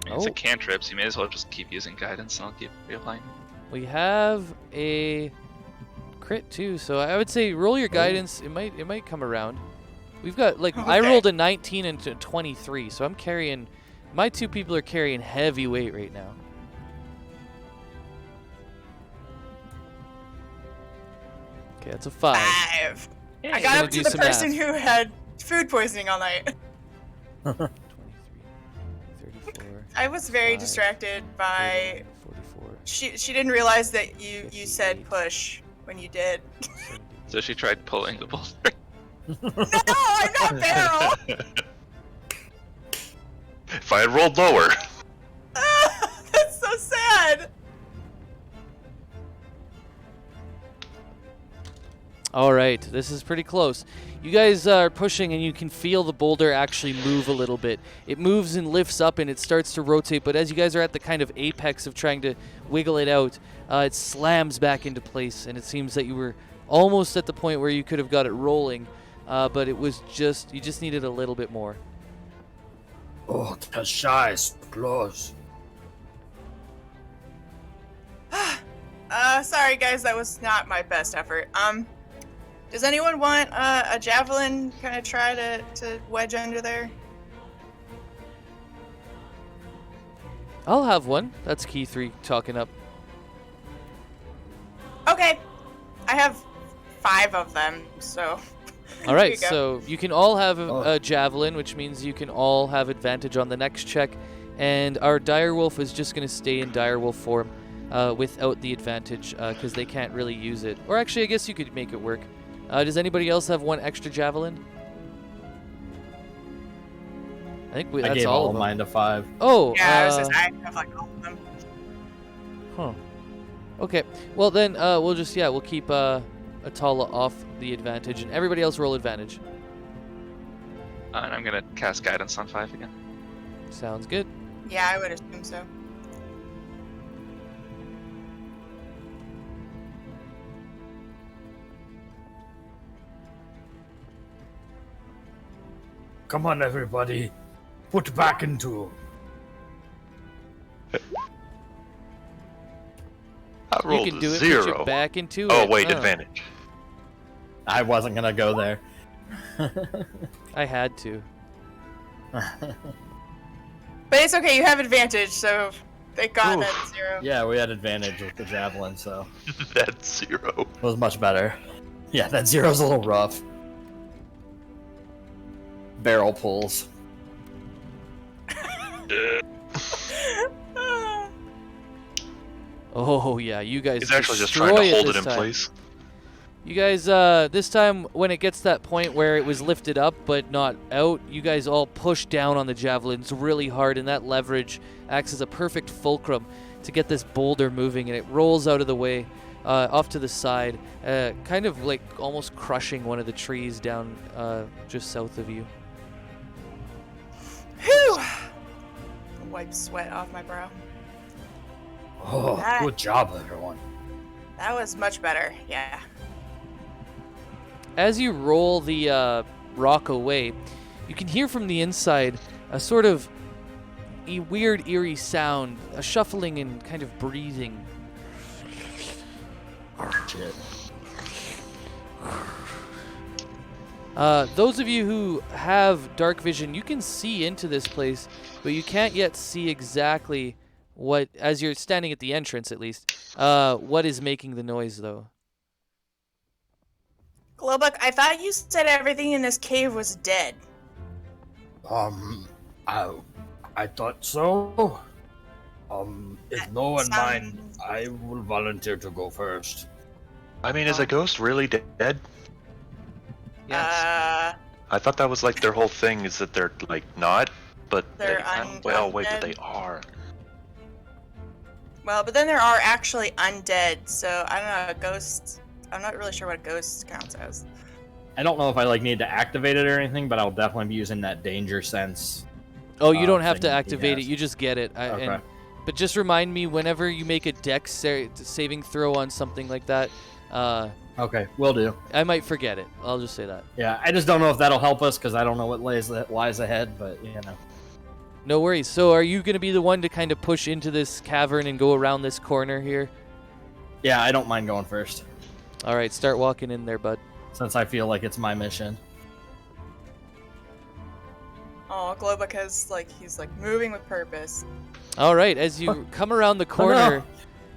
mean, it's a cantrip, so you may as well just keep using guidance and I'll keep reapplying. We have a crit too, so I would say roll your guidance. It might come around. We've got like I Okay. rolled a 19 and a 23, so I'm carrying. My two people are carrying heavy weight right now. Okay, that's a 5. 5. I Gonna got up do to the some person math. who had food poisoning all night. 23, 34. I was very 5, distracted by 44. she didn't realize that you said 58. push when you did. 70. So she tried pulling the boulder. No, I'm not Beryl. If I had rolled lower. That's so sad. All right, this is pretty close. You guys are pushing, and you can feel the boulder actually move a little bit. It moves and lifts up, and it starts to rotate, but as you guys are at the kind of apex of trying to wiggle it out, it slams back into place, and it seems that you were almost at the point where you could have got it rolling, but it was just, you just needed a little bit more. Oh, the shy is close. Sorry guys, that was not my best effort. Does anyone want a javelin kind of try to wedge under there? I'll have one. That's Key 3 talking up. Okay. I have 5 of them, so All Here right, you go. so you can all have Oh. a javelin, which means you can all have advantage on the next check, and our direwolf is just going to stay in direwolf form without the advantage because they can't really use it. Or actually, I guess you could make it work. Does anybody else have one extra javelin? I think I that's gave all all of them. mine to 5. Oh, yeah, I was just I have like all of them. huh. Okay, well then we'll just we'll keep Atala off the advantage, and everybody else roll advantage. And I'm gonna cast guidance on 5 again. Sounds good. Yeah, I would assume so. Come on, everybody. Put back into. I rolled You can do a it. 0. Put you back into Oh, it. wait, advantage. I wasn't gonna go there. I had to. But it's okay, you have advantage, so thank God Oof. that's 0. Yeah, we had advantage with the javelin, so That's 0. it was much better. Yeah, that 0's a little rough. Barrel pulls. Oh yeah, you guys. He's actually just trying destroy to hold it this in time. place. You guys, this time when it gets to that point where it was lifted up but not out, you guys all push down on the javelins really hard, and that leverage acts as a perfect fulcrum to get this boulder moving, and it rolls out of the way, off to the side, kind of like almost crushing one of the trees down just south of you. Whew! Wipe sweat off my brow. Oh, That- good job, everyone. That was much better, yeah. As you roll the rock away, you can hear from the inside a sort of weird, eerie sound, a shuffling and kind of breathing. Shit. Those of you who have dark vision, you can see into this place, but you can't yet see exactly what, as you're standing at the entrance at least, what is making the noise though. Glowbuck, I thought you said everything in this cave was dead. I thought so. If no one mind, Sounds- I will volunteer to go first. I mean, is a ghost really dead? Yes. I thought that was like their whole thing, is that they're like not, but They're well, wait, but undead. they are. Well, but then there are actually undead, so I don't know, ghosts. I'm not really sure what a ghost counts as. I don't know if I need to activate it or anything, but I'll definitely be using that danger sense. Oh, you don't have thing to he activate it. has. You just get it. Okay. But just remind me whenever you make a dex saving throw on something like that. Okay, will do. I might forget it. I'll just say that. Yeah, I just don't know if that'll help us because I don't know what lies ahead, but No worries. So are you going to be the one to kind of push into this cavern and go around this corner here? Yeah, I don't mind going first All right, start walking in there, bud. since I feel like it's my mission. Oh, Glowbuck has he's moving with purpose. All right, as you come around the corner, no.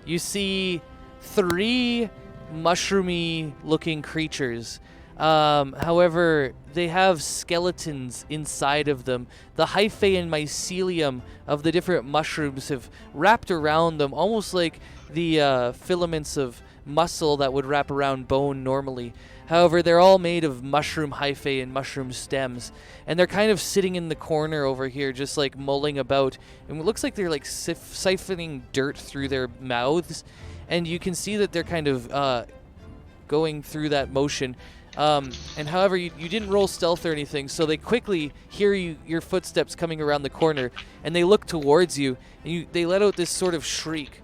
you see 3 mushroomy looking creatures. However, they have skeletons inside of them. The hyphae and mycelium of the different mushrooms have wrapped around them, almost like the filaments of muscle that would wrap around bone normally. However, they're all made of mushroom hyphae and mushroom stems, and they're kind of sitting in the corner over here, just mulling about. And it looks like they're siphoning dirt through their mouths, and you can see that they're kind of going through that motion. And however, you didn't roll stealth or anything, so they quickly hear your footsteps coming around the corner, and they look towards you, and they let out this sort of shriek.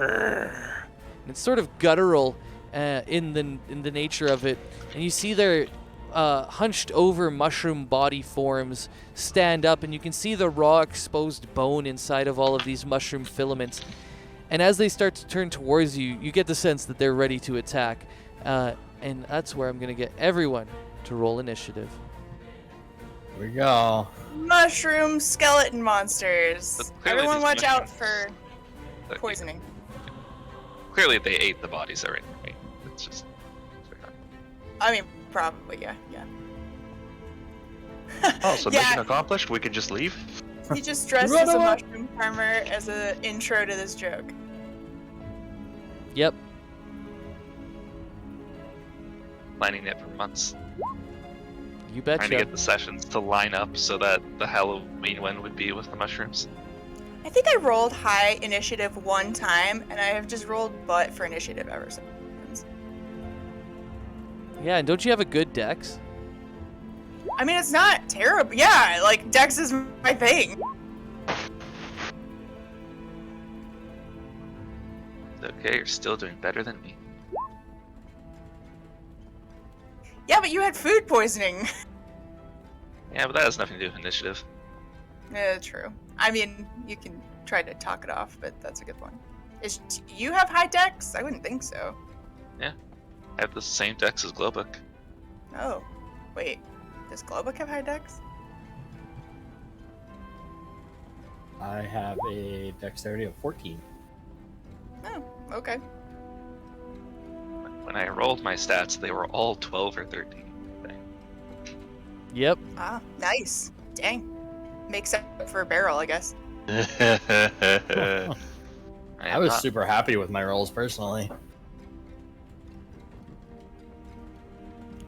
And it's sort of guttural in the nature of it, and you see their hunched over mushroom body forms stand up, and you can see the raw exposed bone inside of all of these mushroom filaments. And as they start to turn towards you, you get the sense that they're ready to attack. And that's where I'm going to get everyone to roll initiative. Here we go. Mushroom skeleton monsters. But clearly Everyone these watch out mushrooms- for poisoning. Clearly they ate the bodies already, right? It's just... I mean, probably, yeah. Oh, so Yeah. mission accomplished? We can just leave? He just dressed Run as a away. mushroom farmer as an intro to this joke. Yep. Planning it for months. You Trying to betcha. get the sessions to line up so that the Halloween one would be with the mushrooms. I think I rolled high initiative one time, and I have just rolled butt for initiative ever since. Yeah, and don't you have a good dex? I mean, it's not terrible. Yeah, Dex is my thing. Okay, you're still doing better than me. Yeah, but you had food poisoning. Yeah, but that has nothing to do with initiative. Yeah, true. I mean, you can try to talk it off, but that's a good one. You have high Dex? I wouldn't think so. I have the same dex as Glowbook. Oh, wait. Does Glowbook have high Dex? I have a dexterity of 14. Oh, okay. When I rolled my stats, they were all 12 or 13. Yep. Ah, nice. Dang. Makes up for a barrel, I guess. I am was not- super happy with my rolls personally.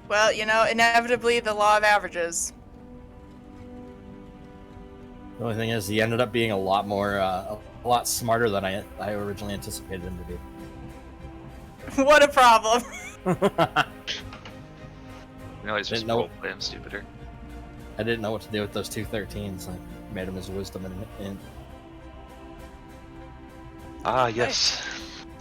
Well, inevitably the law of averages. The only thing is, he ended up being a lot smarter than I originally anticipated him to be. What a problem. You know, he's just Didn't know- roleplay him stupider. I didn't know what to do with those 2 13s. I made him his wisdom and Ah, yes.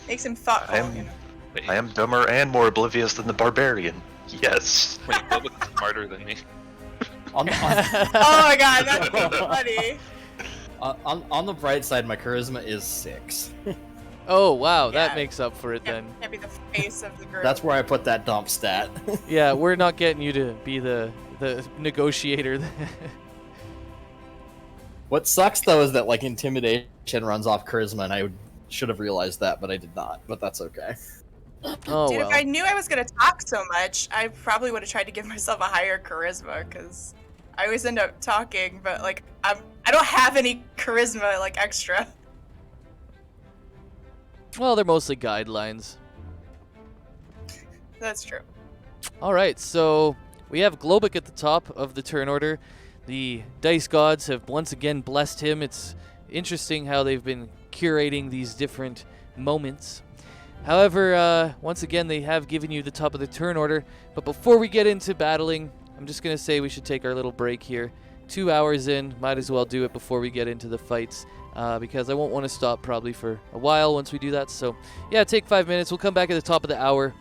Makes him thoughtful. I am- Wait, I am dumber and more oblivious than the barbarian. Yes. wait, Glowbook is smarter than me. on, Oh my god, that's so funny. on the bright side, my charisma is 6. Oh, wow. That Yeah. makes up for it then. Can't be the face of the group. That's where I put that dump stat. Yeah, we're not getting you to be the negotiator. What sucks though is that intimidation runs off charisma, and I should have realized that, but I did not. But that's okay. Oh Dude, well. if I knew I was gonna talk so much, I probably would have tried to give myself a higher charisma, because I always end up talking, but like I don't have any charisma like extra. Well, they're mostly guidelines. That's true. All right, so we have Globik at the top of the turn order. The dice gods have once again blessed him. It's interesting how they've been curating these different moments. However, once again, they have given you the top of the turn order. But before we get into battling, I'm just going to say we should take our little break here. 2 hours in, might as well do it before we get into the fights, because I won't want to stop probably for a while once we do that. So, yeah, take 5 minutes. We'll come back at the top of the hour,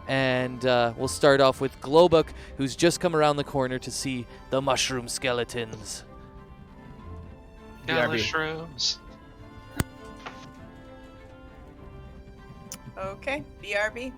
and we'll start off with Globuk, who's just come around the corner to see the mushroom skeletons. Yeah, BRB. shrooms. Okay, BRB.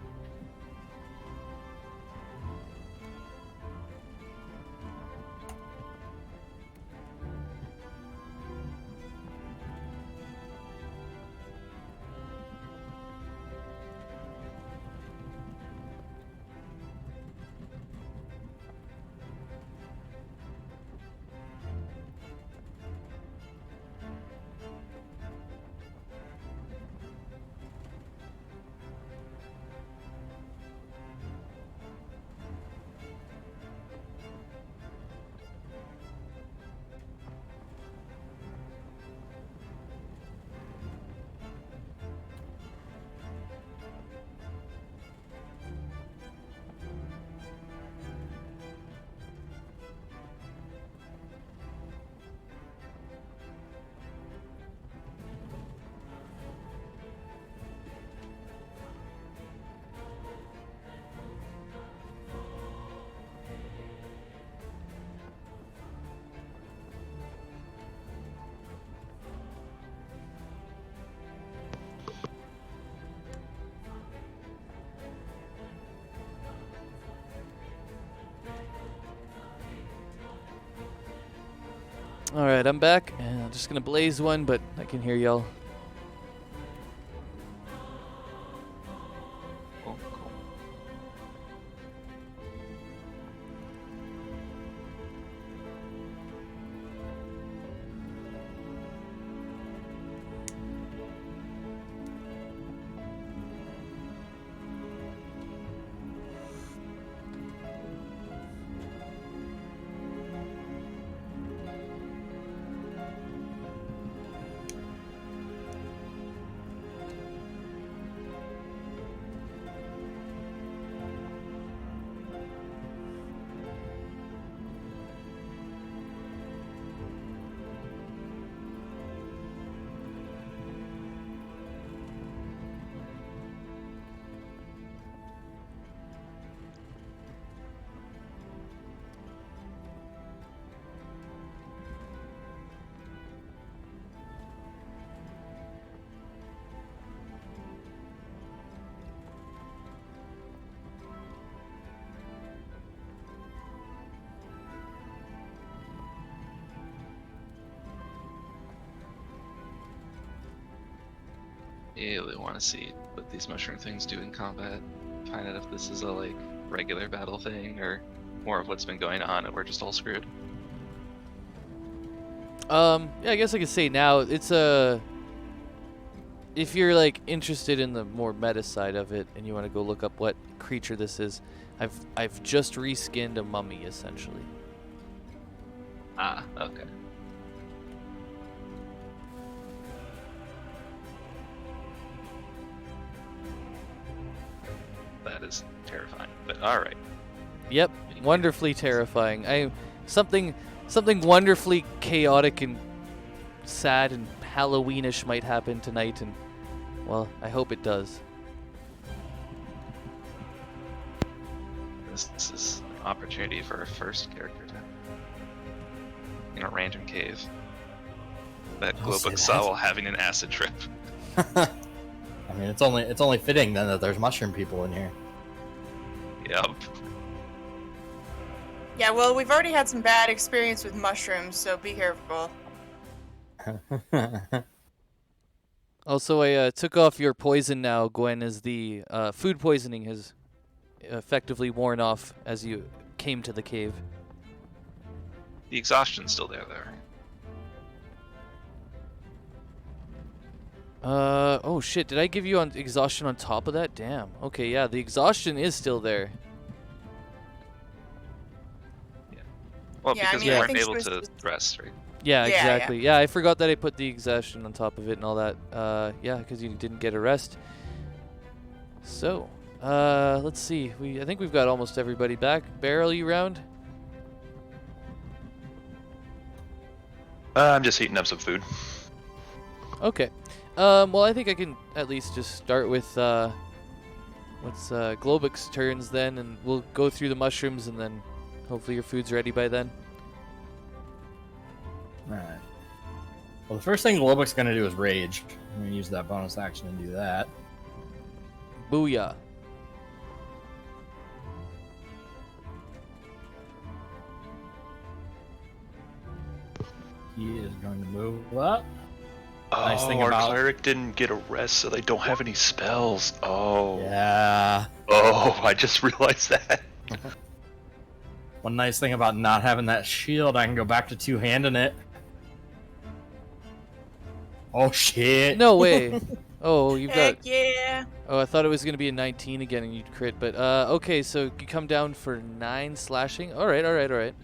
All right, I'm back, and I'm just going to blaze one, but I can hear y'all. Cool, cool. Really want to see what these mushroom things do in combat. Find out if this is a like regular battle thing or more of what's been going on and we're just all screwed. Yeah, I guess I could say now it's a. If you're like interested in the more meta side of it and you want to go look up what creature this is, I've just reskinned a mummy essentially. Ah, okay. That is terrifying, but alright. Yep, wonderfully terrifying. Something wonderfully chaotic and sad and Halloweenish might happen tonight, and well, I hope it does. This is an opportunity for our first character to in a random cave. That I'll say Globuk saw while having an acid trip. I mean, it's only fitting then that there's mushroom people in here. Yep. Yeah, well, we've already had some bad experience with mushrooms, so be careful. Also, I took off your poison now, Gwen, as the food poisoning has effectively worn off as you came to the cave. The exhaustion's still there, though. Oh shit, did I give you on exhaustion on top of that? Damn. Okay, yeah, the exhaustion is still there. Well, Yeah, I because mean, we I weren't think able she to was just- rest, right? Yeah, Yeah, exactly. Yeah, I forgot that I put the exhaustion on top of it and all that. Yeah, because you didn't get a rest. So, let's see. I think we've got almost everybody back. Barrel, you round? I'm just heating up some food. Okay. Well, I think I can at least just start with what's Globix turns then, and we'll go through the mushrooms, and then hopefully your food's ready by then. Alright. Well, the first thing Globix gonna do is rage. I'm gonna use that bonus action and do that. Booyah. He is going to move up. Oh, Nice thing our about- cleric didn't get a rest, so they don't have any spells. Oh. Yeah. Oh, I just realized that. One nice thing about not having that shield, I can go back to two-handing it. Oh shit! No way. Oh, you've got. Heck yeah. Oh, I thought it was going to be a 19 again and you'd crit, but okay, so you come down for 9 slashing. All right.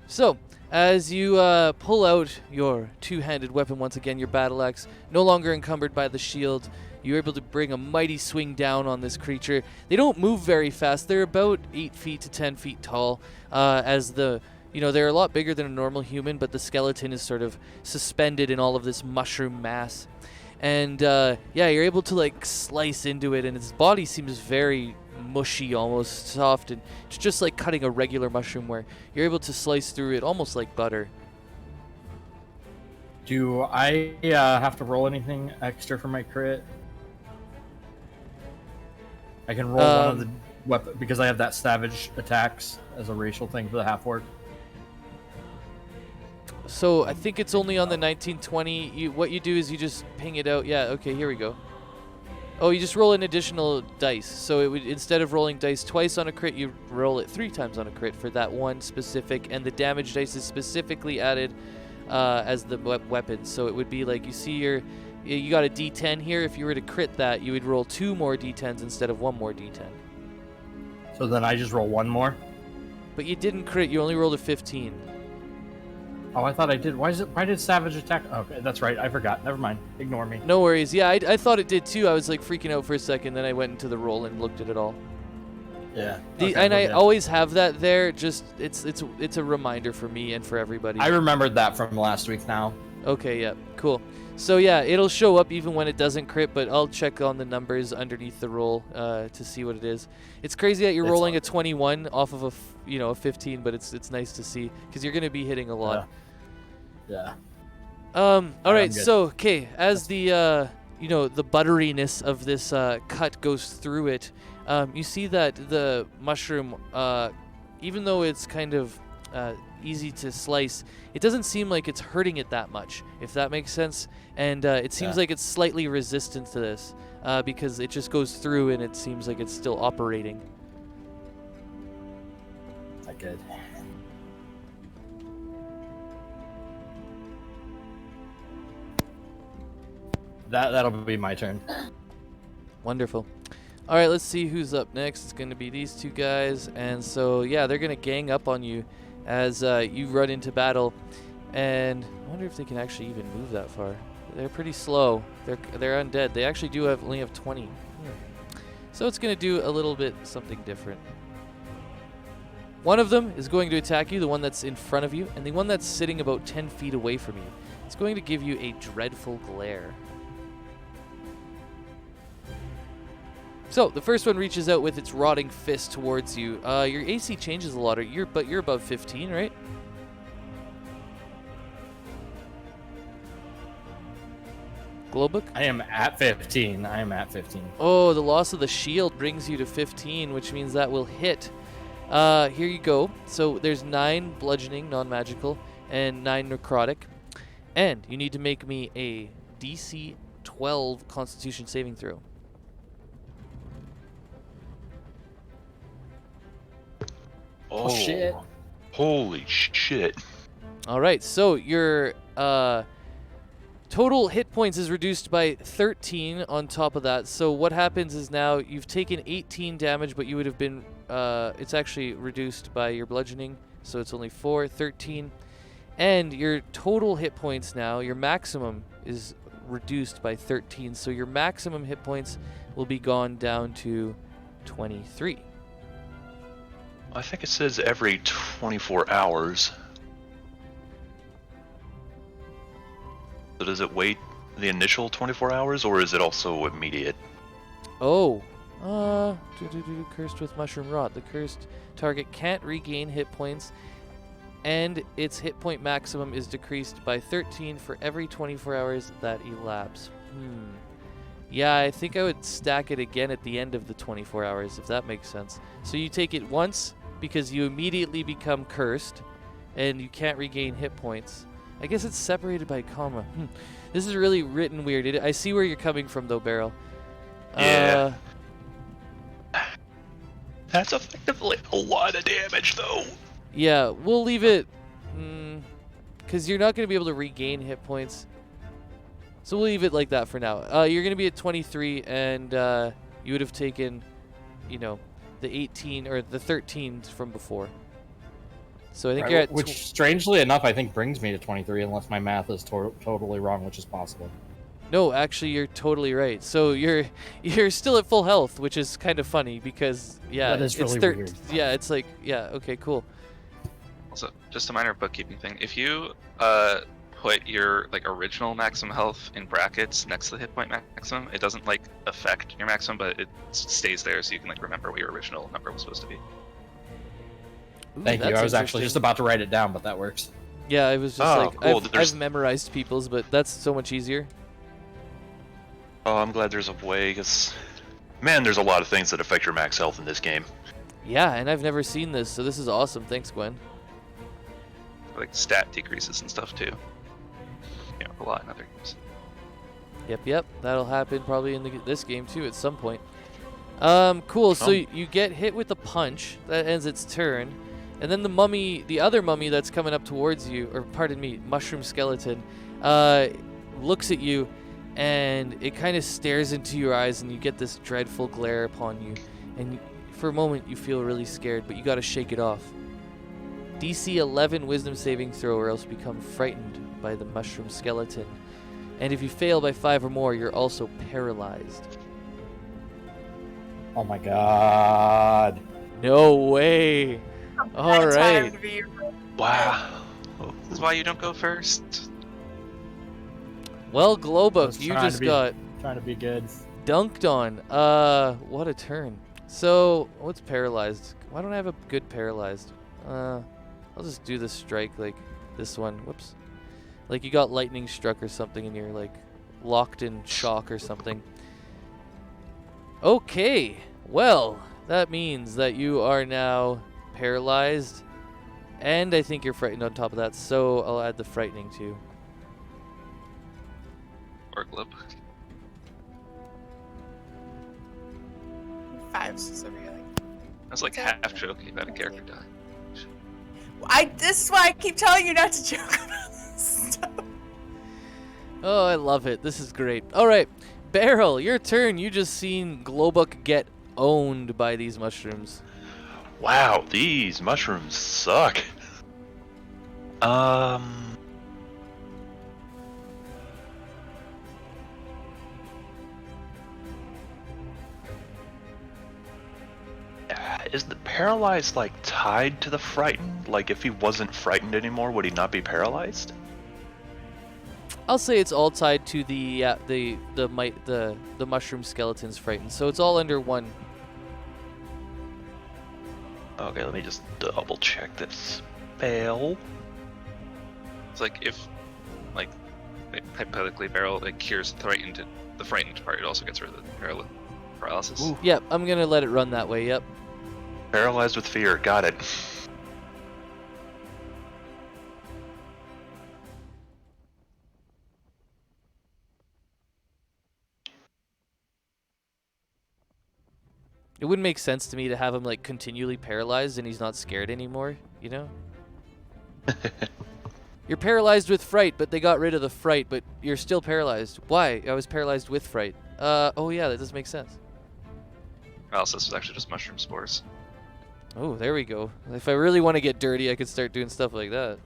So, as you pull out your two-handed weapon once again, your battle axe, no longer encumbered by the shield, you're able to bring a mighty swing down on this creature. They don't move very fast. They're about 8 feet to 10 feet tall, as the... You know, they're a lot bigger than a normal human, but the skeleton is sort of suspended in all of this mushroom mass. And, yeah, you're able to, like, slice into it, and its body seems very mushy, almost soft, and it's just like cutting a regular mushroom where you're able to slice through it almost like butter. Do I have to roll anything extra for my crit? I can roll one of the weapon because I have that savage attacks as a racial thing for the half-orc. So I think it's only on the 1920. What you do is you just ping it out. Yeah, okay, here we go. Oh, you just roll an additional dice. So it would, instead of rolling dice twice on a crit, you roll it 3 times on a crit for that one specific, and the damage dice is specifically added as the weapon. So it would be like, you see you got a D10 here. If you were to crit that, you would roll 2 more D10s instead of 1 more D10. So then I just roll 1 more? But you didn't crit, you only rolled a 15. Oh, I thought I did. Why did savage attack? Okay, that's right. I forgot. Never mind. Ignore me. No worries. Yeah, I thought it did too. I was like freaking out for a second, then I went into the roll and looked at it all. Yeah. And I always have that there. Just it's a reminder for me and for everybody. I remembered that from last week now. Okay. Yeah. Cool. So yeah, it'll show up even when it doesn't crit, but I'll check on the numbers underneath the roll to see what it is. It's crazy that you're rolling a 21 off of a 15, but it's nice to see because you're gonna be hitting a lot. Yeah. All right. So okay, as the the butteriness of this cut goes through it, you see that the mushroom, even though it's kind of easy to slice, it doesn't seem like it's hurting it that much, if that makes sense. And it seems like it's slightly resistant to this because it just goes through and it seems like it's still operating. Not good. That'll be my turn. Wonderful. All right, let's see who's up next. It's going to be these 2 guys. And so, yeah, they're going to gang up on you as you run into battle. And I wonder if they can actually even move that far. They're pretty slow. They're undead. They actually only have 20. So it's going to do a little bit something different. One of them is going to attack you, the one that's in front of you, and the one that's sitting about 10 feet away from you. It's going to give you a dreadful glare. So the first one reaches out with its rotting fist towards you. Your AC changes a lot, but you're above 15, right? Glowbook? I am at 15. Oh, the loss of the shield brings you to 15, which means that will hit. Here you go. So there's 9 bludgeoning, non-magical, and 9 necrotic. And you need to make me a DC 12 Constitution saving throw. Oh, shit. Holy shit. All right, so your total hit points is reduced by 13 on top of that. So what happens is now you've taken 18 damage, but you would have been, it's actually reduced by your bludgeoning. So it's only 4, 13. And your total hit points now, your maximum is reduced by 13. So your maximum hit points will be gone down to 23. I think it says every 24 hours. So does it wait the initial 24 hours, or is it also immediate? Oh. Cursed with Mushroom Rot. The cursed target can't regain hit points, and its hit point maximum is decreased by 13 for every 24 hours that elapse. Yeah, I think I would stack it again at the end of the 24 hours, if that makes sense. So you take it once because you immediately become cursed, and you can't regain hit points. I guess it's separated by comma. This is really written weird. I see where you're coming from, though, Beryl. Yeah. That's effectively a lot of damage, though. Yeah, we'll leave it, because you're not going to be able to regain hit points. So we'll leave it like that for now. You're going to be at 23, and you would have taken, the 18 or the 13 from before. So I think you're at which, strangely enough, I think brings me to 23, unless my math is totally wrong, which is possible. No, actually, you're totally right. So you're still at full health, which is kind of funny because that is really weird. Yeah, it's like okay, cool. Also, just a minor bookkeeping thing. If you put your original maximum health in brackets next to the hit point maximum, it doesn't affect your maximum, but it stays there, so you can remember what your original number was supposed to be. Ooh, Thank you. I was actually interesting. just about to write it down, but that works. Yeah, I was just cool. I've memorized people's, but that's so much easier. Oh, I'm glad there's a way, because, man, there's a lot of things that affect your max health in this game. Yeah, and I've never seen this, so this is awesome. Thanks, Gwen. Stat decreases and stuff too. A lot in other games. Yep. That'll happen probably in this game too at some point. Cool. So you get hit with a punch that ends its turn, and then the other mummy that's coming up towards you, or pardon me, mushroom skeleton, looks at you, and it kind of stares into your eyes, and you get this dreadful glare upon you, and for a moment you feel really scared, but you got to shake it off. DC 11 Wisdom saving throw, or else become frightened by the mushroom skeleton. And if you fail by 5 or more, you're also paralyzed. Oh my god. No way. All right. Wow. This is why you don't go first. Well, Glowbook, you just got trying to be good. dunked on. What a turn. So, what's paralyzed? Why don't I have a good paralyzed? I'll just do the strike like this one. Whoops. Like you got lightning struck or something and you're locked in shock or something. Okay. Well, that means that you are now paralyzed, and I think you're frightened on top of that, so I'll add the frightening too. Or Glib. 5 severely. I was half joking about a character dying. This is why I keep telling you not to joke about this stuff. Oh, I love it. This is great. All right, Beryl, your turn. You just seen Glowbook get owned by these mushrooms. Wow, these mushrooms suck. Is the paralyzed tied to the frightened? If he wasn't frightened anymore, would he not be paralyzed? I'll say it's all tied to the mushroom skeleton's frightened, so it's all under one. Okay, let me just double check this spell. It's if hypothetically Beryl cures the frightened part, it also gets rid of the paralysis. Ooh. Yep, I'm gonna let it run that way. Yep. Paralyzed with fear, got it. It wouldn't make sense to me to have him like continually paralyzed and he's not scared anymore, you know? You're paralyzed with fright, but they got rid of the fright, but you're still paralyzed. Why? I was paralyzed with fright. Oh yeah, that does make sense. Or else this was actually just mushroom spores. Oh, there we go. If I really want to get dirty, I could start doing stuff like that.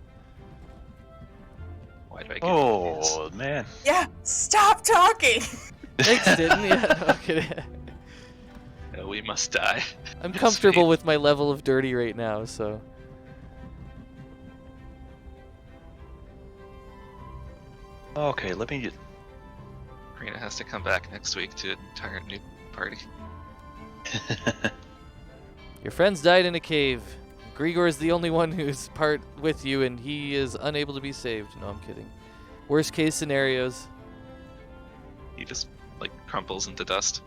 Why do I get these? Oh man. Yeah, stop talking. Thanks, didn't yeah, no kidding. No, we must die. I'm comfortable with my level of dirty right now, so. Okay, let me. Karina has to come back next week to an entire new party. Your friends died in a cave. Grigor is the only one who's part with you, and he is unable to be saved. No, I'm kidding. Worst case scenarios. He just like crumples into dust.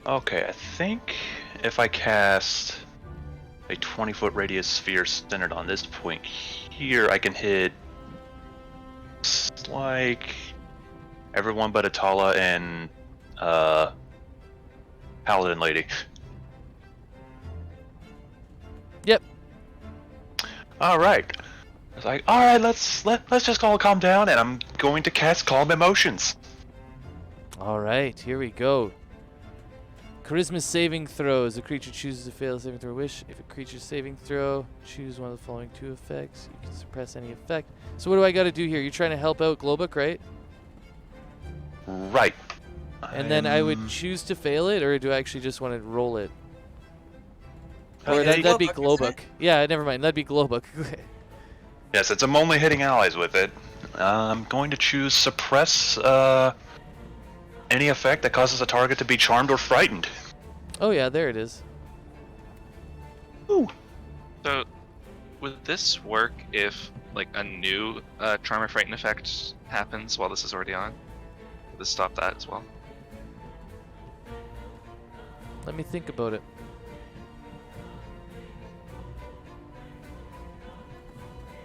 Okay, I think if I cast a 20-foot radius sphere centered on this point here, I can hit like everyone but Atala and Paladin Lady. Yep. All right. I was like, all right, let's just all calm down, and I'm going to cast Calm Emotions. All right, here we go. Charisma saving throws. A creature chooses to fail a saving throw wish. If a creature's saving throw, choose one of the following 2 effects. You can suppress any effect. So what do I got to do here? You're trying to help out Globuk, right? Right. And then I would choose to fail it, or do I actually just want to roll it? Or yeah, that'd be Globuk, isn't Globuk. Yeah, never mind. That'd be Globuk. Yes, since I'm only hitting allies with it, I'm going to choose suppress any effect that causes a target to be charmed or frightened. Oh yeah, there it is. Ooh. So, would this work if like a new charm or frighten effect happens while this is already on? Would this stop that as well? Let me think about it.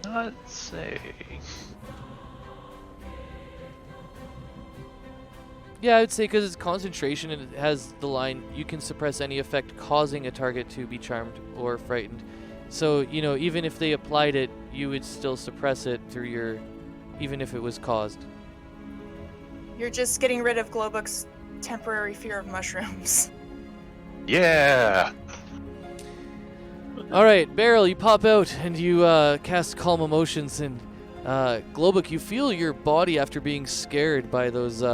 Let's see. Yeah, I would say because it's concentration and it has the line, you can suppress any effect causing a target to be charmed or frightened. So, you know, even if they applied it, you would still suppress it through your, even if it was caused. You're just getting rid of Globuk's temporary fear of mushrooms. Yeah. All right, Beryl, you pop out and you cast Calm Emotions, and Globuk, you feel your body after being scared by those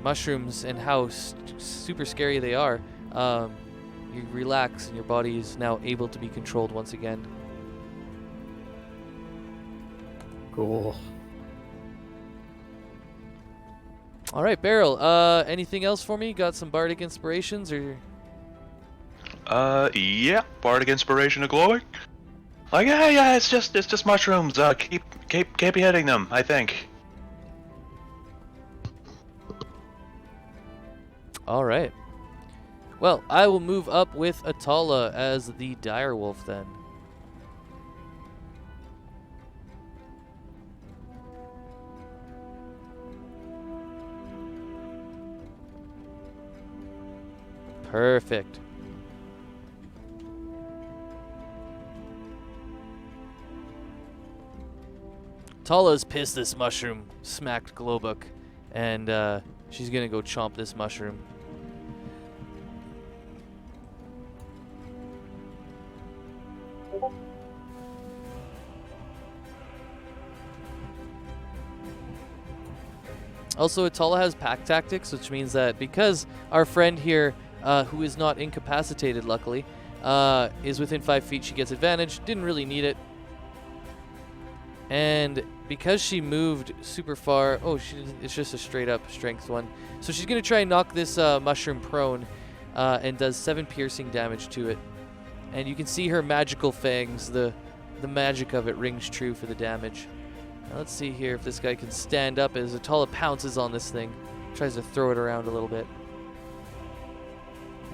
mushrooms and how super scary they are. You relax and your body is now able to be controlled once again. Cool. All right, Beryl, anything else for me? Got some bardic inspirations or? Yeah, bardic inspiration of glowing. Like, yeah, it's just mushrooms. Keep hitting them, I think. All right. Well, I will move up with Atala as the direwolf then. Perfect. Tala's pissed this mushroom smacked Globuk, and she's gonna go chomp this mushroom. Also, Atala has pack tactics, which means that because our friend here, who is not incapacitated, luckily, is within 5 feet, she gets advantage. Didn't really need it. And because she moved super far, it's just a straight up strength one. So she's going to try and knock this mushroom prone and does 7 piercing damage to it. And you can see her magical fangs, the magic of it rings true for the damage. Now let's see here if this guy can stand up as Atala pounces on this thing. Tries to throw it around a little bit.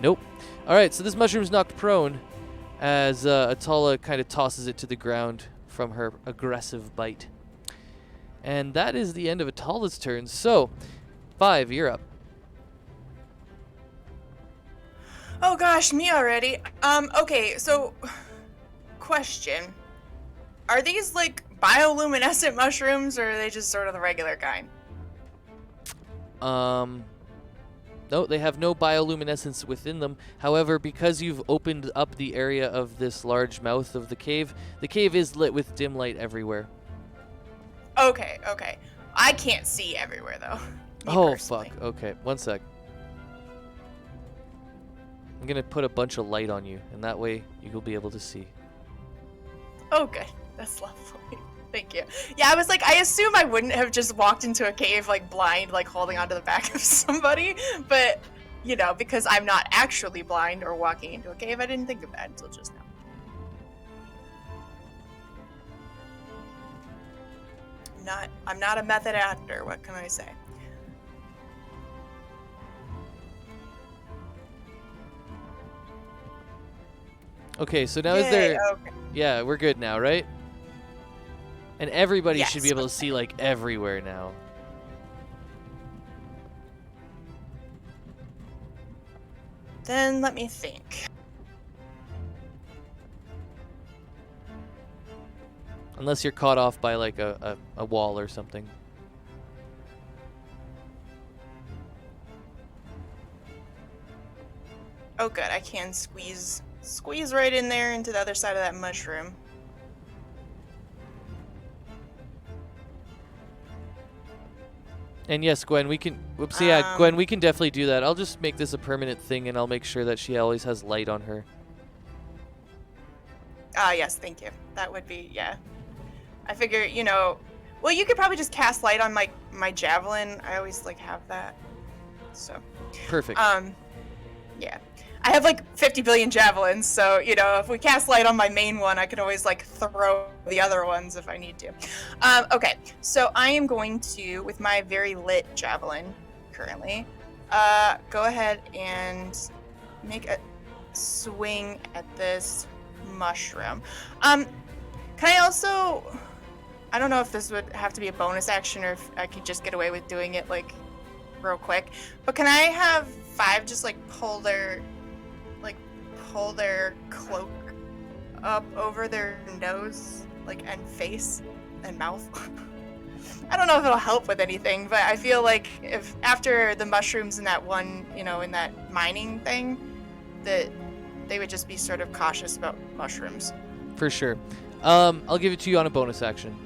Nope. Alright, so this mushroom's knocked prone as Atala kind of tosses it to the ground from her aggressive bite. And that is the end of Atala's turn. So, 5, you're up. Oh gosh, me already. Okay, so question. Are these like bioluminescent mushrooms or are they just sort of the regular kind? No, they have no bioluminescence within them. However, because you've opened up the area of this large mouth of the cave is lit with dim light everywhere. Okay. I can't see everywhere though. Me Oh, personally. fuck. Okay, one sec. I'm gonna put a bunch of light on you, and that way you'll be able to see. Oh, good. That's lovely. Thank you. Yeah, I was like, I assume I wouldn't have just walked into a cave like blind, like holding onto the back of somebody, but you know, because I'm not actually blind or walking into a cave, I didn't think of that until just now. I'm not a method actor. What can I say? Okay, so now Yay, is there... okay. Yeah, we're good now, right? And everybody should be Yes, able to see, like, everywhere now. Then let me think. Unless you're caught off by, like, a wall or something. Oh, good. I can squeeze right in there into the other side of that mushroom. And yes, Gwen, we can... Whoops, yeah, Gwen, we can definitely do that. I'll just make this a permanent thing, and I'll make sure that she always has light on her. Ah, yes, thank you. That would be, yeah. I figure, you know... Well, you could probably just cast light on my javelin. I always, like, have that. So... Perfect. Yeah. I have, like, 50 billion javelins, so, you know, if we cast light on my main one, I could always, like, throw the other ones if I need to. Okay, so I am going to, with my very lit javelin, currently, go ahead and make a swing at this mushroom. Can I also... I don't know if this would have to be a bonus action or if I could just get away with doing it, like, real quick. But can I have 5 just, like, pull their cloak up over their nose, like, and face and mouth? I don't know if it'll help with anything, but I feel like if after the mushrooms in that one, you know, in that mining thing, that they would just be sort of cautious about mushrooms. For sure. I'll give it to you on a bonus action.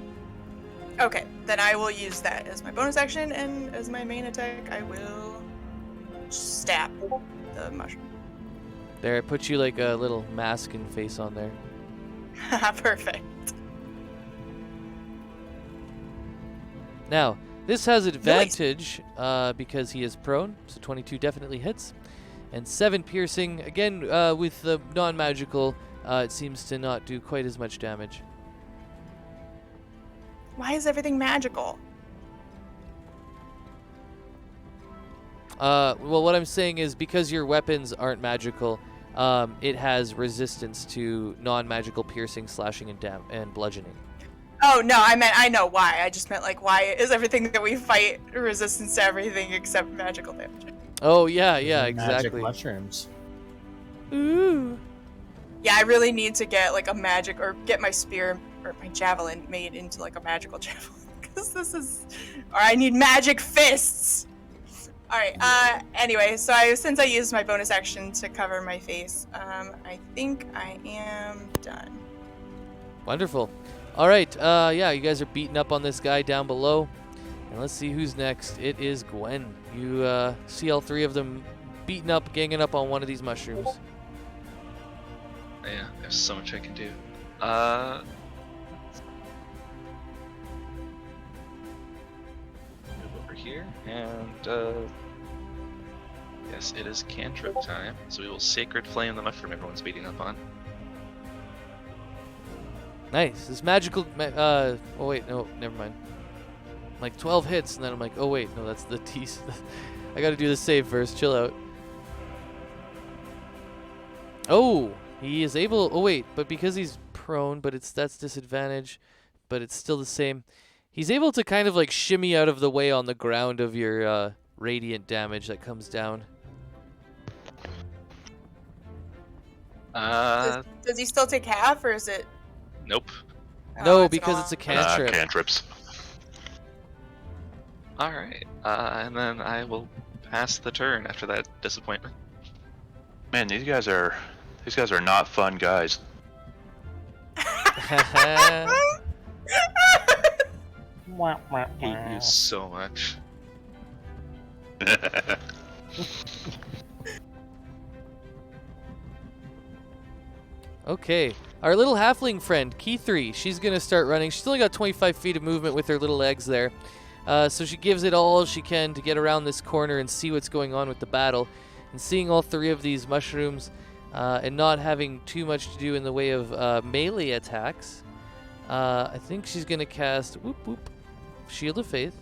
Okay, then I will use that as my bonus action, and as my main attack, I will stab the mushroom. There, I put you like a little mask and face on there. Perfect. Now, this has advantage because he is prone, so 22 definitely hits. And 7 piercing, again, with the non-magical, it seems to not do quite as much damage. Why is everything magical? Well, what I'm saying is because your weapons aren't magical, it has resistance to non-magical piercing, slashing, and bludgeoning. Oh, no, I know why. I just meant, like, why is everything that we fight resistance to everything except magical damage? Oh, yeah, Magic exactly. mushrooms. Ooh. Yeah, I really need to get, like, a magic, or get my spear, or my javelin made into, like, a magical javelin. Because this is... Or I need magic fists! Alright, anyway, so since I used my bonus action to cover my face, I think I am done. Wonderful. All right, yeah, you guys are beating up on this guy down below. And let's see who's next. It is Gwen. You see all 3 of them beating up, ganging up on one of these mushrooms. Yeah, there's so much I can do. Move over here, and yes, it is cantrip time. So we will Sacred Flame the mushroom everyone's beating up on. Nice. This magical... oh, wait, no, never mind. Like 12 hits, and then I'm like, oh, wait, no, that's the T. I gotta do the save first. Chill out. Oh, he is able... Oh, wait, but because he's prone, but that's disadvantage, but it's still the same. He's able to kind of like shimmy out of the way on the ground of your radiant damage that comes down. Does he still take half, or is it? Nope. No, it's because it's a all- cantrip. Cantrips. All right. And then I will pass the turn after that disappointment. Man, these guys are not fun guys. Hate you so much. Okay, our little halfling friend, Key 3, she's going to start running. She's only got 25 feet of movement with her little legs there. So she gives it all she can to get around this corner and see what's going on with the battle. And seeing all three of these mushrooms and not having too much to do in the way of melee attacks, I think she's going to cast Shield of Faith.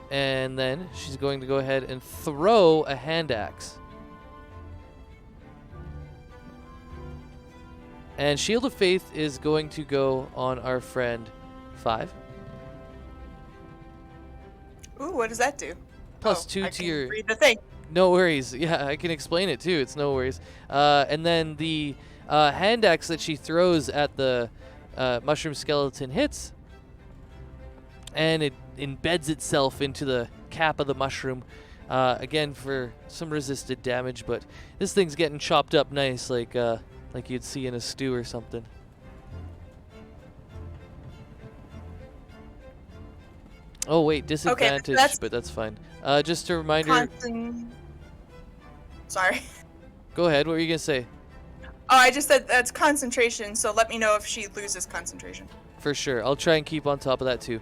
And then she's going to go ahead and throw a hand axe. And Shield of Faith is going to go on our friend 5. Ooh, what does that do? Plus Oh, 2 I to can your... read the thing. No worries. Yeah, I can explain it too. It's no worries. And then the hand axe that she throws at the mushroom skeleton hits. And it embeds itself into the cap of the mushroom. Again, for some resisted damage. But this thing's getting chopped up nice, like you'd see in a stew or something. Oh wait, disadvantage, that's- but that's fine. Just a reminder. Sorry. Go ahead. What were you gonna say? Oh, I just said that's concentration, so let me know if she loses concentration. For sure, I'll try and keep on top of that too.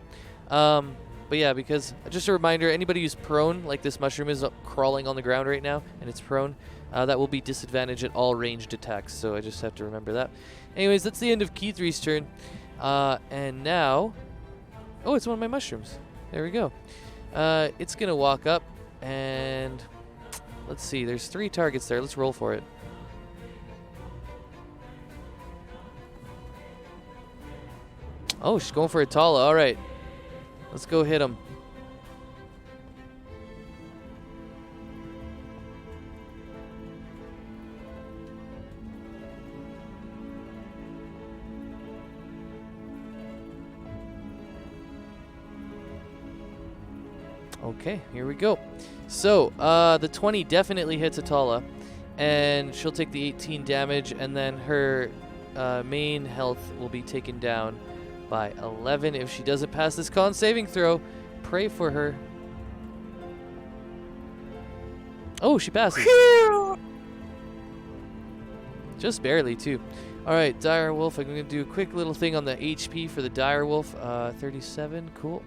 But yeah, because just a reminder, anybody who's prone, like this mushroom is crawling on the ground right now, and it's prone, that will be disadvantage at all ranged attacks. So I just have to remember that. Anyways, that's the end of Key 3's turn. And now, oh, it's one of my mushrooms. There we go. It's gonna walk up and let's see. There's 3 targets there. Let's roll for it. Oh, she's going for a Tala. All right. Let's go hit him. Okay, here we go. So, the 20 definitely hits Atala, and she'll take the 18 damage, and then her main health will be taken down by 11 if she doesn't pass this con saving throw. Pray for her. Oh, she passes. Just barely, too. All right, Dire Wolf. I'm going to do a quick little thing on the HP for the Dire Wolf. 37, cool.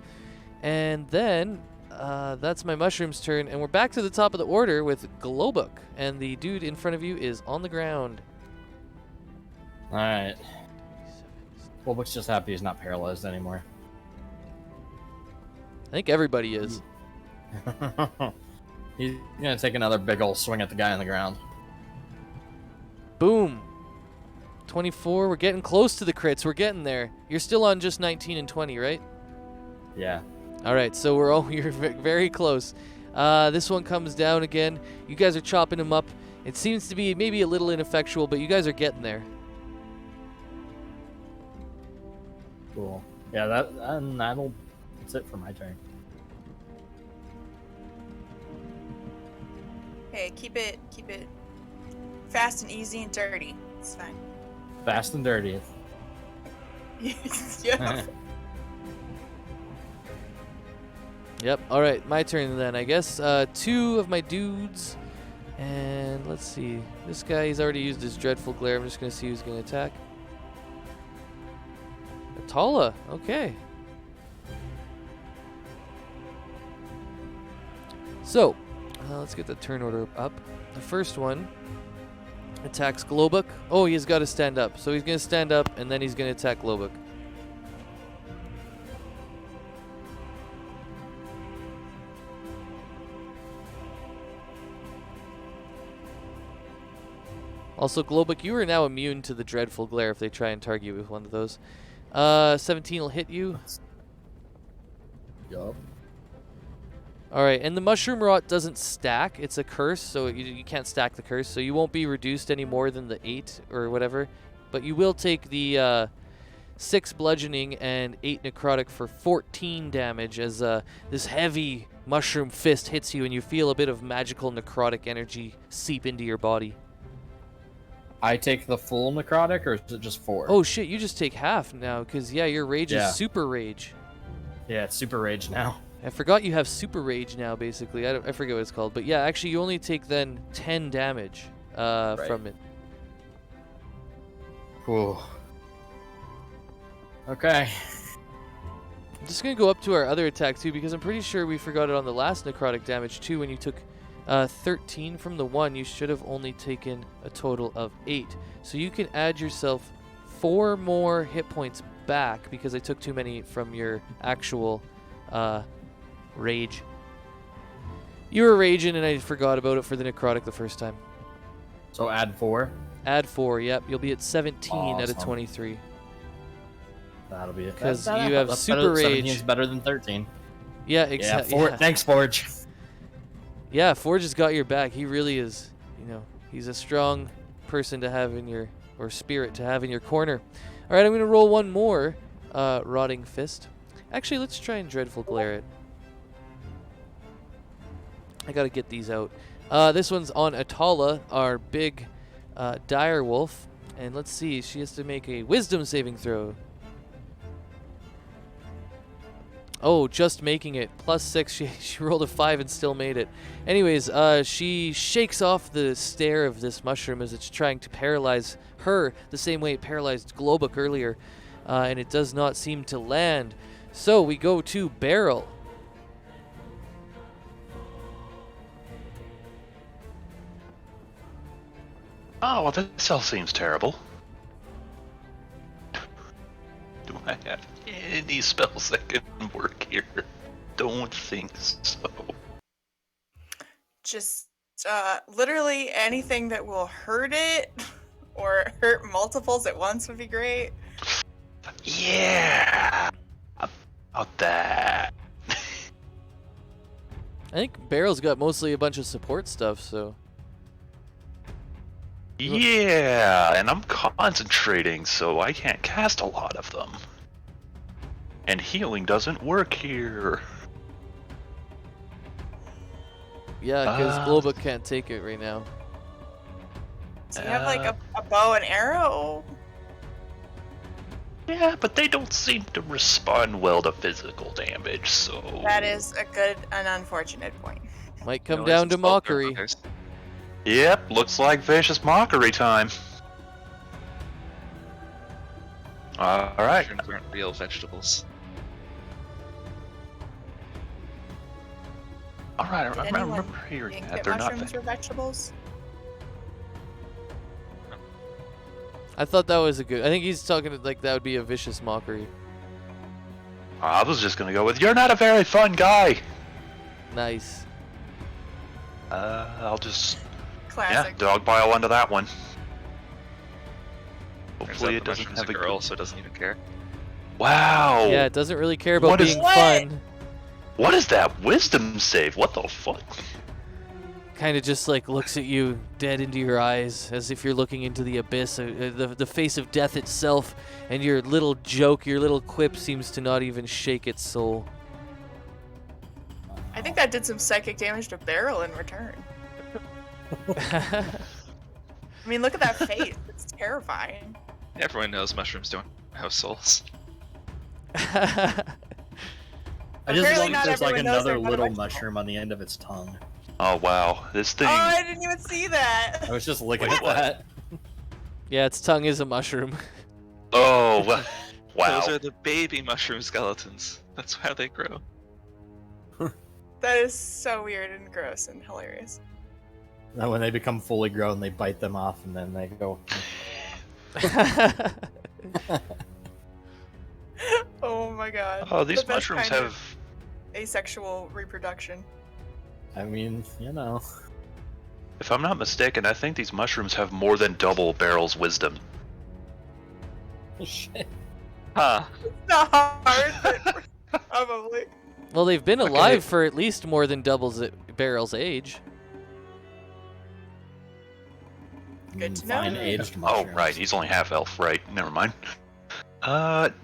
And then that's my mushroom's turn, and we're back to the top of the order with Glowbook, and the dude in front of you is on the ground. All right. Glowbook's just happy he's not paralyzed anymore. I think everybody is. He's gonna take another big ol' swing at the guy on the ground. Boom. 24. We're getting close to the crits. We're getting there. You're still on just 19 and 20, right? Yeah. All right, so you're very close. This one comes down again. You guys are chopping him up. It seems to be maybe a little ineffectual, but you guys are getting there. Cool. Yeah, that's it for my turn. Hey, keep it fast and easy and dirty. It's fine. Fast and dirty. Yeah. Yep. All right, my turn then, I guess. 2 of my dudes. And let's see. This guy, he's already used his Dreadful Glare. I'm just going to see who's going to attack. Atala. Okay. So, let's get the turn order up. The first one attacks Glowbook. Oh, he's got to stand up. So he's going to stand up, and then he's going to attack Glowbook. Also, Glowbook, you are now immune to the Dreadful Glare if they try and target you with one of those. 17 will hit you. Yup. All right, and the mushroom rot doesn't stack. It's a curse, so you can't stack the curse. So you won't be reduced any more than the 8 or whatever. But you will take the 6 bludgeoning and 8 necrotic for 14 damage as this heavy mushroom fist hits you and you feel a bit of magical necrotic energy seep into your body. I take the full necrotic, or is it just 4? Oh shit, you just take half now, because yeah, your rage is super rage. Yeah, it's super rage now. I forgot you have super rage now, basically. I forget what it's called. But yeah, actually you only take then 10 damage from it. Ooh. Okay. I'm just going to go up to our other attack too, because I'm pretty sure we forgot it on the last necrotic damage too. When you took 13 from the 1, you should have only taken a total of 8. So you can add yourself 4 more hit points back, because I took too many from your actual rage. You were raging and I forgot about it for the necrotic the first time. So add 4? Add 4, yep. You'll be at 17 out of Awesome. 23. That'll be it. 'Cause you have super rage. 17 is better than 13. Yeah, Yeah, exactly. Thanks, Forge. Yeah, Forge has got your back. He really is, he's a strong person to have in your, or spirit to have in your corner. All right, I'm going to roll one more Rotting Fist. Actually, let's try and Dreadful Glare it. I got to get these out. This one's on Atala, our big dire wolf. And let's see, she has to make a wisdom saving throw. Oh, just making it. +6. She rolled a 5 and still made it. Anyways, she shakes off the stare of this mushroom as it's trying to paralyze her the same way it paralyzed Globuk earlier. And it does not seem to land. So we go to Beryl. Oh, well, this all seems terrible. Do I have any spells that can work here? Don't think so. Just literally anything that will hurt it or hurt multiples at once would be great. Yeah, about that. I think Beryl's got mostly a bunch of support stuff, so... Yeah, and I'm concentrating, so I can't cast a lot of them. And healing doesn't work here. Yeah, because Globuk can't take it right now. So you have like a bow and arrow? Yeah, but they don't seem to respond well to physical damage, so... That is an unfortunate point. Might come No down to reason spell mockery. others. Yep, looks like vicious mockery time. Alright. Mushrooms aren't real vegetables. Alright, I Did anyone remember hearing think that. that They're not mushrooms were vegetables? I thought that was a good... I think he's talking like that would be a vicious mockery. I was just gonna go with, you're not a very fun guy! Nice. I'll just... Classic. Yeah, dog pile onto that one. Turns Hopefully out it the doesn't mushroom's have a a girl, good... so it doesn't even care. Wow! Yeah, it doesn't really care about What is- being What? fun. What is that wisdom save? What the fuck? Kind of just like looks at you dead into your eyes as if you're looking into the abyss, the face of death itself, and your little joke, your little quip seems to not even shake its soul. I think that did some psychic damage to Beryl in return. I mean, look at that face. It's terrifying. Everyone knows mushrooms don't have souls. I just Apparently like not there's like everyone knows another they're not a little vegetable. mushroom on the end of its tongue. Oh wow, this thing... Oh, I didn't even see that. I was just looking Wait, at what? that. Yeah, its tongue is a mushroom. Oh, wow. Those are the baby mushroom skeletons. That's how they grow. That is so weird and gross and hilarious. And when they become fully grown, they bite them off, and then they go. Oh my god. Oh, these The best mushrooms kind have... of asexual reproduction. I mean, you know. If I'm not mistaken, I think these mushrooms have more than double Beryl's wisdom. Shit. Huh. It's not hard, but probably. Well, they've been Okay. alive for at least more than Barrel's age. Good to know. Fine aged Oh, mushrooms. right. He's only half elf. Right. Never mind. Let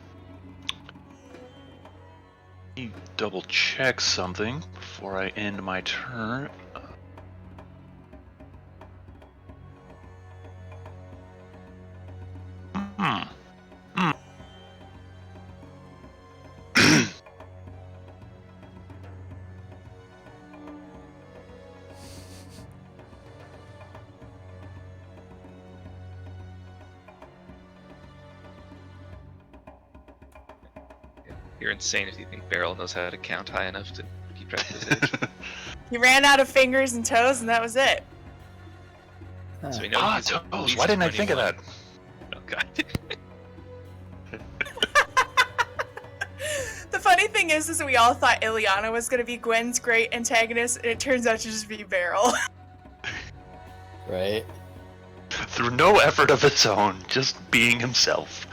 me double check something before I end my turn. Hmm. Hmm. You're insane if you think Beryl knows how to count high enough to keep track of his age. He ran out of fingers and toes, and that was it. So we know Ah, he's at toes. least Why didn't I think of 21. that? Oh god. The funny thing is that we all thought Ileana was going to be Gwen's great antagonist, and it turns out to just be Beryl. Right? Through no effort of its own, just being himself.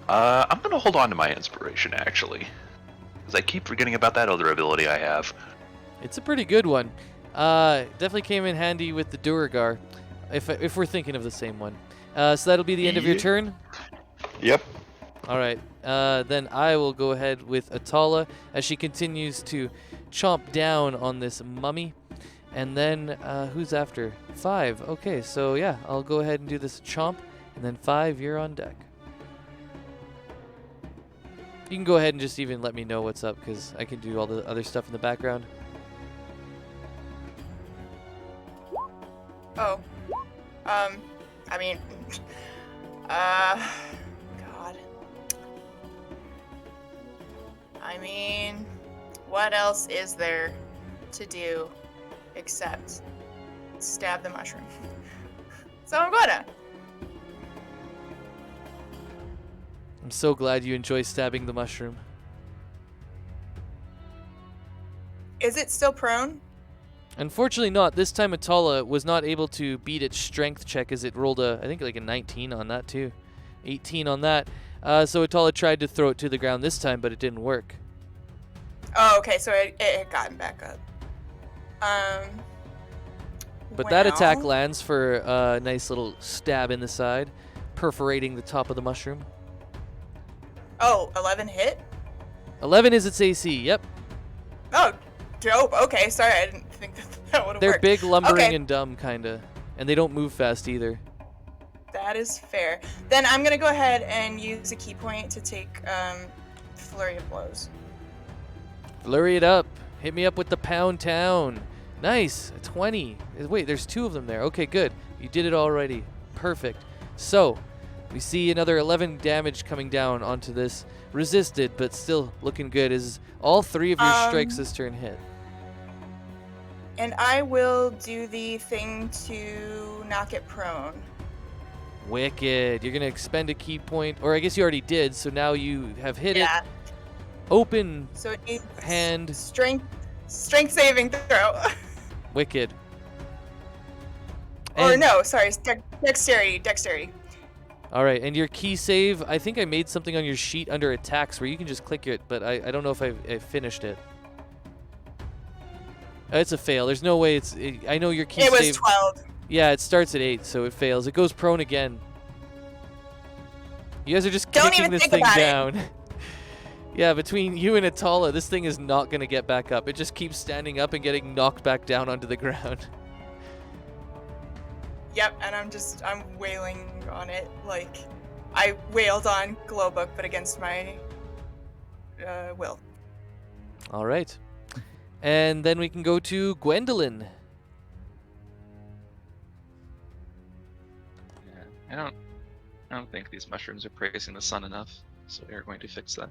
I'm gonna hold on to my inspiration, actually. Because I keep forgetting about that other ability I have. It's a pretty good one. Definitely came in handy with the Duragar, if we're thinking of the same one. So that'll be the end of your Yeah. turn? Yep. All right. Then I will go ahead with Atala as she continues to chomp down on this mummy. And then who's after? 5. Okay, so yeah, I'll go ahead and do this chomp. And then 5, you're on deck. You can go ahead and just even let me know what's up, because I can do all the other stuff in the background. Oh. I mean, God. I mean, what else is there to do except stab the mushroom? So I'm gonna. I'm so glad you enjoy stabbing the mushroom. Is it still prone? Unfortunately not. This time Atala was not able to beat its strength check as it rolled I think like a 19 on that too. 18 on that. So Atala tried to throw it to the ground this time, but it didn't work. Oh, okay, so it had gotten back up. But that attack well, lands for a nice little stab in the side, perforating the top of the mushroom. Oh, 11 hit? 11 is its AC, yep. Oh, dope. Okay, sorry, I didn't think that would have They're worked. big, lumbering, Okay. and dumb, kinda. And they don't move fast either. That is fair. Then I'm gonna go ahead and use a key point to take Flurry of Blows. Flurry it up. Hit me up with the pound town. Nice. A 20. Wait, there's 2 of them there. Okay, good. You did it already. Perfect. So, we see another 11 damage coming down onto this. Resisted, but still looking good. Is all 3 of your strikes this turn hit? And I will do the thing to knock it prone. Wicked. You're going to expend a key point. Or I guess you already did, so now you have hit Yeah. it. Open So it needs hand. strength saving throw. Wicked. Or And- no, sorry, dexterity. All right, and your key save, I think I made something on your sheet under attacks where you can just click it, but I don't know if I finished it. It's a fail. There's no way I know your key It was save. 12. Yeah, it starts at 8, so it fails. It goes prone again. You guys are just Don't kicking even this think thing about it. down. Yeah, between you and Atala, this thing is not going to get back up. It just keeps standing up and getting knocked back down onto the ground. Yep, and I'm wailing on it like I wailed on Glowbook, but against my will. All right. And then we can go to Gwendolyn. Yeah, I don't think these mushrooms are praising the sun enough, so we are going to fix that.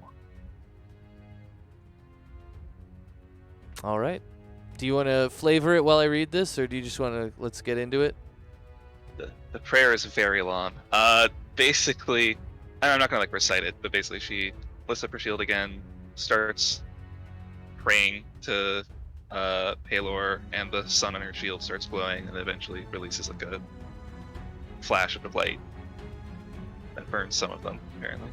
All right. Do you want to flavor it while I read this, or do you just want to let's get into it? The prayer is very long. Basically, I'm not gonna recite it, but basically she lifts up her shield again, starts praying to Palor, and the sun on her shield starts glowing, and eventually releases like a flash of light that burns some of them, apparently.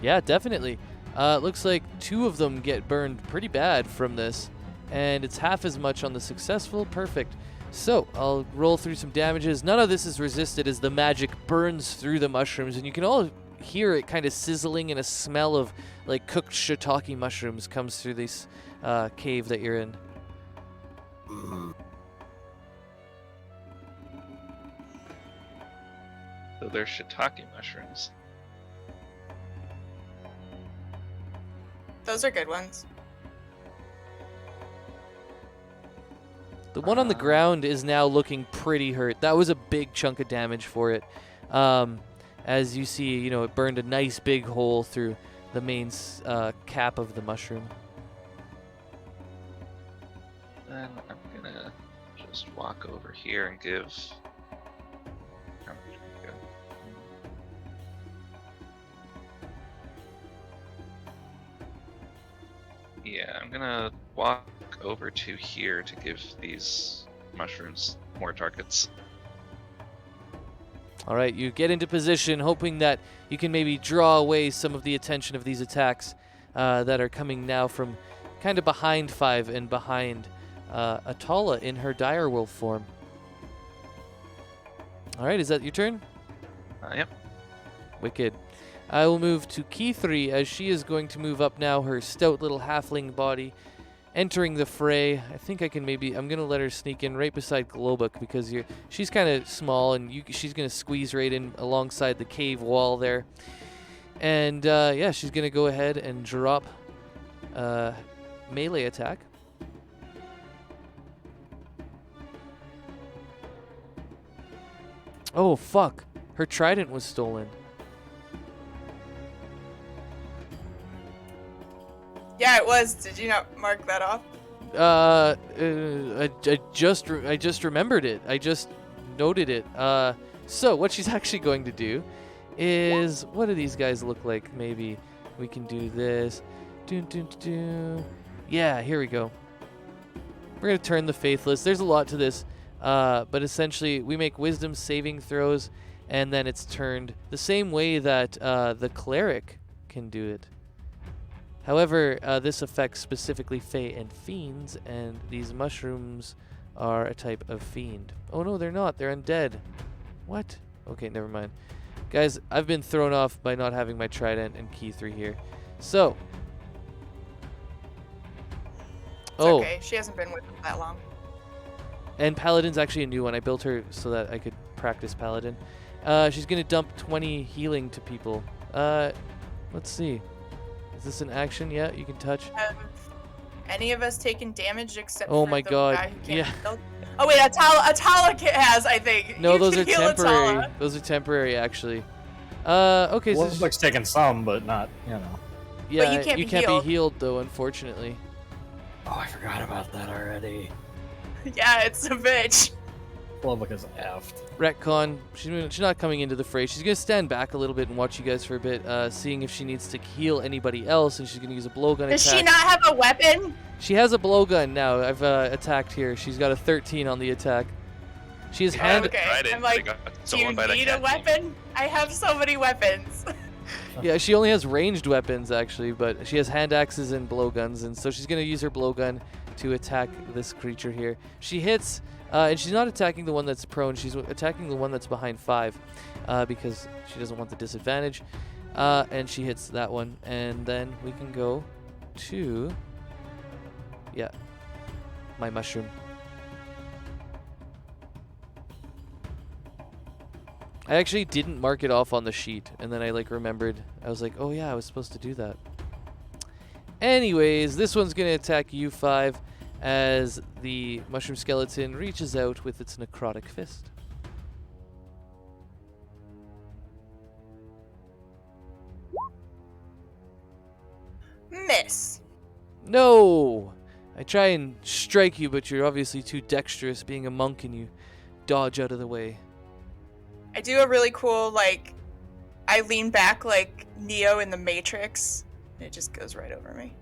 Yeah, definitely. It looks like 2 of them get burned pretty bad from this, and it's half as much on the successful. Perfect. So I'll roll through some damages. None of this is resisted as the magic burns through the mushrooms, and you can all hear it kind of sizzling, and a smell of like cooked shiitake mushrooms comes through this cave that you're in. So they're shiitake mushrooms. Those are good ones. The one on the ground is now looking pretty hurt. That was a big chunk of damage for it. As you see, you know, it burned a nice big hole through the main cap of the mushroom. Then I'm gonna just walk over here and give. How much do we go? Yeah, I'm gonna walk over to here to give these mushrooms more targets. All right, you get into position, hoping that you can maybe draw away some of the attention of these attacks that are coming now from kind of behind 5 and behind Atala in her direwolf form. All right, is that your turn? Yep. Wicked. I will move to Key 3 as she is going to move up now, her stout little halfling body, entering the fray. I think I can maybe, I'm going to let her sneak in right beside Globuk because she's kind of small, and she's going to squeeze right in alongside the cave wall there. And yeah, she's going to go ahead and drop melee attack. Oh, fuck. Her trident was stolen. Yeah, it was. Did you not mark that off? I just remembered it. I just noted it. So what she's actually going to do is, what do these guys look like? Maybe we can do this. Yeah, here we go. We're gonna turn the faithless. There's a lot to this, but essentially we make wisdom saving throws, and then it's turned the same way that the cleric can do it. However, this affects specifically Fae and Fiends, and these mushrooms are a type of Fiend. Oh no, they're not. They're undead. What? Okay, never mind. Guys, I've been thrown off by not having my trident and Key 3 here. So. It's okay. She hasn't been with them that long. And Paladin's actually a new one. I built her so that I could practice Paladin. She's going to dump 20 healing to people. Let's see. Is this an action? Yeah, you can touch. Have any of us taken damage except Oh for my the god. guy who can't Yeah. heal? Oh wait, Atala has, I think. No, You those can are heal temporary. Atala. Those are temporary, actually. Okay, so Looks taking some, but not, you know. yeah, you can't be be healed though, unfortunately. Oh, I forgot about that already. Yeah, it's a bitch. Globuk is effed. Retcon. She's not coming into the fray. She's gonna stand back a little bit and watch you guys for a bit, seeing if she needs to heal anybody else, and she's gonna use a blowgun Does attack. she not have a weapon? She has a blowgun now. I've attacked here. She's got a 13 on the attack. She has hand. Okay, Trident, I'm like, they got do you stolen by the need a cat weapon? I have so many weapons. Yeah, she only has ranged weapons actually, but she has hand axes and blowguns, and so she's gonna use her blowgun to attack this creature here. She hits, and she's not attacking the one that's prone. She's attacking the one that's behind 5, because she doesn't want the disadvantage. And she hits that one, and then we can go to, yeah, my mushroom. I actually didn't mark it off on the sheet, and then I remembered. I was like, oh yeah, I was supposed to do that. Anyways, this one's gonna attack you 5 as the mushroom skeleton reaches out with its necrotic fist. Miss. No! I try and strike you, but you're obviously too dexterous being a monk, and you dodge out of the way. I do a really cool, I lean back like Neo in the Matrix. And it just goes right over me.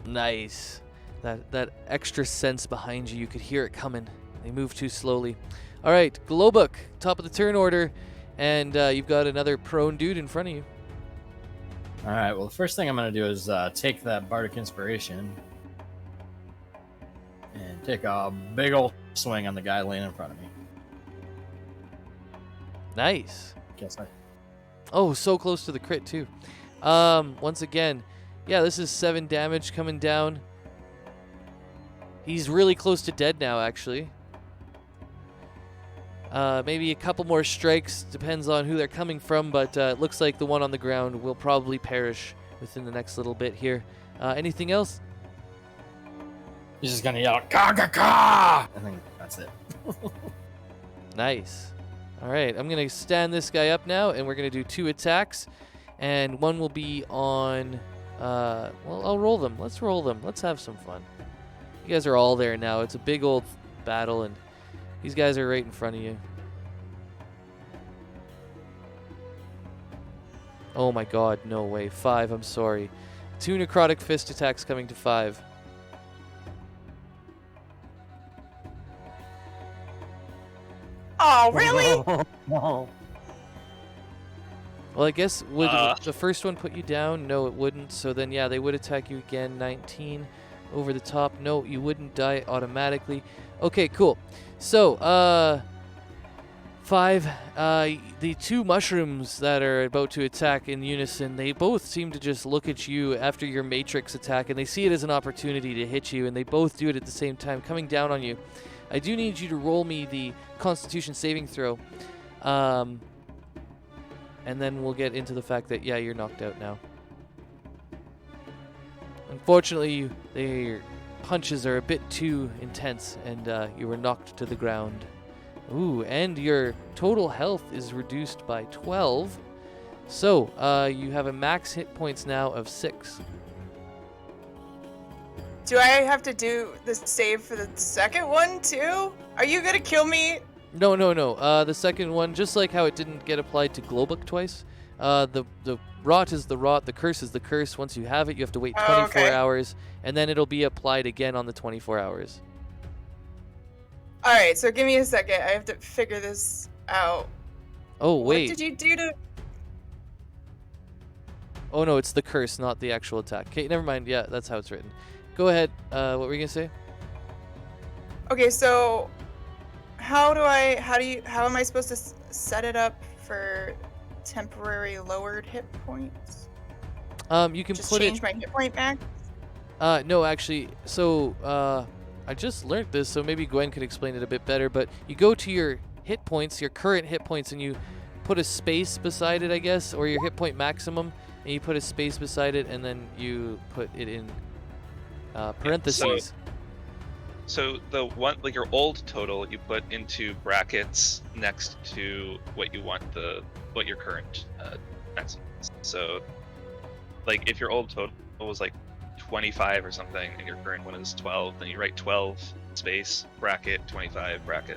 Nice. That extra sense behind you could hear it coming. They move too slowly. All right, All right. Well, the first thing I'm gonna do is take that bardic inspiration and take a big old swing on the guy laying in front of me. Nice. Guess I. Oh, so close to the crit too. Once again, yeah, this is 7 damage coming down. He's really close to dead now, actually. Maybe a couple more strikes, depends on who they're coming from, but it looks like the one on the ground will probably perish within the next little bit here. Anything else? He's just gonna yell, "Ka ka ka!" I think that's it. Nice. All right, I'm going to stand this guy up now, and we're going to do 2 attacks. And one will be on... well, I'll roll them. Let's roll them. Let's have some fun. You guys are all there now. It's a big old battle, and these guys are right in front of you. Oh my god, no way. 5, I'm sorry. 2 necrotic fist attacks coming to 5. Oh, really? No. Well, I guess would the first one put you down? No, it wouldn't. So then, yeah, they would attack you again. 19 over the top. No, you wouldn't die automatically. Okay, cool. So, 5. The 2 mushrooms that are about to attack in unison, they both seem to just look at you after your matrix attack, and they see it as an opportunity to hit you, and they both do it at the same time, coming down on you. I do need you to roll me the Constitution saving throw. And then we'll get into the fact that, yeah, you're knocked out now. Unfortunately, their punches are a bit too intense, and you were knocked to the ground. Ooh, and your total health is reduced by 12. So, you have a max hit points now of 6. Do I have to do the save for the second one too? Are you gonna kill me? No. The second one, just like how it didn't get applied to Globuk twice, the rot is the rot, the curse is the curse. Once you have it, you have to wait 24 hours, and then it'll be applied again on the 24 hours. Alright, so give me a second. I have to figure this out. Oh, wait. What did you do to... Oh, no, it's the curse, not the actual attack. Okay, never mind. Yeah, that's how it's written. Go ahead. What were you going to say? Okay, so... How am I supposed to set it up for temporary lowered hit points? You can Just put change my hit point max? No, actually, so I just learned this, so maybe Gwen could explain it a bit better. But you go to your hit points, your current hit points, and you put a space beside it, I guess, or your hit point maximum, and you put a space beside it, and then you put it in parentheses. So the one, like your old total, you put into brackets next to what you want what your current maximum is. So, like if your old total was like 25 or something, and your current one is 12, then you write 12 space bracket 25 bracket.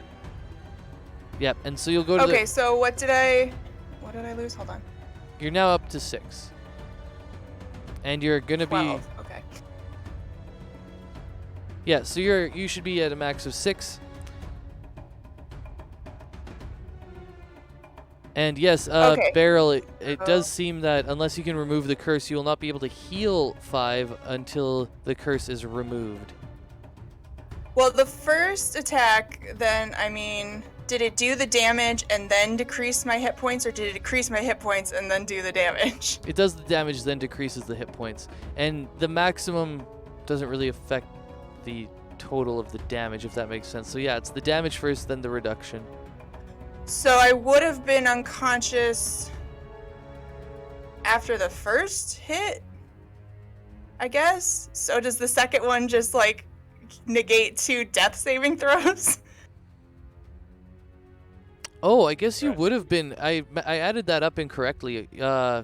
Yep, and so you'll go to Okay, so what did I lose? Hold on. You're now up to 6, and you're gonna 12. be. Okay. Yeah, so you should be at a max of 6. And yes, Okay. Beryl, it does seem that unless you can remove the curse, you will not be able to heal 5 until the curse is removed. Well, the first attack, then, I mean, did it do the damage and then decrease my hit points, or did it decrease my hit points and then do the damage? It does the damage, then decreases the hit points. And the maximum doesn't really affect the total of the damage, if that makes sense. So yeah, it's the damage first, then the reduction. So I would have been unconscious after the first hit, I guess? So does the second one just, like, negate 2 death saving throws? Oh, I guess you would have been. I added that up incorrectly. Yeah,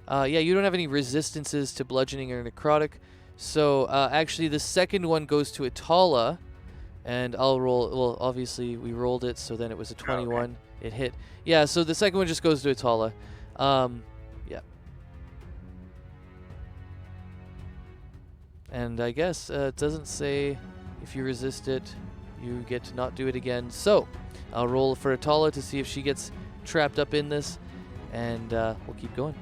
you don't have any resistances to bludgeoning or necrotic. So actually, the second one goes to Atala, and I'll roll. Well, obviously we rolled it, so then it was a 21. Okay. It hit. Yeah, so the second one just goes to Atala. Yeah. And I guess it doesn't say if you resist it, you get to not do it again. So I'll roll for Atala to see if she gets trapped up in this, and we'll keep going.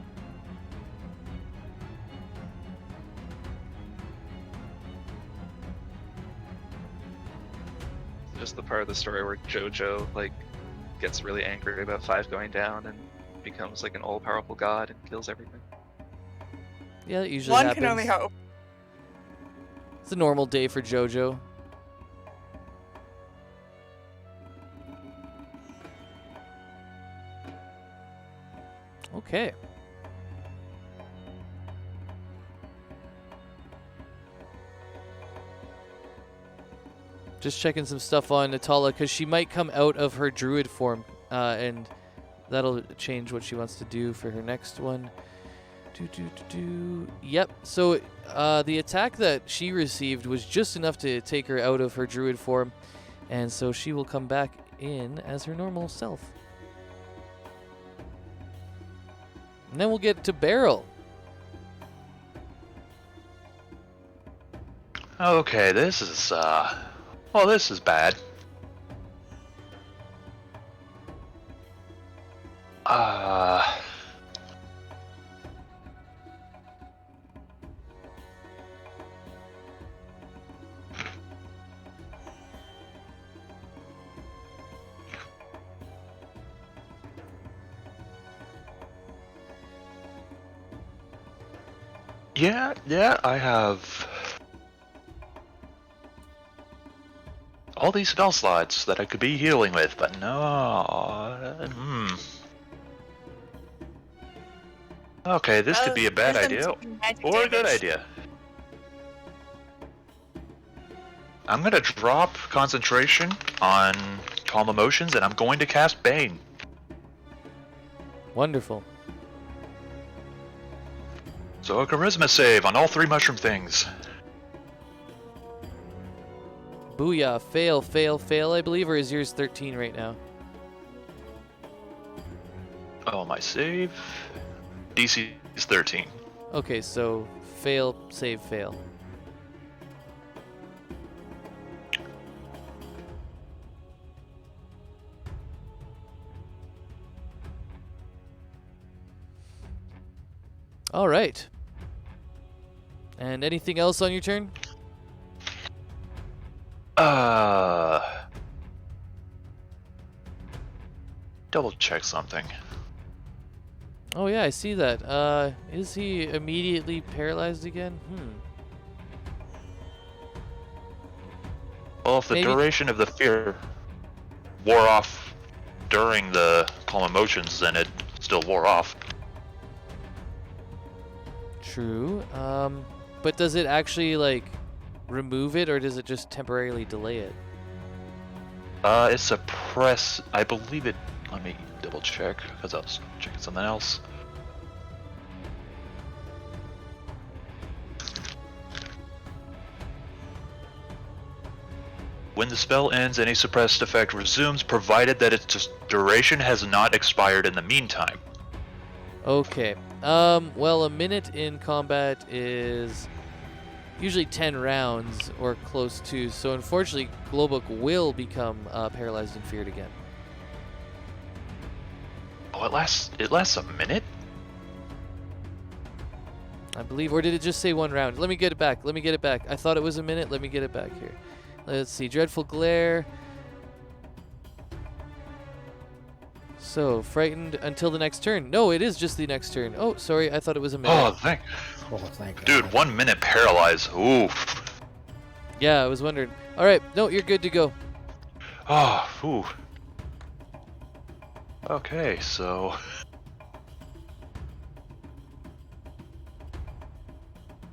just the part of the story where Jojo like gets really angry about 5 going down and becomes like an all-powerful god and kills everything. Yeah, that usually One happens. can only hope. It's a normal day for JoJo. Okay. Just checking some stuff on Natala because she might come out of her druid form, and that'll change what she wants to do for her next one. Yep. So the attack that she received was just enough to take her out of her druid form, and so she will come back in as her normal self. And then we'll get to Beryl. Okay, this is well, this is bad. Yeah, I have all these spell slots that I could be healing with, but no. Okay, this could be a bad There's idea some magic or a good damage. idea. I'm gonna drop concentration on calm emotions, and I'm going to cast Bane. Wonderful. So a charisma save on all 3 mushroom things. Booyah. Fail, fail, fail, I believe, or is yours 13 right now? Oh, my save. DC is 13. Okay, so fail, save, fail. All right. And anything else on your turn? Double check something. Oh yeah, I see that. Is he immediately paralyzed again? Well, if the Maybe- duration of the fear wore off during the calm emotions, then it still wore off. True. But does it actually like remove it, or does it just temporarily delay it? It suppress. I believe it. Let me double check because I was checking something else. When the spell ends, any suppressed effect resumes, provided that its duration has not expired in the meantime. Okay. Well, a minute in combat is usually 10 rounds or close to, so unfortunately, Globuk will become paralyzed and feared again. Oh, it lasts a minute? I believe, or did it just say 1 round? Let me get it back. I thought it was a minute. Let me get it back here. Let's see. Dreadful Glare. So, frightened until the next turn. No, it is just the next turn. Oh, sorry. I thought it was a minute. Oh, thank Thank Dude, God. 1 minute paralyzed. Oof. Yeah, I was wondering. All right. No, you're good to go. Oh, ooh. Okay, so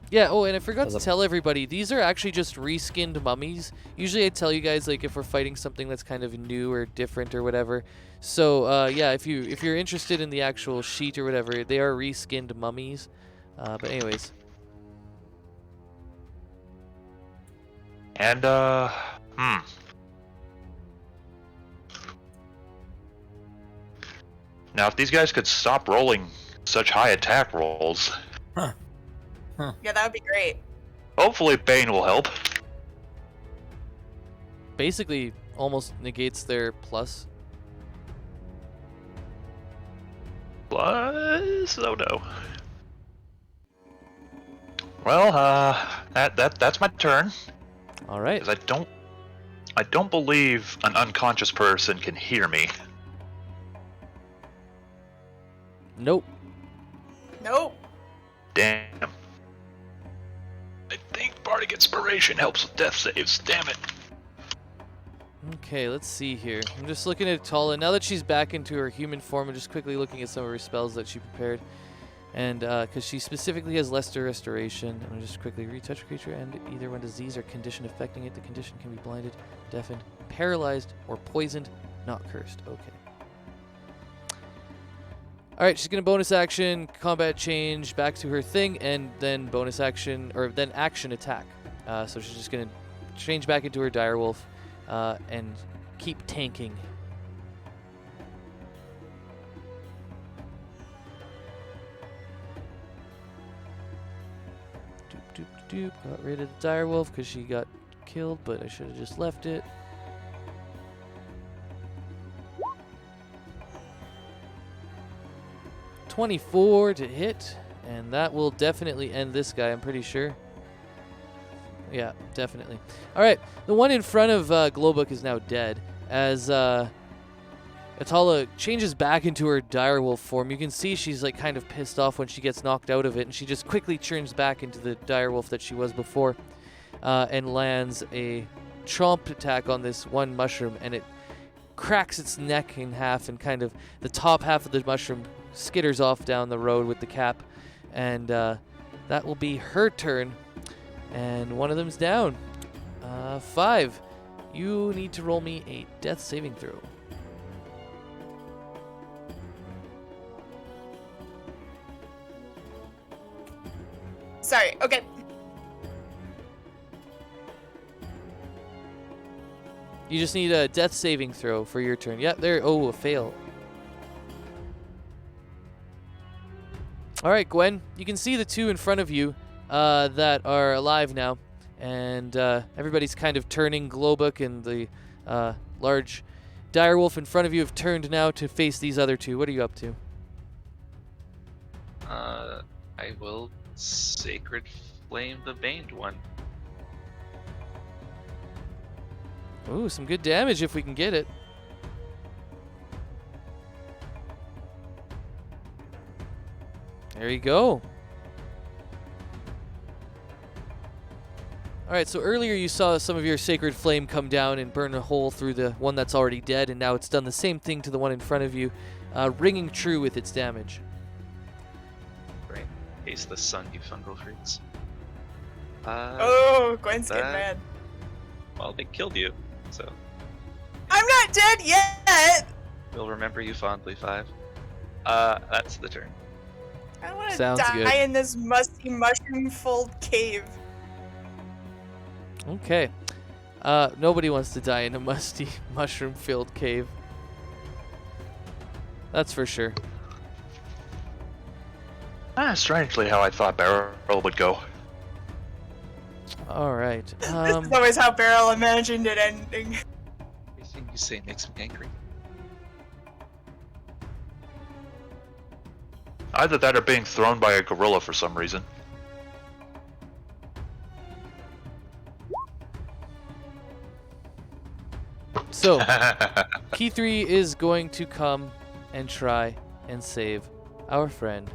Yeah, oh, and I forgot As to a- tell everybody, these are actually just reskinned mummies. Usually I tell you guys, like, if we're fighting something that's kind of new or different or whatever. So, yeah, if you're interested in the actual sheet or whatever, they are reskinned mummies. But anyways. and Now, if these guys could stop rolling such high attack rolls, Yeah, that would be great. hopefully Bane will help. Basically, almost negates their plus. Plus, oh no. Well, that's my turn. All right. Because I don't believe an unconscious person can hear me. Nope. Nope. Damn. I think Bardic Inspiration helps with death saves. Damn it. Okay, let's see here. I'm just looking at Tala. Now that she's back into her human form, I'm just quickly looking at some of her spells that she prepared. And because she specifically has Lesser Restoration, I'm going to just quickly retouch a creature, and either when disease or condition affecting it, the condition can be blinded, deafened, paralyzed, or poisoned, not cursed. Okay. Alright, she's going to bonus action, combat change, back to her thing, and then bonus action, or then action attack. So she's just going to change back into her direwolf and keep tanking. Doop, doop, doop. Got rid of the direwolf because she got killed, but I should have just left it. .24 to hit, and that will definitely end this guy, I'm pretty sure. Yeah, definitely. All right, the one in front of Glowbook is now dead. As Atala changes back into her direwolf form, you can see she's like kind of pissed off when she gets knocked out of it, and she just quickly turns back into the direwolf that she was before, and lands a chomp attack on this one mushroom, and it cracks its neck in half, and kind of the top half of the mushroom skitters off down the road with the cap, and that will be her turn, and one of them's down. 5. You need to roll me a death saving throw. Sorry. Okay. You just need a death saving throw for your turn. Yep, there. Oh, a fail. All right, Gwen, you can see the two in front of you that are alive now, and everybody's kind of turning. Glowbook and the large direwolf in front of you have turned now to face these other two. What are you up to? I will Sacred Flame the Baned one. Ooh, some good damage if we can get it. There you go. Alright, so earlier you saw some of your Sacred Flame come down and burn a hole through the one that's already dead, and now it's done the same thing to the one in front of you, ringing true with its damage. Right. Face the sun, you fungal freaks. Oh, Gwen's getting mad. Well, they killed you, so I'm not dead yet! we'll remember you fondly, 5. That's the turn. I want to Sounds die good. in this musty mushroom-filled cave. Okay. Nobody wants to die in a musty, mushroom-filled cave. That's for sure. Strangely how I thought Barrel would go. Alright. This is always how Beryl imagined it ending. Everything you say makes me angry. Either that or being thrown by a gorilla for some reason. So, Key 3 is going to come and try and save our friend.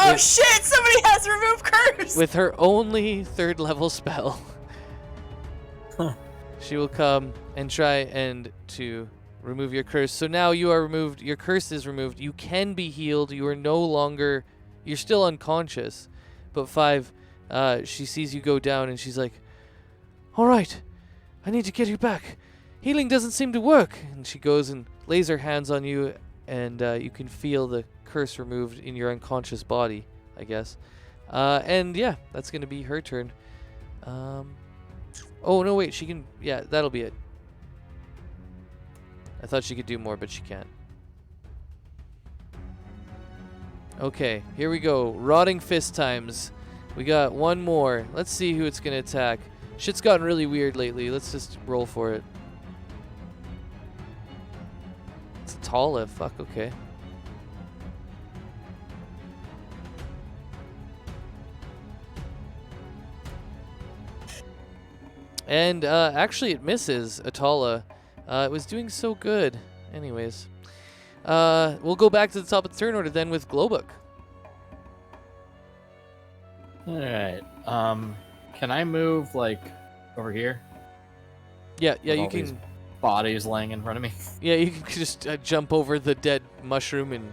Oh shit! Somebody has removed curse! With her only 3rd level spell, she will come and try and to remove your curse. So now you are removed. Your curse is removed. You can be healed. You are no longer. You're still unconscious. But 5, she sees you go down and she's like, "All right, I need to get you back. Healing doesn't seem to work." And she goes and lays her hands on you, and you can feel the curse removed in your unconscious body, I guess. And yeah, that's going to be her turn. Oh, no, wait, she can... Yeah, that'll be it. I thought she could do more, but she can't. Okay, here we go. Rotting Fist times. We got one more. Let's see who it's going to attack. Shit's gotten really weird lately. Let's just roll for it. It's Tala. Fuck, okay. And actually, it misses Atala. It was doing so good. Anyways, we'll go back to the top of the turn order then with Glowbook. All right. Can I move like over here? Yeah, With you all these can. bodies laying in front of me. Yeah, you can just jump over the dead mushroom and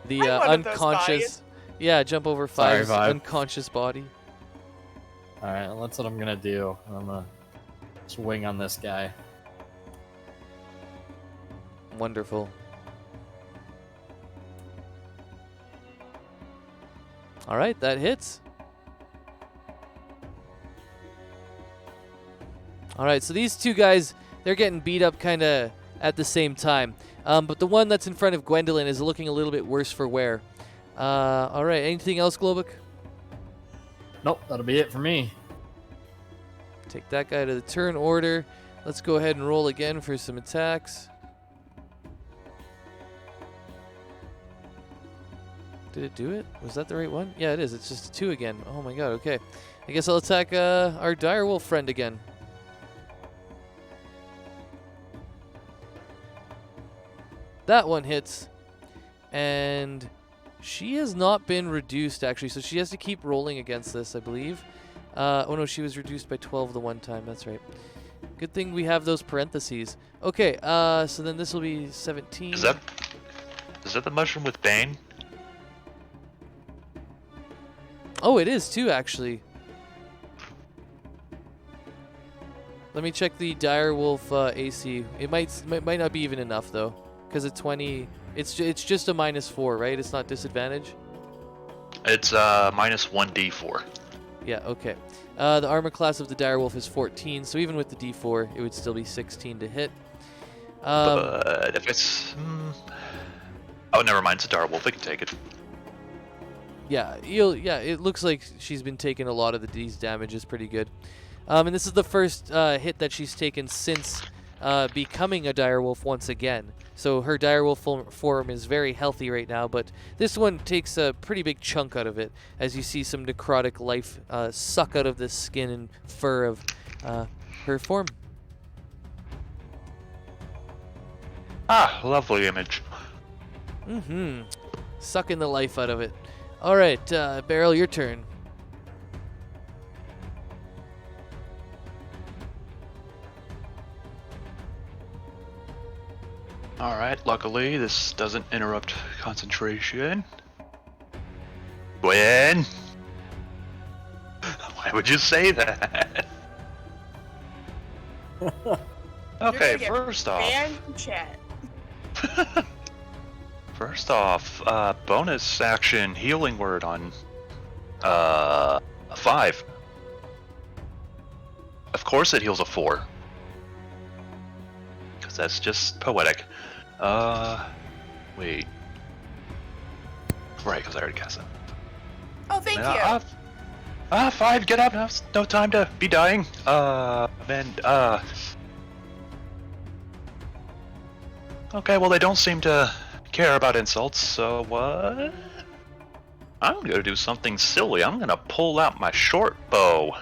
the I'm one of those unconscious. bodies. Yeah, jump over Sorry, Five's Vibe. unconscious body. All right, that's what I'm gonna do. I'm gonna swing on this guy. Wonderful. All right, that hits. All right, so these two guys, they're getting beat up kind of at the same time. But the one that's in front of Gwendolyn is looking a little bit worse for wear. All right, anything else, Globuk? Nope, that'll be it for me. Take that guy to the turn order. Let's go ahead and roll again for some attacks. Did it do it? Was that the right one? Yeah, it is. It's just a 2 again. Oh my god, okay. I guess I'll attack our direwolf friend again. That one hits. And she has not been reduced, actually, so she has to keep rolling against this, I believe. Oh no, she was reduced by 12 the one time. That's right. Good thing we have those parentheses. Okay, so then this will be 17. Is that the mushroom with Bane? Oh, it is too, actually. Let me check the direwolf AC. It might not be even enough though, because at 20, it's just a -4, right? It's not disadvantage. It's minus 1d4. Yeah, okay. The armor class of the direwolf is 14, so even with the D4, it would still be 16 to hit. But if it's... Oh, never mind. It's a direwolf. They can take it. Yeah, it looks like she's been taking a lot of these damages pretty good. And this is the first hit that she's taken since becoming a direwolf once again. So her direwolf form is very healthy right now, but this one takes a pretty big chunk out of it, as you see some necrotic life suck out of the skin and fur of her form. Ah, lovely image. Mm-hmm. Sucking the life out of it. All right, Beryl, your turn. Alright, luckily this doesn't interrupt concentration. Gwen! Why would you say that? Okay, get first off... Ban chat. First off, bonus action healing word on 5. Of course it heals a 4. Because that's just poetic. Wait. Right, because I already cast it. Oh, thank you. 5, get up, no time to be dying. Okay, well they don't seem to care about insults, so what? I'm gonna do something silly. I'm gonna pull out my short bow.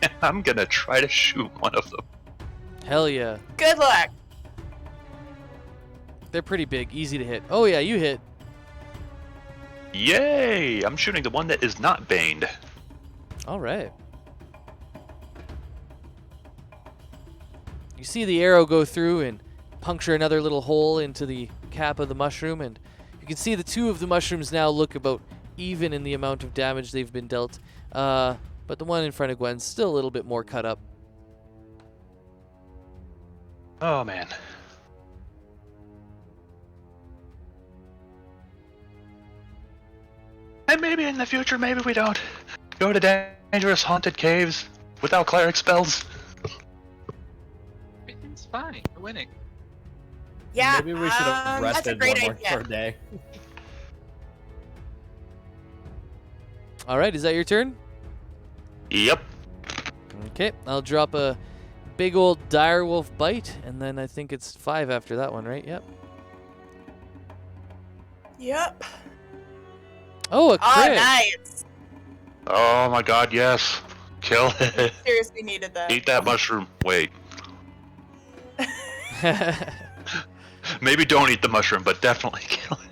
And I'm gonna try to shoot one of them. Hell yeah. Good luck. They're pretty big, easy to hit. Oh yeah, you hit. Yay! I'm shooting the one that is not baned. All right. You see the arrow go through and puncture another little hole into the cap of the mushroom, and you can see the two of the mushrooms now look about even in the amount of damage they've been dealt. But the one in front of Gwen's still a little bit more cut up. Oh man. And maybe in the future, maybe we don't go to dangerous haunted caves without cleric spells. It's fine. We're winning. Yeah, Maybe we should have that's a rested great one more idea. for a day. All right, is that your turn? Yep. Okay, I'll drop a big old direwolf bite, and then I think it's 5 after that one, right? Yep. Yep. Oh, a crit! Oh, nice. Oh my god, yes. Kill it. Seriously needed that. Eat that mushroom. Wait. Maybe don't eat the mushroom, but definitely kill it.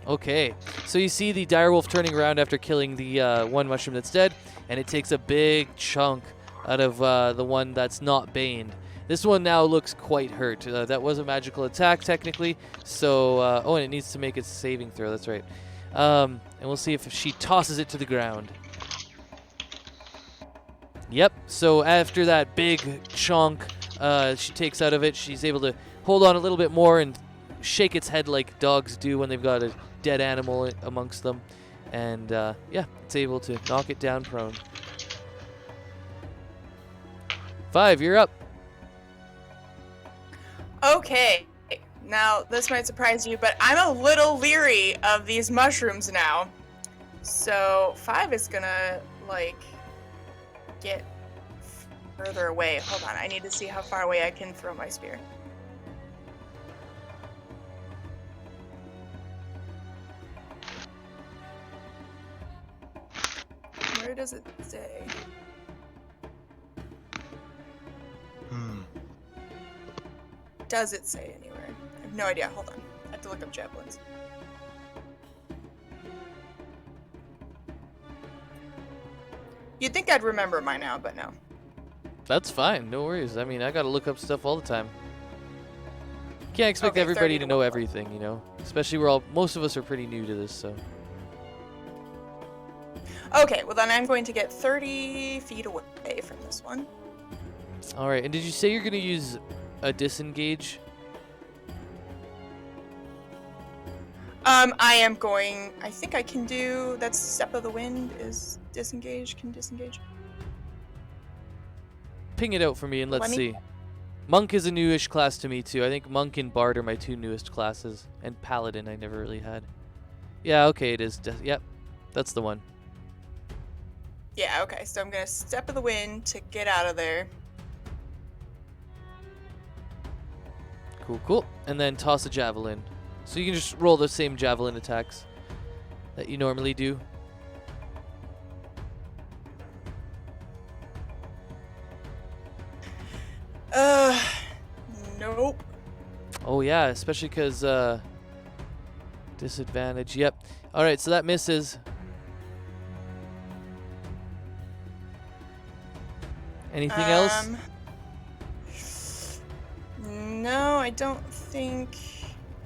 Okay, so you see the direwolf turning around after killing the one mushroom that's dead, and it takes a big chunk out of the one that's not baned. This one now looks quite hurt. That was a magical attack, technically, so... oh, and it needs to make its saving throw, that's right. And we'll see if she tosses it to the ground. Yep, so after that big chunk she takes out of it, she's able to hold on a little bit more and shake its head like dogs do when they've got a dead animal amongst them. And yeah, it's able to knock it down prone. 5, you're up. Okay. Now, this might surprise you, but I'm a little leery of these mushrooms now. So, 5 is gonna, like, get further away. Hold on, I need to see how far away I can throw my spear. Where does it say? Does it say anywhere? I have no idea. Hold on. I have to look up javelins. You'd think I'd remember by now, but no. That's fine, no worries. I mean, I gotta look up stuff all the time. Can't expect Okay, everybody 30 to to know 1. everything, you know? Especially most of us are pretty new to this, so... Okay, well then I'm going to get 30 feet away from this one. Alright, and did you say you're gonna use a disengage? I am going... I think I can do... That's Step of the Wind is disengage. Can disengage. Ping it out for me and let's Let me- see. Monk is a newish class to me too. I think Monk and Bard are my 2 newest classes. And Paladin I never really had. Yeah, okay, it is. Yep, that's the one. Yeah, okay, so I'm gonna Step of the Wind to get out of there. Cool, cool. And then toss a javelin. So you can just roll the same javelin attacks that you normally do. Nope. Oh yeah, especially because disadvantage. Yep. All right, so that misses. Anything else? No, I don't think.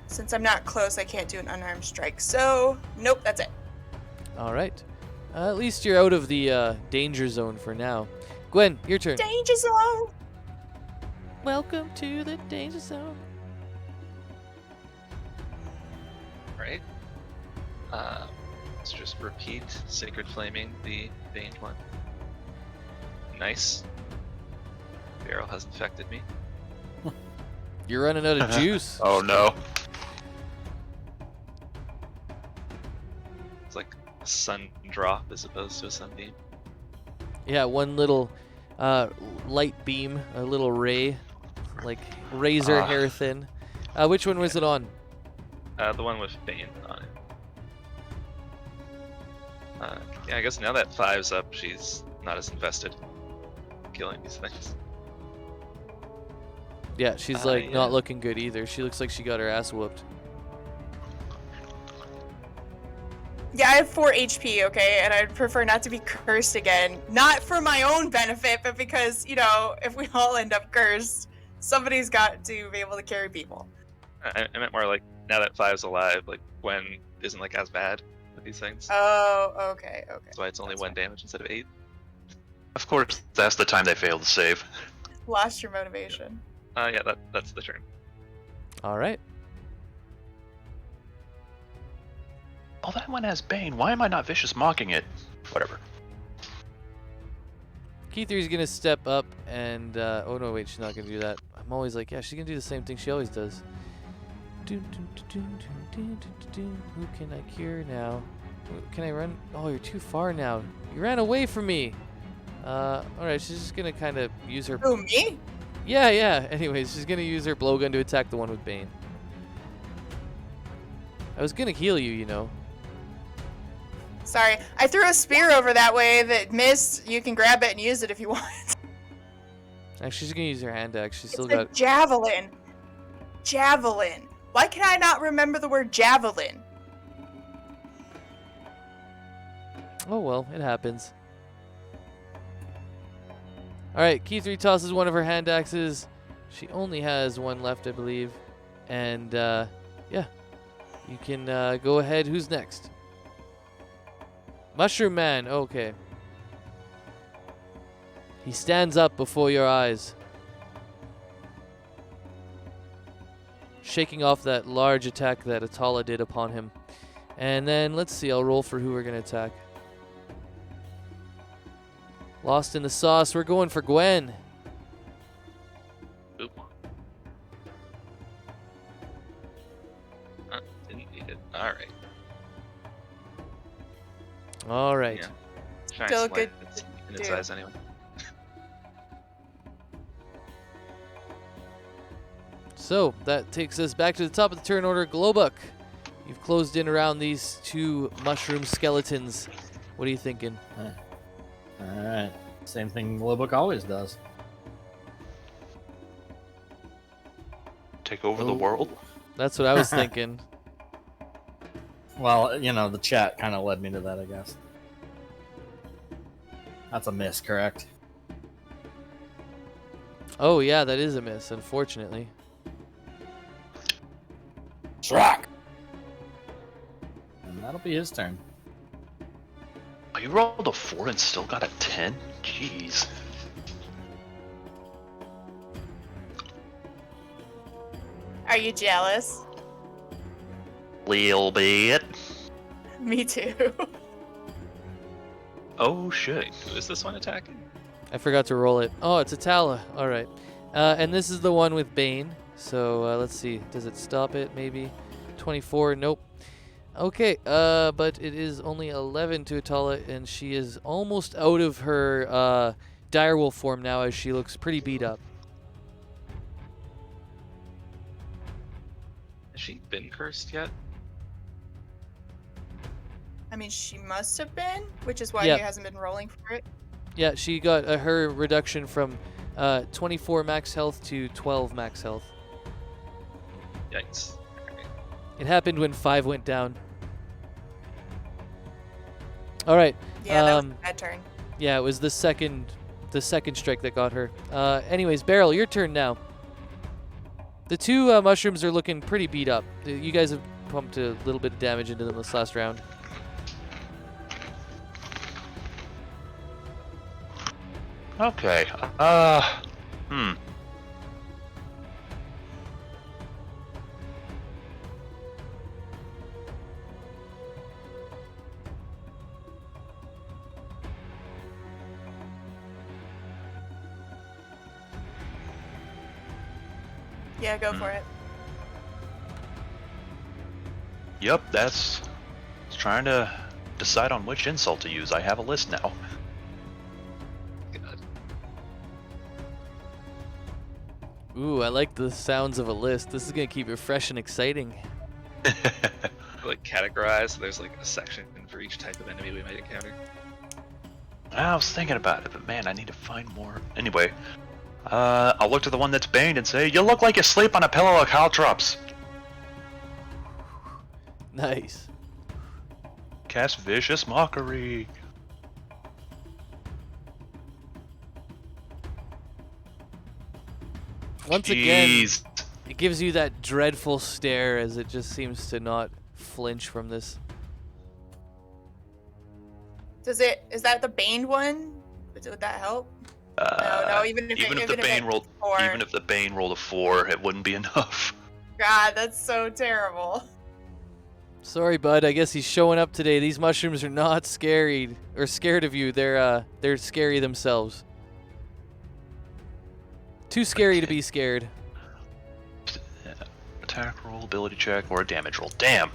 Since I'm not close, I can't do an unarmed strike. So, nope, that's it. All right. At least you're out of the danger zone for now. Gwen, your turn. Danger zone. Welcome to the danger zone. Right. Let's just repeat Sacred Flaming, the Baned one. Nice. The arrow has infected me. You're running out of juice. Oh no. It's like a sun drop as opposed to a sunbeam. Yeah, one little light beam, a little ray, like razor hair thin. Which one was it on? The one with Bane on it. Yeah, I guess now that 5's up, she's not as invested in killing these things. Yeah, she's Yeah. not looking good either. She looks like she got her ass whooped. Yeah, I have 4 HP, okay, and I'd prefer not to be cursed again. Not for my own benefit, but because, you know, if we all end up cursed, somebody's got to be able to carry people. I meant more like now that 5's alive, like Gwen isn't like as bad with these things. Oh, okay, okay. That's why it's only That's 1 fine. damage instead of 8. Of course, that's the time they failed to save. Lost your motivation. Yeah, that's the turn. All right. Oh, that one has Bane. Why am I not vicious mocking it? Whatever. Key3's gonna step up and oh no, wait, she's not gonna do that. I'm always like, yeah, she's gonna do the same thing she always does. Who can I cure now? Can I run? Oh, you're too far now. You ran away from me. All right, she's just gonna kind of use her. Who, me? Yeah. Anyways, she's gonna use her blowgun to attack the one with Bane. I was gonna heal you, you know. Sorry, I threw a spear over that way that missed. You can grab it and use it if you want. Actually, she's gonna use her hand axe. She's It's still a got. javelin. Javelin. Why can I not remember the word javelin? Oh well, it happens. Alright, Key3 tosses one of her hand axes. She only has one left, I believe. And, yeah. You can go ahead. Who's next? Mushroom Man. Okay. He stands up before your eyes, shaking off that large attack that Atala did upon him. And then, let's see, I'll roll for who we're going to attack. Lost in the sauce, we're going for Gwen. Oop. Didn't need it. Alright. Alright. Yeah. Try and Still slide good it in to its do. eyes anyway. So, that takes us back to the top of the turn order. Glowbuck, you've closed in around these two mushroom skeletons. What are you thinking? Alright. Same thing Glowbook always does. Take over the world. That's what I was thinking. Well, you know, the chat kind of led me to that, I guess. That's a miss, correct? Oh, yeah, that is a miss, unfortunately. Shrek! And that'll be his turn. Oh, you rolled a 4 and still got a 10? Jeez. Are you jealous? Little bit. Me too. Oh shit. Who is this one attacking? I forgot to roll it. Oh, it's Atala. All right. And this is the one with Bane. So let's see. Does it stop it? Maybe 24. Nope. Okay. But it is only 11 to Atala, and she is almost out of her direwolf form now, as she looks pretty beat up. Has she been cursed yet? I mean, she must have been, which is why Yeah. he hasn't been rolling for it. Yeah, she got her reduction from 24 max health to 12 max health. Yikes. Alright. It happened when 5 went down. All right. Yeah, that was a bad turn. Yeah, it was the second strike that got her. Anyways, Beryl, your turn now. The two mushrooms are looking pretty beat up. You guys have pumped a little bit of damage into them this last round. Okay. Yeah, go for it. Yep, that's trying to decide on which insult to use. I have a list now. God. Ooh, I like the sounds of a list. This is gonna keep it fresh and exciting. Like categorize, so there's like a section for each type of enemy we might encounter. I was thinking about it, but man, I need to find more. Anyway, I'll look to the one that's baned and say, "You look like you sleep on a pillow of caltrops." Nice. Cast vicious mockery. Once again, Jeez. it gives you that dreadful stare as it just seems to not flinch from this. Is that the Bane one? Would that help? No, even if the Bane rolled, four. even if the Bane rolled a 4, it wouldn't be enough. God, that's so terrible. Sorry, bud. I guess he's showing up today. These mushrooms are not scary or scared of you. They're scary themselves. Too scary to be scared. Attack roll, ability check, or a damage roll. Damn.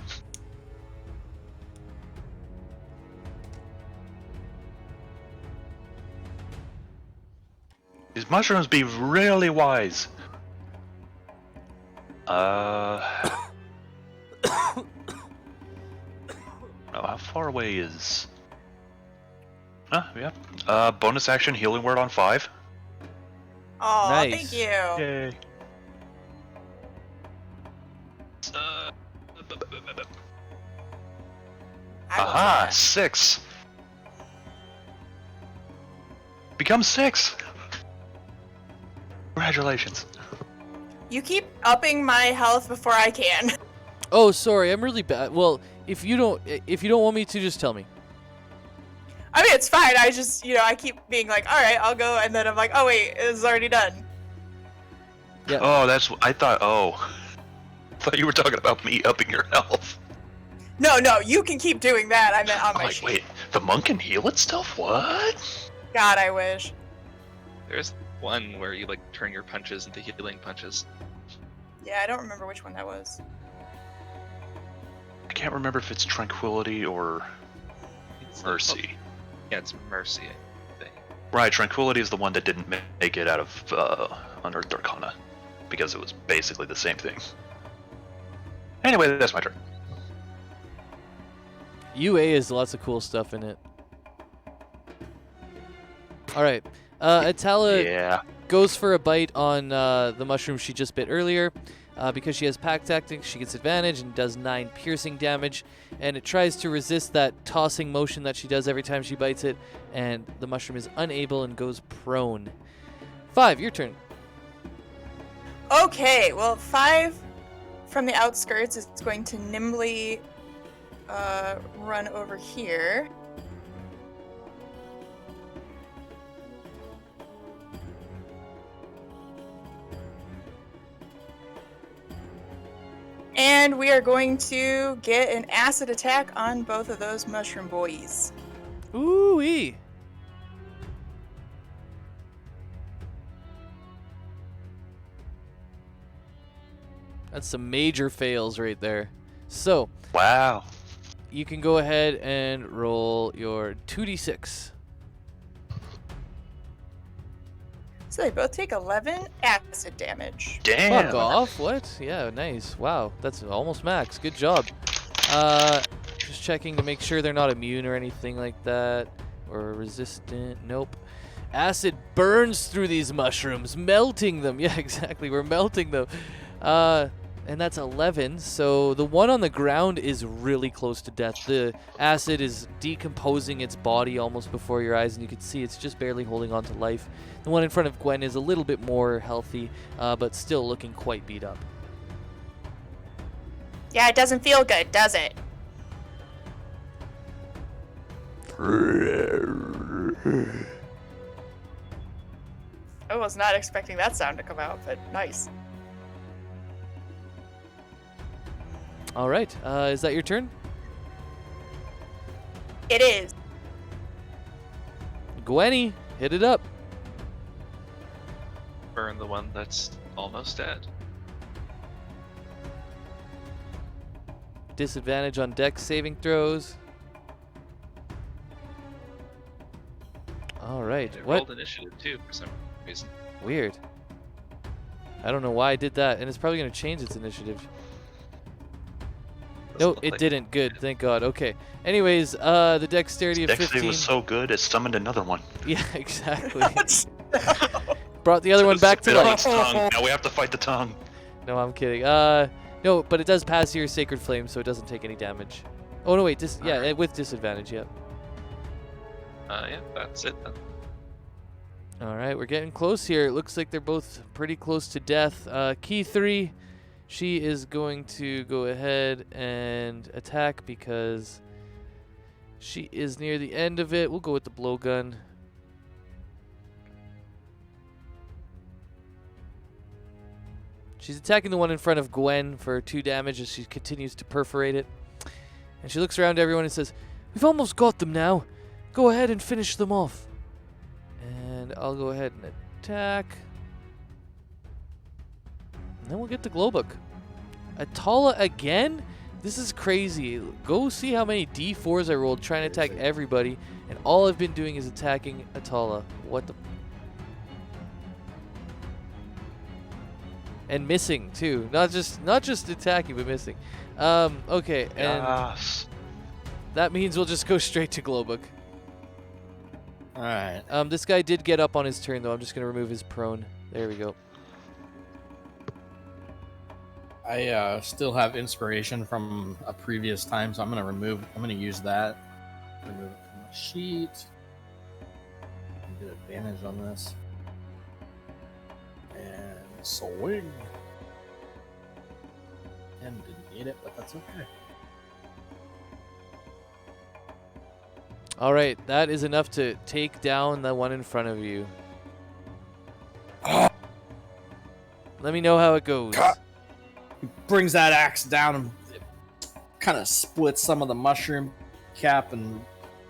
These mushrooms be really wise. How far away is... yeah. Bonus action, healing word on 5. Oh, Nice. thank you. Yay. I will Aha, take that. 6. Become 6. Congratulations. You keep upping my health before I can. Oh, sorry, I'm really bad. Well, if you don't want me to, just tell me. I mean, it's fine. I just, I keep being like, all right, I'll go, and then I'm like, oh wait, it's already done. Yeah. Oh, I thought you were talking about me upping your health. No, you can keep doing that. I meant on I'm my like, sheet. wait, the monk can heal itself? What? God, I wish. There's one where you like turn your punches into healing punches. Yeah, I don't remember which one that was. I can't remember if it's tranquility or mercy. Yeah, it's mercy, I think. Right, tranquility is the one that didn't make it out of Unearthed Arcana, because it was basically the same thing. Anyway, that's my turn. UA has lots of cool stuff in it. All right. Atala Yeah. goes for a bite on the mushroom she just bit earlier. Because she has pack tactics, she gets advantage and does 9 piercing damage. And it tries to resist that tossing motion that she does every time she bites it. And the mushroom is unable and goes prone. 5, your turn. Okay, well, 5 from the outskirts is going to nimbly run over here. And we are going to get an acid attack on both of those mushroom boys. Ooh-wee. That's some major fails right there. So, Wow. you can go ahead and roll your 2d6. So they both take 11 acid damage. Damn. Fuck off. What? Yeah, nice. Wow, that's almost max. Good job. Just checking to make sure they're not immune or anything like that. Or resistant. Nope. Acid burns through these mushrooms, melting them. Yeah, exactly. We're melting them. And that's 11. So the one on the ground is really close to death. The acid is decomposing its body almost before your eyes, and you can see it's just barely holding on to life. The one in front of Gwen is a little bit more healthy, but still looking quite beat up. Yeah, it doesn't feel good, does it? I was not expecting that sound to come out, but nice. All right. Is that your turn? It is. Gwenny, hit it up. Burn the one that's almost dead. Disadvantage on dex saving throws. All right. It What? rolled initiative too for some reason. Weird. I don't know why I did that, and it's probably going to change its initiative. Doesn't No, look it like didn't. Good. Thank God. Okay. Anyways, the dexterity of Dex 15. save was so good, it summoned another one. Yeah, exactly. Brought the other one back to Spit on life. its tongue. Now we have to fight the tongue. No, I'm kidding. No, but it does pass your sacred flame, so it doesn't take any damage. Oh no, wait. Yeah, Alright. with disadvantage. Yeah. Yeah, that's it then. All right, we're getting close here. It looks like they're both pretty close to death. Key 3, she is going to go ahead and attack because she is near the end of it. We'll go with the blowgun. She's attacking the one in front of Gwen for 2 damage as she continues to perforate it. And she looks around to everyone and says, "We've almost got them now. Go ahead and finish them off." And I'll go ahead and attack. And then we'll get the Glowbook. Atala again? This is crazy. Go see how many D4s I rolled trying to attack everybody, and all I've been doing is attacking Atala. What the... And missing, too. Not just attacking, but missing. Okay, and... Yes. that means we'll just go straight to Glowbook. Alright. This guy did get up on his turn, though. I'm just going to remove his prone. There we go. I still have inspiration from a previous time, so I'm gonna use that. Remove it from the sheet. Get advantage on this. And swing. And didn't need it, but that's okay. All right, that is enough to take down the one in front of you. Let me know how it goes. He brings that axe down and kind of splits some of the mushroom cap and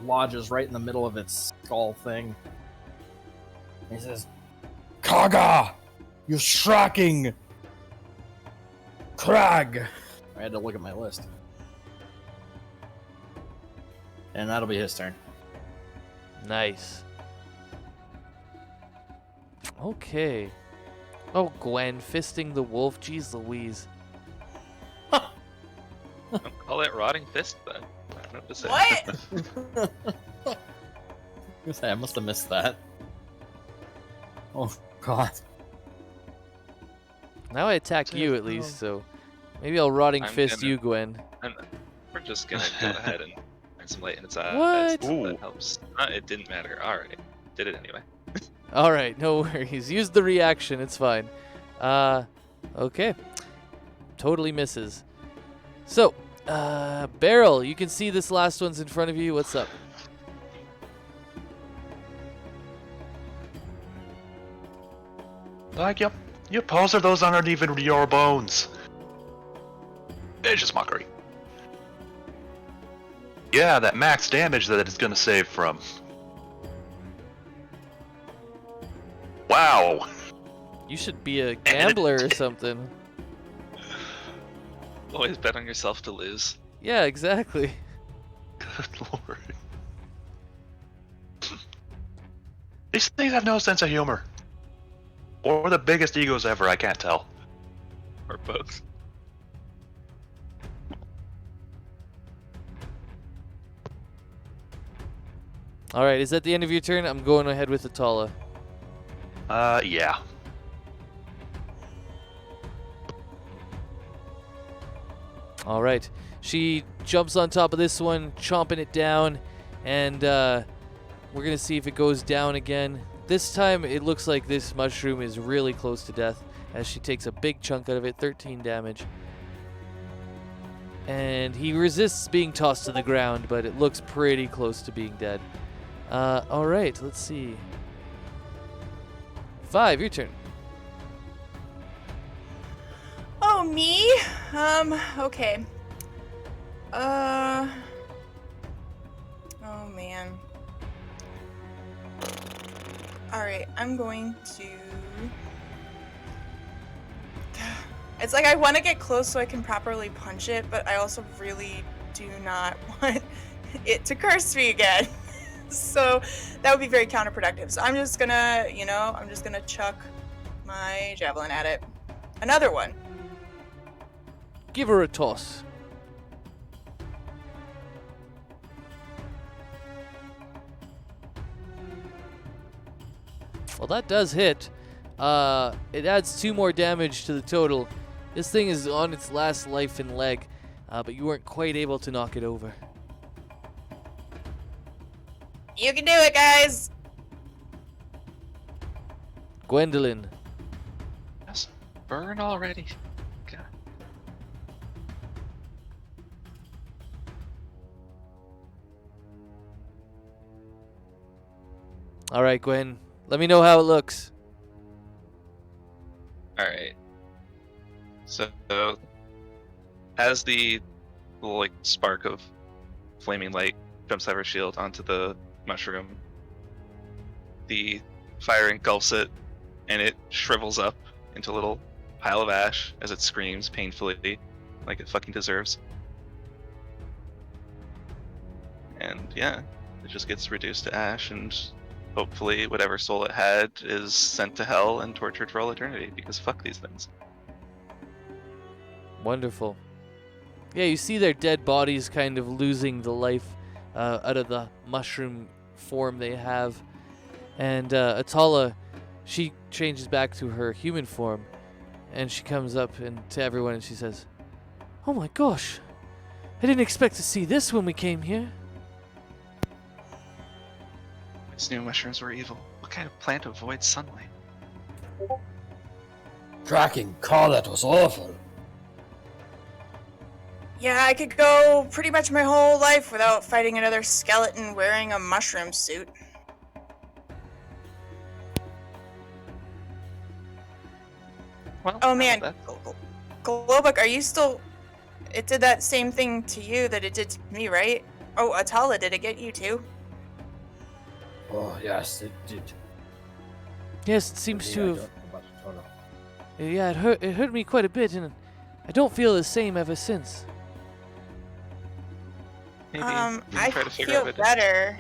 lodges right in the middle of its skull thing. He says, Kaga! You're shocking! Krag! I had to look at my list. And that'll be his turn. Nice. Okay. Oh, Gwen, fisting the wolf. Jeez Louise. Call it rotting fist then. I don't know what to say. What? I must have missed that. Oh, God. Now I attack you at least, so maybe I'll rotting I'm fist gonna- you, Gwen. We're just gonna go ahead and bring some light in its eyes. What? Ooh. That helps. It didn't matter. Alright. Did it anyway. All right, no worries. Use the reaction. It's fine. Okay. Totally misses. So, Beryl, you can see this last one's in front of you. What's up? Like, you poser, those aren't even your bones. It's just mockery. Yeah, that max damage that it's gonna save from. Wow. You should be a gambler or something. Always bet on yourself to lose. Yeah, exactly. Good lord. These things have no sense of humor. Or the biggest egos ever, I can't tell. Or both. All right, is that the end of your turn? I'm going ahead with Atala. Yeah. All right. She jumps on top of this one, chomping it down, and we're going to see if it goes down again. This time, it looks like this mushroom is really close to death as she takes a big chunk out of it, 13 damage. And he resists being tossed to the ground, but it looks pretty close to being dead. All right, let's see. 5, your turn. Oh, me? Okay. Oh, man. Alright, I'm going to... It's like I want to get close so I can properly punch it, but I also really do not want it to curse me again. So that would be very counterproductive. So I'm just gonna, I'm just gonna chuck my javelin at it. Another one. Give her a toss. Well, that does hit. It adds 2 more damage to the total. This thing is on its last life and leg, but you weren't quite able to knock it over. You can do it, guys! Gwendolyn. Just burn already. God. All right, Gwen. Let me know how it looks. Alright. So, as the little, spark of flaming light jumps out of her shield onto the mushroom, the fire engulfs it, and it shrivels up into a little pile of ash as it screams painfully, like it fucking deserves. And yeah, it just gets reduced to ash, and hopefully whatever soul it had is sent to hell and tortured for all eternity, because fuck these things. Wonderful. Yeah, you see their dead bodies kind of losing the life out of the mushroom form they have. And Atala, she changes back to her human form, and she comes up to everyone and she says, "Oh my gosh, I didn't expect to see this when we came here." These new mushrooms were evil. What kind of plant avoids sunlight? Cracking call, that was awful. Yeah, I could go pretty much my whole life without fighting another skeleton wearing a mushroom suit. Well, Oh man, that's- Globuk, are you still... It did that same thing to you that it did to me, right? Oh, Atala, did it get you too? Oh, yes, it did. Yes, it seems Yeah, to I have. don't know about Atala. Yeah, it hurt me quite a bit, and I don't feel the same ever since. maybe you can I try to figure feel out what it is. better.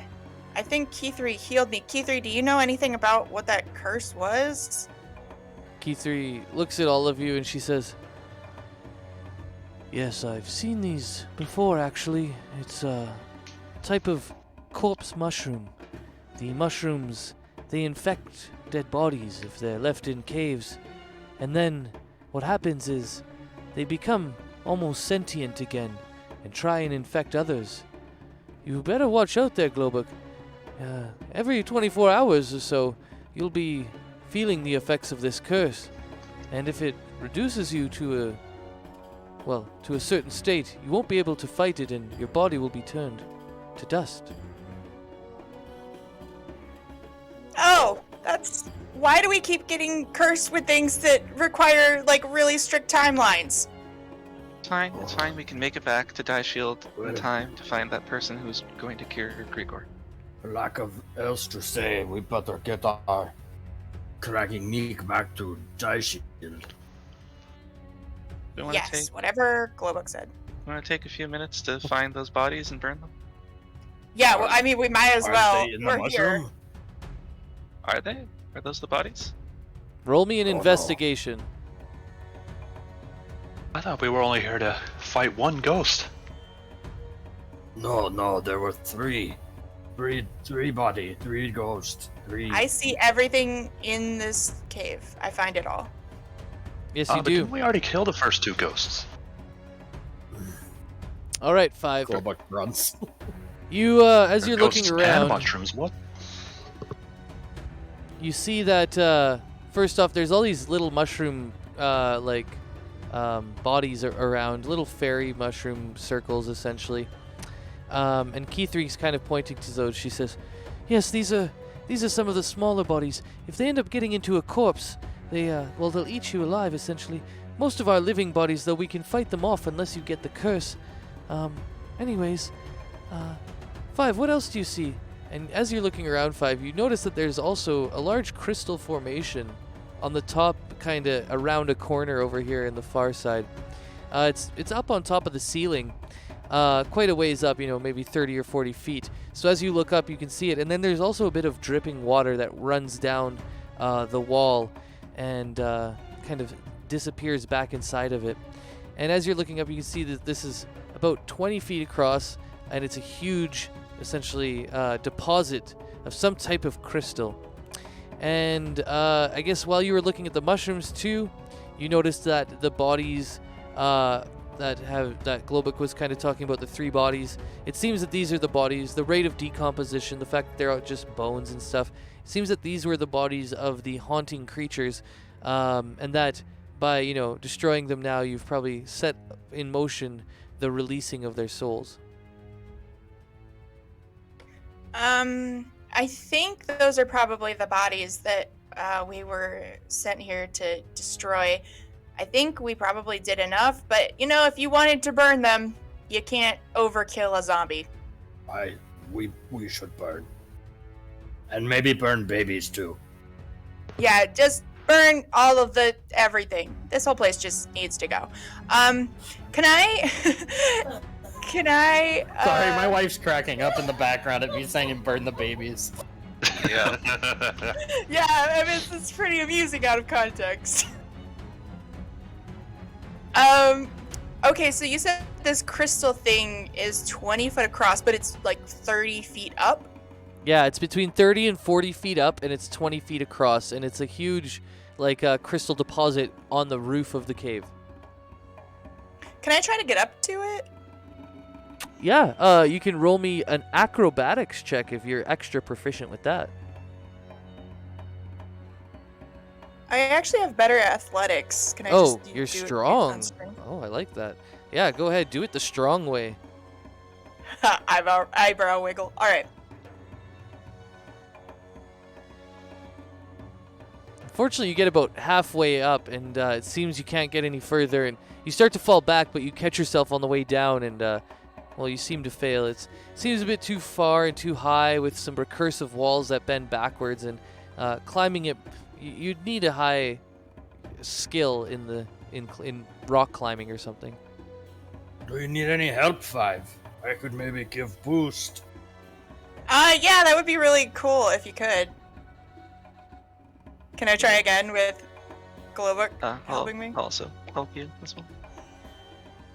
I think Key3 healed me. Key3, do you know anything about what that curse was? Key3 looks at all of you and she says, "Yes, I've seen these before, actually. It's a type of corpse mushroom. The mushrooms, they infect dead bodies if they're left in caves. And then what happens is they become almost sentient again and try and infect others. You better watch out there, Globuk. Every 24 hours or so, you'll be feeling the effects of this curse. And if it reduces you to a certain state, you won't be able to fight it and your body will be turned to dust." Oh, that's... Why do we keep getting cursed with things that require, like, really strict timelines? It's fine. We can make it back to Die Shield in Well. time to find that person who's going to cure Grigor. For lack of else to say, we better get our cracking Nick back to Daishield. We want to Yes, whatever Globuk said. take a few minutes to find those bodies and burn them. Yeah, well, I mean, we might as Aren't well. they in the We're here. mushroom? Are they? Are those the bodies? Roll me an Oh, no. investigation. I thought we were only here to fight one ghost. No, there were three body, three ghosts, three. I see everything in this cave. I find it all. Yes, But you do. didn't we already kill the first two ghosts? All right, 5. Globuk runs. You, as Or you're ghosts looking and around, mushrooms. What? you see that first off, there's all these little mushroom bodies around, little fairy mushroom circles essentially. And Key3's kind of pointing to those. She says, "Yes, these are some of the smaller bodies. If they end up getting into a corpse, they'll eat you alive essentially. Most of our living bodies, though, we can fight them off unless you get the curse. Anyways, 5, what else do you see?" And as you're looking around, 5, you notice that there's also a large crystal formation on the top, kind of around a corner over here in the far side. It's up on top of the ceiling, quite a ways up, maybe 30 or 40 feet. So as you look up, you can see it. And then there's also a bit of dripping water that runs down the wall and kind of disappears back inside of it. And as you're looking up, you can see that this is about 20 feet across, and it's a huge, essentially, deposit of some type of crystal. And I guess while you were looking at the mushrooms too, you noticed that the bodies that Globuk was kind of talking about, the 3 bodies, it seems that these are the bodies, the rate of decomposition, the fact that they're just bones and stuff. It seems that these were the bodies of the haunting creatures, and that by destroying them now, you've probably set in motion the releasing of their souls. I think those are probably the bodies that we were sent here to destroy. I think we probably did enough, but if you wanted to burn them, you can't overkill a zombie. We should burn. And maybe burn babies too. Yeah, just burn all of everything. This whole place just needs to go. Can I Sorry, my wife's cracking up in the background at me saying burn the babies. Yeah. Yeah, I mean, it's pretty amusing out of context. Okay, so you said this crystal thing is 20 foot across, but it's like 30 feet up. Yeah, it's between 30 and 40 feet up, and it's 20 feet across, and it's a huge, like, crystal deposit on the roof of the cave. Can I try to get up to it? Yeah, you can roll me an acrobatics check if you're extra proficient with that. I actually have better athletics. Can I Oh, just you're do it strong. based on strength? Oh, I like that. Yeah, go ahead, do it the strong way. Eyebrow wiggle. All right. Unfortunately, you get about halfway up, and it seems you can't get any further, and you start to fall back, but you catch yourself on the way down, and, well, you seem to fail. It seems a bit too far and too high with some recursive walls that bend backwards, and climbing it, you'd need a high skill in rock climbing or something. Do you need any help, Five? I could maybe give boost. Yeah, that would be really cool if you could. Can I try again with Glowbook helping me? I'll also help you as well.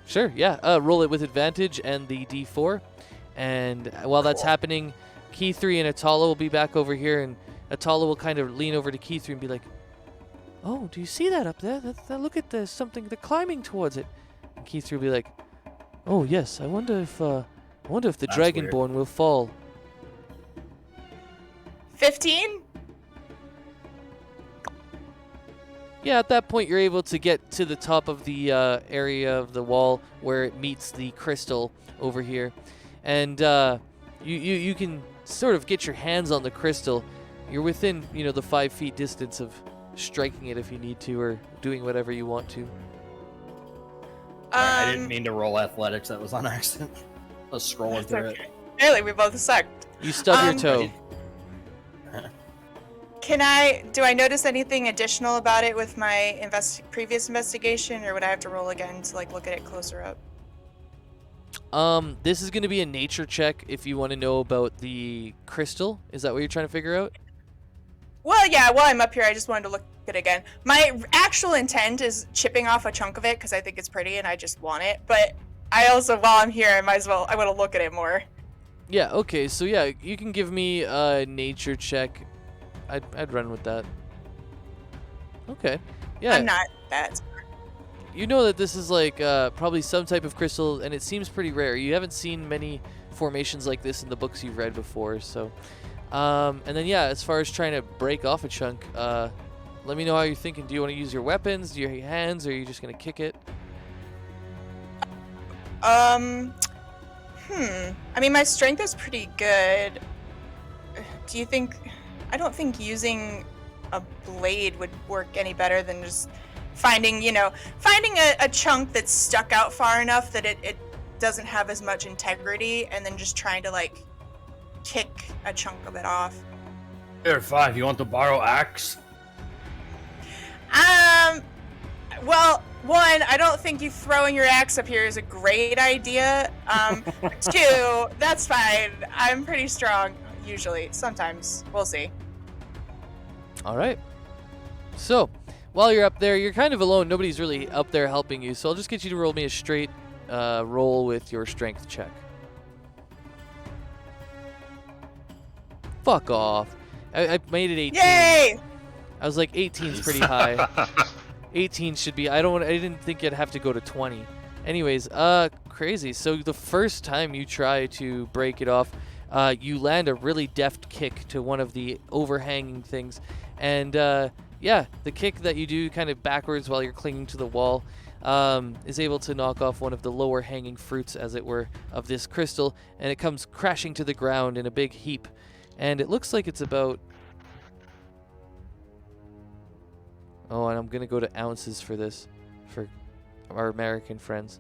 Sure, yeah. Roll it with advantage and the D4. And while that's happening, Key 3 and Atala will be back over here, and Atala will kind of lean over to Key 3 and be like, "Oh, do you see that up there? Look at the something. They're climbing towards it." And Key 3 will be like, "Oh yes, I wonder if the That's Dragonborn will fall." 15? Yeah, at that point you're able to get to the top of the area of the wall where it meets the crystal over here, and you can sort of get your hands on the crystal. You're within the 5 feet distance of striking it if you need to, or doing whatever you want to. I didn't mean to roll athletics. That was on accident. I was scrolling through it. Really, we both sucked. You stub your toe. Do I notice anything additional about it with my previous investigation, or would I have to roll again to look at it closer up? This is going to be a nature check if you want to know about the crystal. Is that what you're trying to figure out? Well, yeah, while I'm up here, I just wanted to look at it again. My actual intent is chipping off a chunk of it because I think it's pretty and I just want it. But I also, while I'm here, I want to look at it more. Yeah, okay, so yeah, you can give me a nature check. I'd run with that. Okay. Yeah. I'm not that. You know that this is probably some type of crystal, and it seems pretty rare. You haven't seen many formations like this in the books you've read before, so. And then yeah, as far as trying to break off a chunk, let me know how you're thinking. Do you want to use your weapons, your hands, or are you just gonna kick it? I mean, my strength is pretty good. Do you think? I don't think using a blade would work any better than just finding a chunk that's stuck out far enough that it doesn't have as much integrity, and then just trying to kick a chunk of it off. Here, Five, you want to borrow axe? Well, one, I don't think you throwing your axe up here is a great idea. Two, that's fine. I'm pretty strong, usually. Sometimes. We'll see. Alright. So, while you're up there, you're kind of alone. Nobody's really up there helping you, so I'll just get you to roll me a straight roll with your strength check. Fuck off. I made it 18. Yay! I was like, 18's pretty high. 18 should be. I didn't think you'd have to go to 20. Anyways, crazy. So the first time you try to break it off, you land a really deft kick to one of the overhanging things, and yeah, the kick that you do kind of backwards while you're clinging to the wall is able to knock off one of the lower hanging fruits, as it were, of this crystal, and it comes crashing to the ground in a big heap, and it looks like it's about. Oh, and I'm gonna go to ounces for this, for our American friends.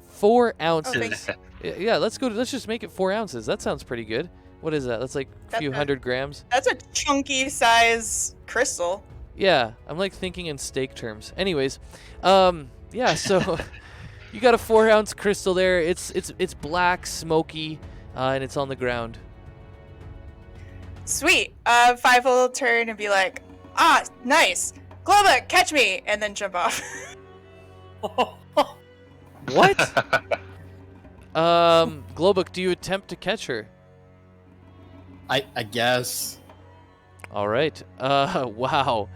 4 ounces. Yeah, let's just make it 4 ounces. That sounds pretty good. What is that? That's like a few hundred grams. That's a chunky size crystal. Yeah, I'm thinking in steak terms. Anyways, yeah, so you got a 4 ounce crystal there. It's black, smoky, and it's on the ground. Sweet. Five will turn and be like, nice. Globa, catch me, and then jump off. What? Globuk, do you attempt to catch her? I guess. All right. Wow.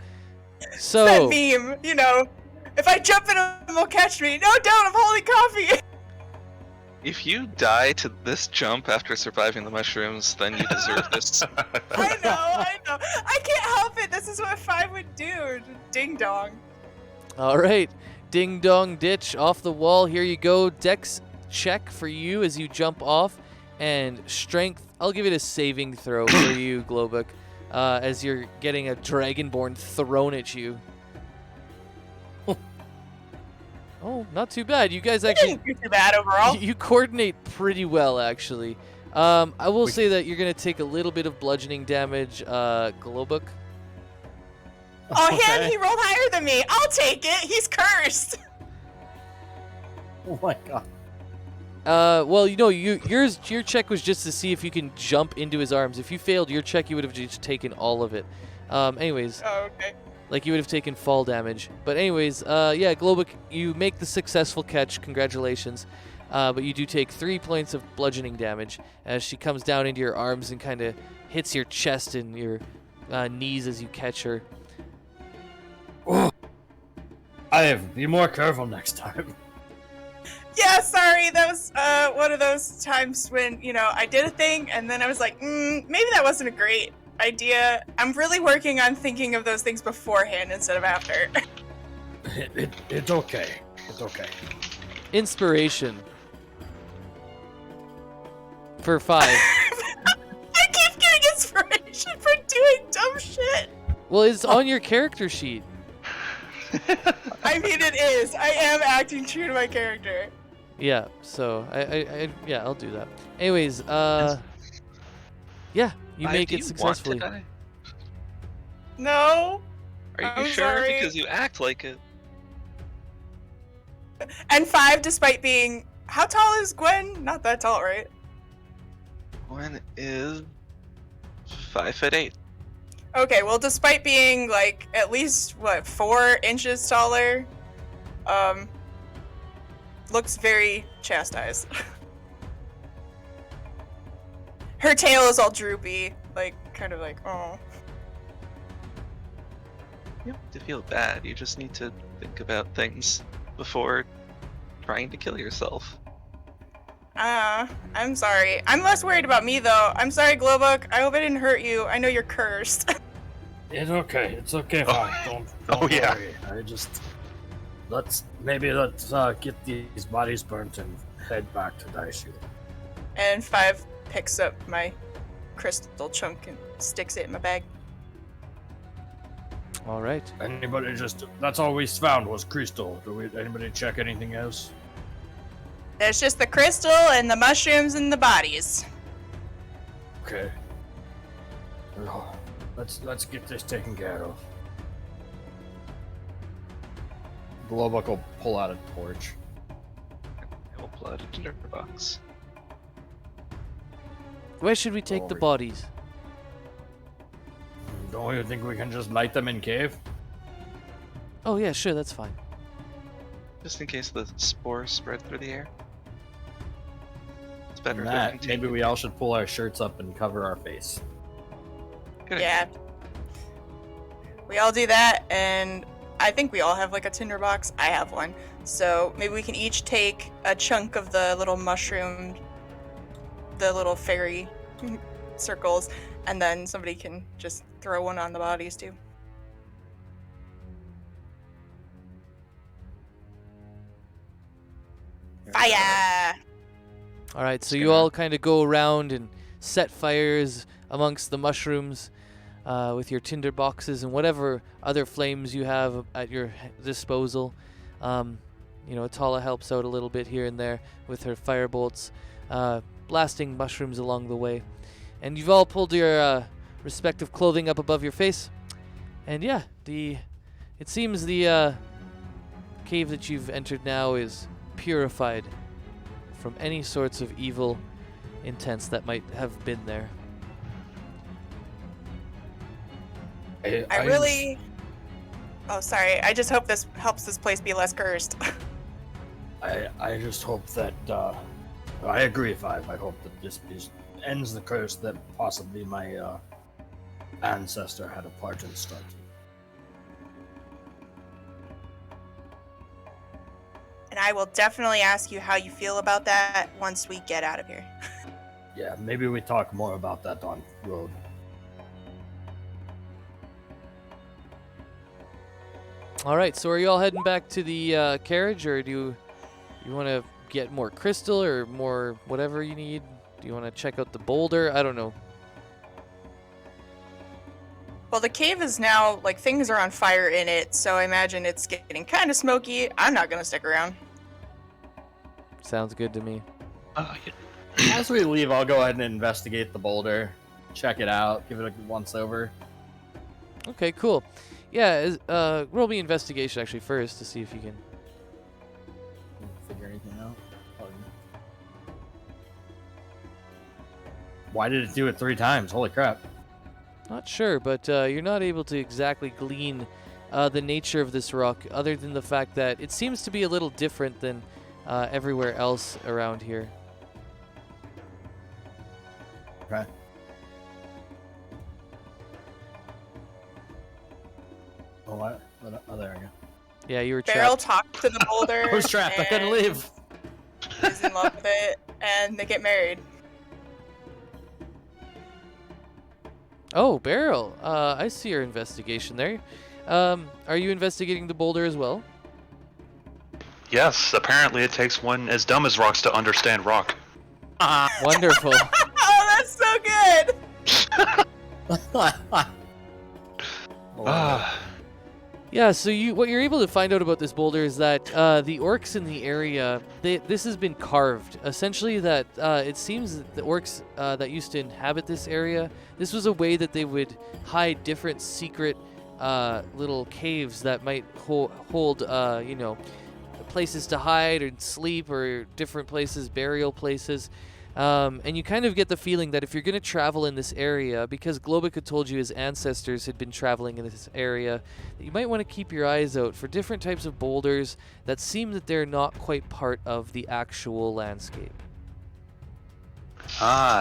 That So, meme, you know. If I jump in him, he'll catch me. No, don't. I'm holding coffee. If you die to this jump after surviving the mushrooms, then you deserve this. I know. I can't help it. This is what 5 would do. Ding dong. all right. Ding dong ditch off the wall. Here you go. Dex check for you as you jump off, and strength. I'll give it a saving throw for you, Globuk, as you're getting a dragonborn thrown at you. Oh, not too bad. You guys actually Didn't do too bad overall. you coordinate pretty well, actually. I will say that you're gonna take a little bit of bludgeoning damage, Globuk. Oh, he rolled higher than me. I'll take it. He's cursed. Oh my god. Well, you know, your check was just to see if you can jump into his arms. If you failed your check, you would have just taken all of it. Anyways, Oh, okay. like you would have taken fall damage. But anyways, yeah, Globuk, you make the successful catch. Congratulations. But you do take 3 points of bludgeoning damage as she comes down into your arms and kind of hits your chest and your knees as you catch her. I have to be more careful next time. Yeah, sorry. That was one of those times when, you know, I did a thing and then I was like, maybe that wasn't a great idea. I'm really working on thinking of those things beforehand instead of after. It's okay. It's okay. Inspiration for 5. I keep getting inspiration for doing dumb shit. Well, it's on your character sheet. I mean, it is. I am acting true to my character. Yeah, so yeah, I'll do that. Anyways, yeah, you Why, make do it you successfully. Want to die? No. Are you I'm sure? sorry. Because you act like it. And 5, despite being... How tall is Gwen? Not that tall, right? Gwen is 5'8". Okay, well, despite being, like, at least, 4 inches taller, looks very chastised. Her tail is all droopy, like, kind of like, oh. You don't have to feel bad. You just need to think about things before trying to kill yourself. I'm sorry. I'm less worried about me, though. I'm sorry, Glowbug. I hope I didn't hurt you. I know you're cursed. It's okay. It's okay. Fine. Don't Oh, yeah. worry. Let's get these bodies burnt and head back to Daishu. And 5 picks up my crystal chunk and sticks it in my bag. All right. Anybody that's all we found was crystal. Anybody check anything else? There's just the crystal and the mushrooms and the bodies. Okay. Oh, let's get this taken care of. Glowbuck will pull out a torch. I will pull out a tinderbox. Where should we take the Glory. bodies? Don't you think we can just light them in cave? Oh yeah, sure, that's fine. Just in case the spores spread through the air. It's better. And if they're that, contained. maybe we all should pull our shirts up and cover our face. Good Yeah. We all do that, and I think we all have like a tinderbox. I have one. So maybe we can each take a chunk of the little mushroom, the little fairy circles, and then somebody can just throw one on the bodies too. Fire! All right, so you all kind of go around and set fires amongst the mushrooms with your tinder boxes and whatever other flames you have at your disposal. You know, Atala helps out a little bit here and there with her fire bolts, blasting mushrooms along the way. And you've all pulled your respective clothing up above your face. And yeah, it seems the cave that you've entered now is purified from any sorts of evil intents that might have been there. I really... Oh, sorry. I just hope this helps this place be less cursed. I just hope that I agree, Five. I hope that this ends the curse that possibly my ancestor had a part in starting. And I will definitely ask you how you feel about that once we get out of here. Yeah, maybe we talk more about that on road. All right, so are you all heading back to the carriage, or do you want to get more crystal or more whatever you need? Do you want to check out the boulder? I don't know. Well, the cave is now, like, things are on fire in it, so I imagine it's getting kind of smoky. I'm not gonna stick around. Sounds good to me. As we leave, I'll go ahead and investigate the boulder, check it out, give it a once over. Okay, cool. Yeah, roll me investigation actually first to see if you can. Figure anything out. Why did it do it 3 times? Holy crap. Not sure, but you're not able to exactly glean the nature of this rock, other than the fact that it seems to be a little different than everywhere else around here. Okay. Oh, what? Oh, there we go. Yeah, you were Beryl trapped. talked to the boulder. I was trapped. I couldn't and leave. is in love with it, and they get married. Oh, Beryl. I see your investigation there. Are you investigating the boulder as well? Yes, apparently it takes one as dumb as rocks to understand rock. Wonderful. Oh, that's so good! Yeah, so what you're able to find out about this boulder is that the orcs in the area, this has been carved. Essentially, that it seems that the orcs that used to inhabit this area, this was a way that they would hide different secret little caves that might hold, places to hide and sleep, or different places, burial places. And you kind of get the feeling that if you're going to travel in this area, because Globik had told you his ancestors had been traveling in this area, that you might want to keep your eyes out for different types of boulders that seem that they're not quite part of the actual landscape.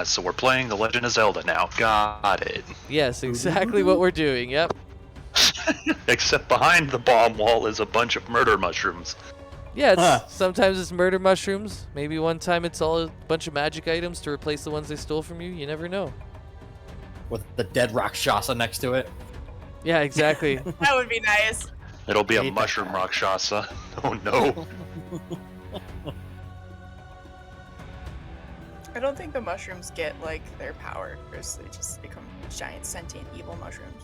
So we're playing The Legend of Zelda now. Got it. Yes, exactly what we're doing, yep. Except behind the bomb wall is a bunch of murder mushrooms. Yeah, sometimes it's murder mushrooms. Maybe one time it's all a bunch of magic items to replace the ones they stole from you. You never know. With the dead Rakshasa next to it. Yeah, exactly. That would be nice. It'll be a Hate that mushroom guy. Rakshasa. Oh no. I don't think the mushrooms get, like, their powers. They just become giant sentient evil mushrooms.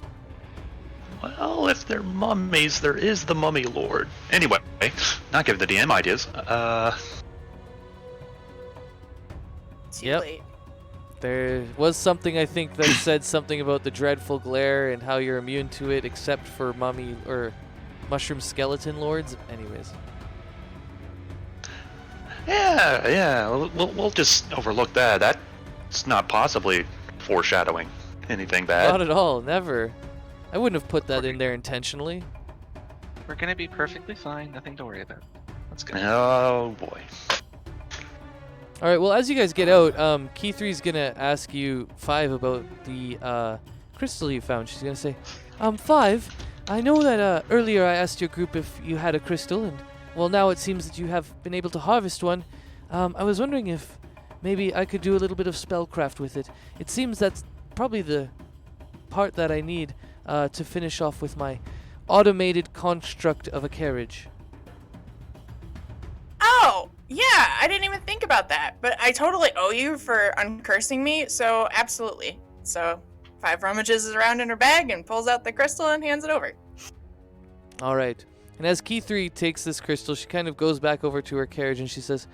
Well, if they're mummies, there is the Mummy Lord. Anyway, not giving the DM ideas. Too Yep. late. There was something, I think, that said something about the dreadful glare and how you're immune to it, except for mummy or mushroom skeleton lords. Anyways. Yeah, we'll just overlook that. That's not possibly foreshadowing anything bad. Not at all. Never. I wouldn't have put that in there intentionally. We're gonna be perfectly fine. Nothing to worry about. Let's go. Oh boy. All right. Well, as you guys get out, Key3's gonna ask you, Five, about the crystal you found. She's gonna say, Five, I know that earlier I asked your group if you had a crystal, and well, now it seems that you have been able to harvest one. I was wondering if maybe I could do a little bit of spellcraft with it. It seems that's probably the part that I need to finish off with my automated construct of a carriage. Oh, yeah, I didn't even think about that. But I totally owe you for uncursing me, so absolutely. So, Five rummages around in her bag and pulls out the crystal and hands it over. All right. And as Key3 takes this crystal, she kind of goes back over to her carriage and she says,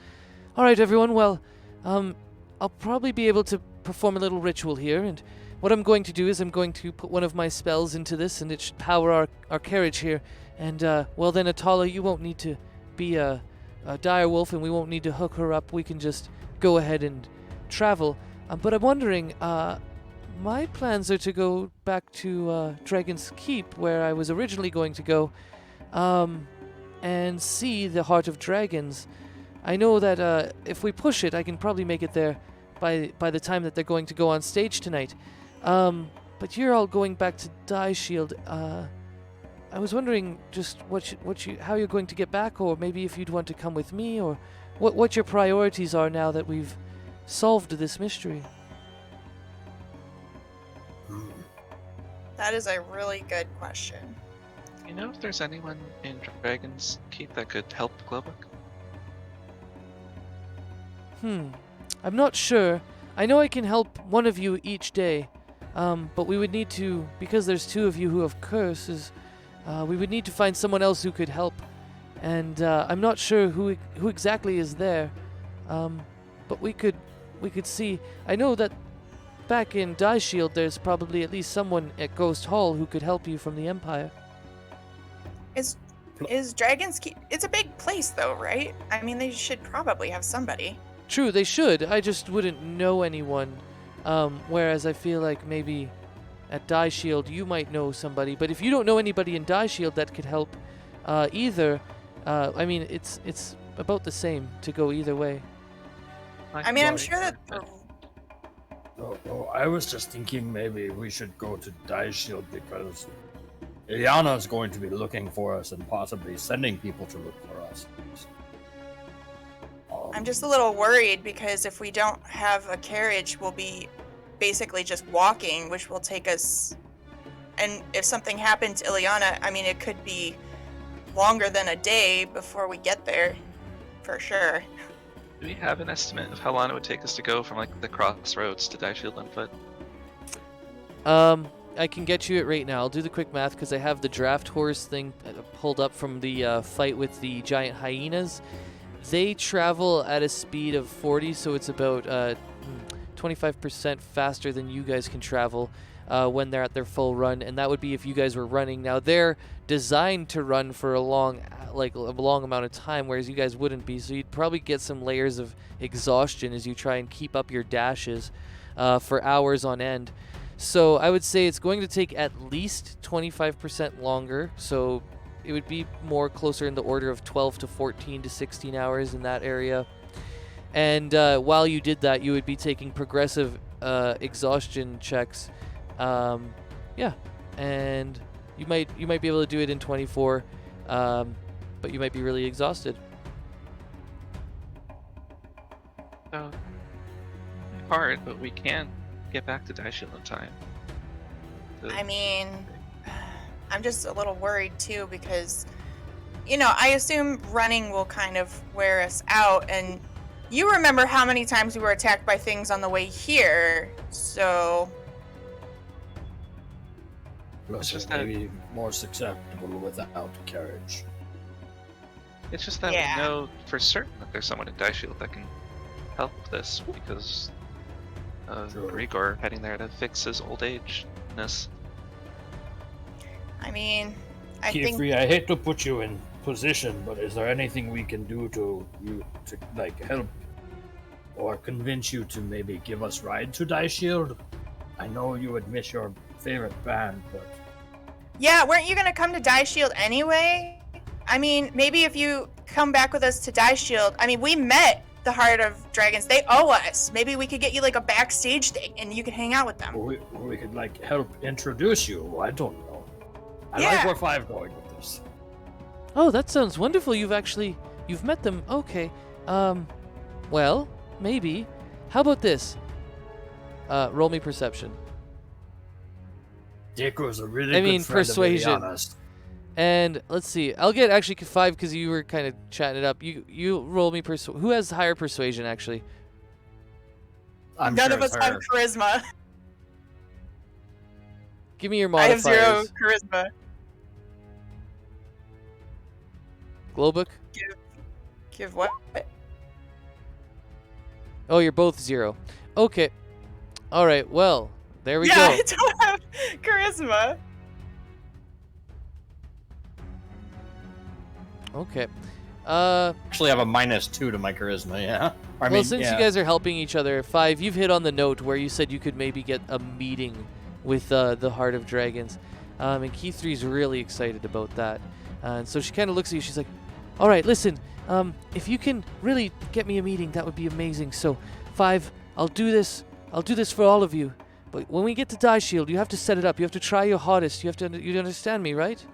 all right, everyone, well, I'll probably be able to perform a little ritual here, and what I'm going to do is I'm going to put one of my spells into this, and it should power our carriage here. And, well then, Atala, you won't need to be a dire wolf, and we won't need to hook her up. We can just go ahead and travel. But I'm wondering, my plans are to go back to Dragon's Keep, where I was originally going to go, and see the Heart of Dragons. I know that if we push it, I can probably make it there by the time that they're going to go on stage tonight. But you're all going back to Die Shield. I was wondering just how you're going to get back, or maybe if you'd want to come with me, or what your priorities are now that we've solved this mystery. That is a really good question. You know if there's anyone in Dragon's Keep that could help Glowbook? I'm not sure. I know I can help one of you each day, but we would need to, because there's 2 of you who have curses, we would need to find someone else who could help. And I'm not sure who exactly is there, but we could see. I know that back in Die Shield, there's probably at least someone at Ghost Hall who could help you from the Empire. Is Dragon's Keep? It's a big place, though, right? I mean, they should probably have somebody. True, they should. I just wouldn't know anyone. Whereas I feel like maybe at Die Shield you might know somebody. But if you don't know anybody in Die Shield that could help either, I mean, it's about the same to go either way. I mean, I'm sure that. I was just thinking maybe we should go to Die Shield because Ileana's going to be looking for us and possibly sending people to look for us. I'm just a little worried because if we don't have a carriage, we'll be basically just walking, which will take us. And if something happened to Ileana, I mean, it could be longer than a day before we get there, for sure. Do we have an estimate of how long it would take us to go from the crossroads to Die Shield on foot? I can get you it right now. I'll do the quick math because I have the draft horse thing pulled up from the fight with the giant hyenas. They travel at a speed of 40, so it's about 25% faster than you guys can travel when they're at their full run, and that would be if you guys were running. Now they're designed to run for a long amount of time, whereas you guys wouldn't be, so you'd probably get some layers of exhaustion as you try and keep up your dashes for hours on end. So I would say it's going to take at least 25% longer, so it would be more closer in the order of 12 to 14 to 16 hours in that area. And while you did that, you would be taking progressive exhaustion checks. Yeah, and you might be able to do it in 24, but you might be really exhausted. So hard, but we can get back to Die Shield in time. I mean, I'm just a little worried too because, I assume running will kind of wear us out, and you remember how many times we were attacked by things on the way here, so. Plus, just maybe more susceptible without a carriage. It's just that Yeah. we know for certain that there's someone in Die Shield that can help this because of True. Rigor heading there to fix his old age-ness. I mean, I think. Kifri, I hate to put you in position, but is there anything we can do to help or convince you to maybe give us ride to Die Shield? I know you would miss your favorite band, but Yeah, weren't you gonna come to Die Shield anyway? I mean, maybe if you come back with us to Die Shield, I mean, we met the Heart of Dragons. They owe us. Maybe we could get you a backstage thing, and you can hang out with them. we could help introduce you. I don't know. I like Yeah. where 5 going with this. Oh, that sounds wonderful. You've met them. Okay. Well, maybe. How about this? Roll me perception. Deco's a really I good mean, friend persuasion. of Ileana's. And let's see. I'll get actually 5 because you were kind of chatting it up. You roll me who has higher persuasion actually? I'm None sure of us it's have her. charisma. Give me your I have modifiers. 0 charisma. Glowbook? Give what? Oh, you're both 0. Okay. All right. Well, there we Yeah, go. I don't have charisma. Okay. Actually have a -2 to my charisma, yeah. Since you guys are helping each other, 5, you've hit on the note where you said you could maybe get a meeting with the Heart of Dragons. And Key 3's really excited about that. And so she kind of looks at you, she's like, All right, listen. If you can really get me a meeting, that would be amazing. So, 5, I'll do this. I'll do this for all of you. But when we get to Die Shield, you have to set it up. You have to try your hardest. You understand me, right?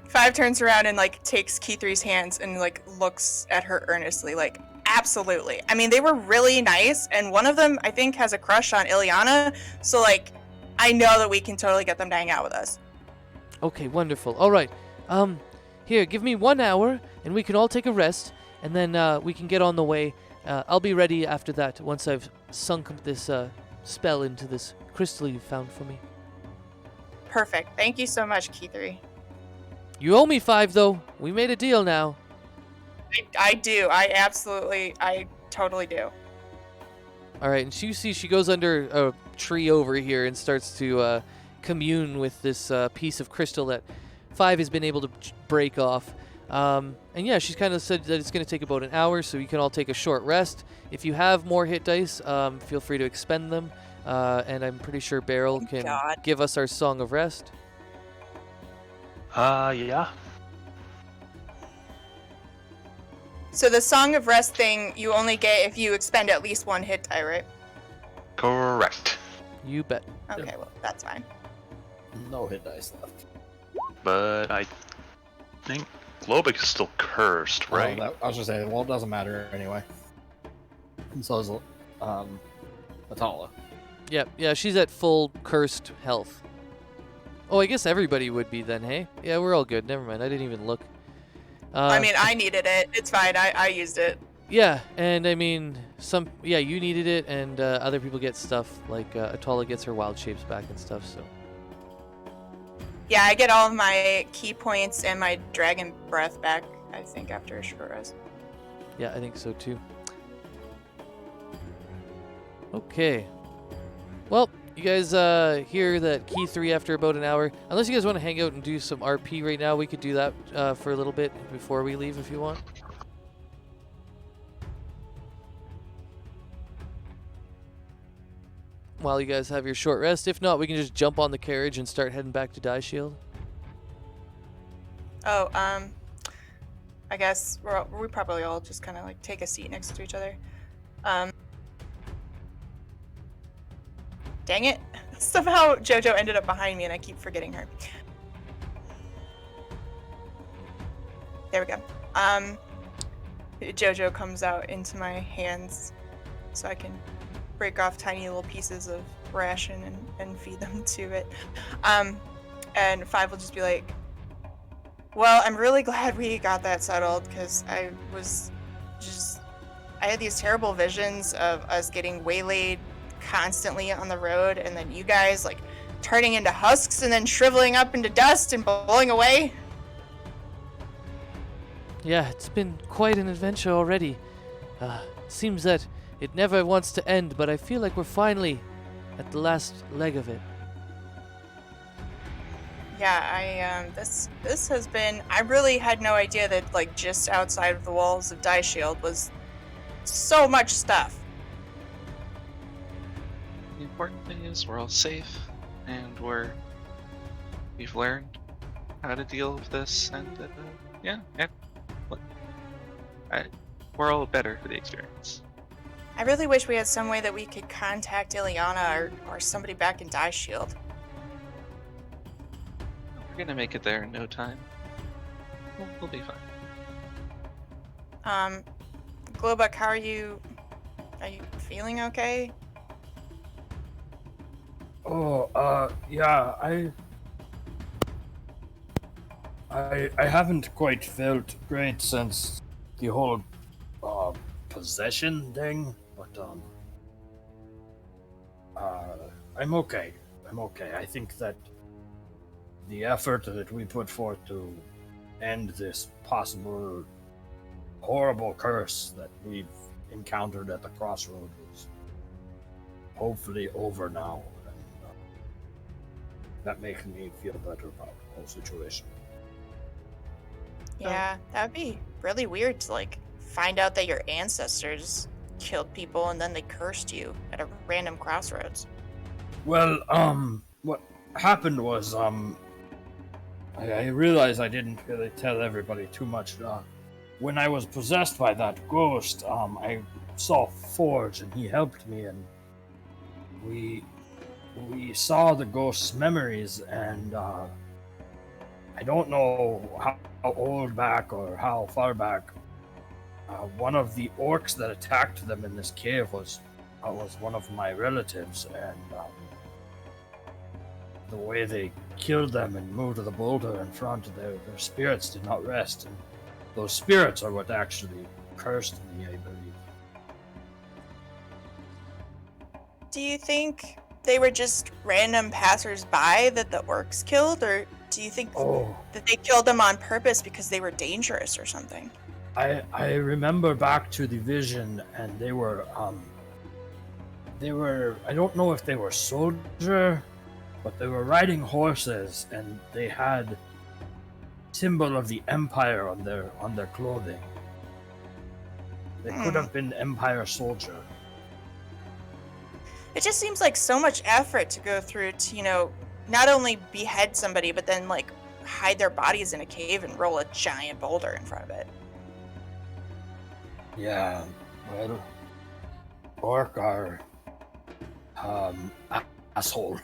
5 turns around and like takes Key3's hands and like looks at her earnestly, like, absolutely. I mean, they were really nice, and one of them I think has a crush on Ileana, so like I know that we can totally get them to hang out with us. Okay, wonderful. All right. Here, give me 1 hour, and we can all take a rest, and then we can get on the way. I'll be ready after that once I've sunk this spell into this crystal you found for me. Perfect. Thank you so much, Key3. You owe me 5, though. We made a deal now. I do. I totally do. All right, and you see she goes under a tree over here and starts to commune with this piece of crystal that 5 has been able to break off. And yeah, she's kind of said that it's going to take about an hour, so you can all take a short rest. If you have more hit dice, feel free to expend them. And I'm pretty sure Beryl can give us our Song of Rest. Yeah. So the Song of Rest thing you only get if you expend at least 1 hit die, right? Correct. You bet. Okay, well, that's fine. No hit dice left. But I think Globik is still cursed, right? I was just saying, well, it doesn't matter anyway. And so is Atala. Yeah, she's at full cursed health. Oh, I guess everybody would be then, hey? Yeah, we're all good. Never mind, I didn't even look. I mean, I needed it. It's fine. I used it. Yeah, and I mean, you needed it, and other people get stuff, like Atala gets her wild shapes back and stuff, so. Yeah, I get all of my key points and my dragon breath back, I think, after a short rest. Yeah, I think so too. Okay. Well, you guys hear that Key3 after about an hour. Unless you guys want to hang out and do some RP right now, we could do that for a little bit before we leave if you want. While you guys have your short rest. If not, we can just jump on the carriage and start heading back to Die Shield. Oh, I guess we probably all just kind of like take a seat next to each other. Dang it. Somehow JoJo ended up behind me and I keep forgetting her. There we go. JoJo comes out into my hands so I can break off tiny little pieces of ration and feed them to it. And 5 will just be like, well, I'm really glad we got that settled because I had these terrible visions of us getting waylaid constantly on the road and then you guys like turning into husks and then shriveling up into dust and blowing away. Yeah, it's been quite an adventure already. Seems that it never wants to end, but I feel like we're finally at the last leg of it. Yeah, this has been, I really had no idea that like just outside of the walls of Die Shield was so much stuff. The important thing is we're all safe, and we've learned how to deal with this, and we're all better for the experience. I really wish we had some way that we could contact Ileana or somebody back in Die Shield. We're gonna make it there in no time. We'll be fine. Globuk, how are you? Are you feeling okay? Oh, yeah, I haven't quite felt great since the whole possession thing, but I'm okay. I think that the effort that we put forth to end this possible horrible curse that we've encountered at the crossroads is hopefully over now, and that makes me feel better about the whole situation. Yeah, that would be really weird to like find out that your ancestors killed people and then they cursed you at a random crossroads. Well, what happened was, I realize I didn't really tell everybody too much. When I was possessed by that ghost, I saw Forge and he helped me, and we saw the ghost's memories, and I don't know how old back or how far back. One of the orcs that attacked them in this cave was one of my relatives, and the way they killed them and moved the boulder in front, their spirits did not rest, and those spirits are what actually cursed me, I believe. Do you think they were just random passers-by that the orcs killed, or do you think that they killed them on purpose because they were dangerous or something? I remember back to the vision, and they were I don't know if they were soldier, but they were riding horses, and they had symbol of the Empire on their clothing. They could have been Empire soldier. It just seems like so much effort to go through to, not only behead somebody, but then, like, hide their bodies in a cave and roll a giant boulder in front of it. Yeah, well, orc are, asshole.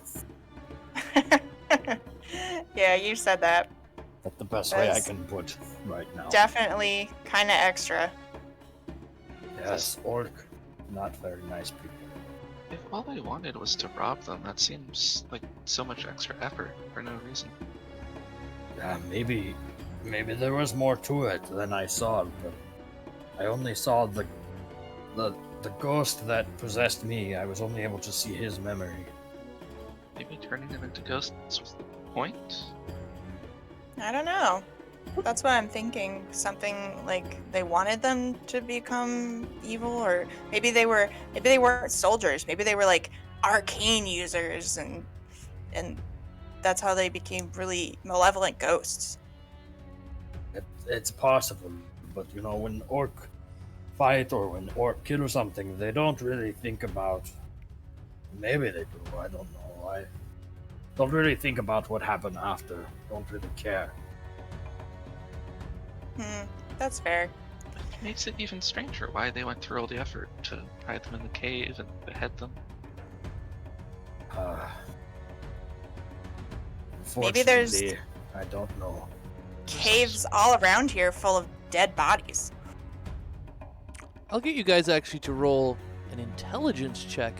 Yeah, you said that. That's the best way I can put right now. Definitely kind of extra. Yes, orc, not very nice people. If all they wanted was to rob them, that seems like so much extra effort for no reason. Yeah, maybe there was more to it than I saw, but I only saw the ghost that possessed me. I was only able to see his memory. Maybe turning them into ghosts was the point? I don't know. That's what I'm thinking. Something like they wanted them to become evil, or maybe they weren't soldiers. Maybe they were like arcane users, and that's how they became really malevolent ghosts. It's possible, but when orc fight or when orc kill something, they don't really think about. Maybe they do. I don't know. I don't really think about what happened after. Don't really care. That's fair. It makes it even stranger why they went through all the effort to hide them in the cave and behead them. Maybe there's Unfortunately, I don't know. caves all around here full of dead bodies. I'll get you guys actually to roll an intelligence check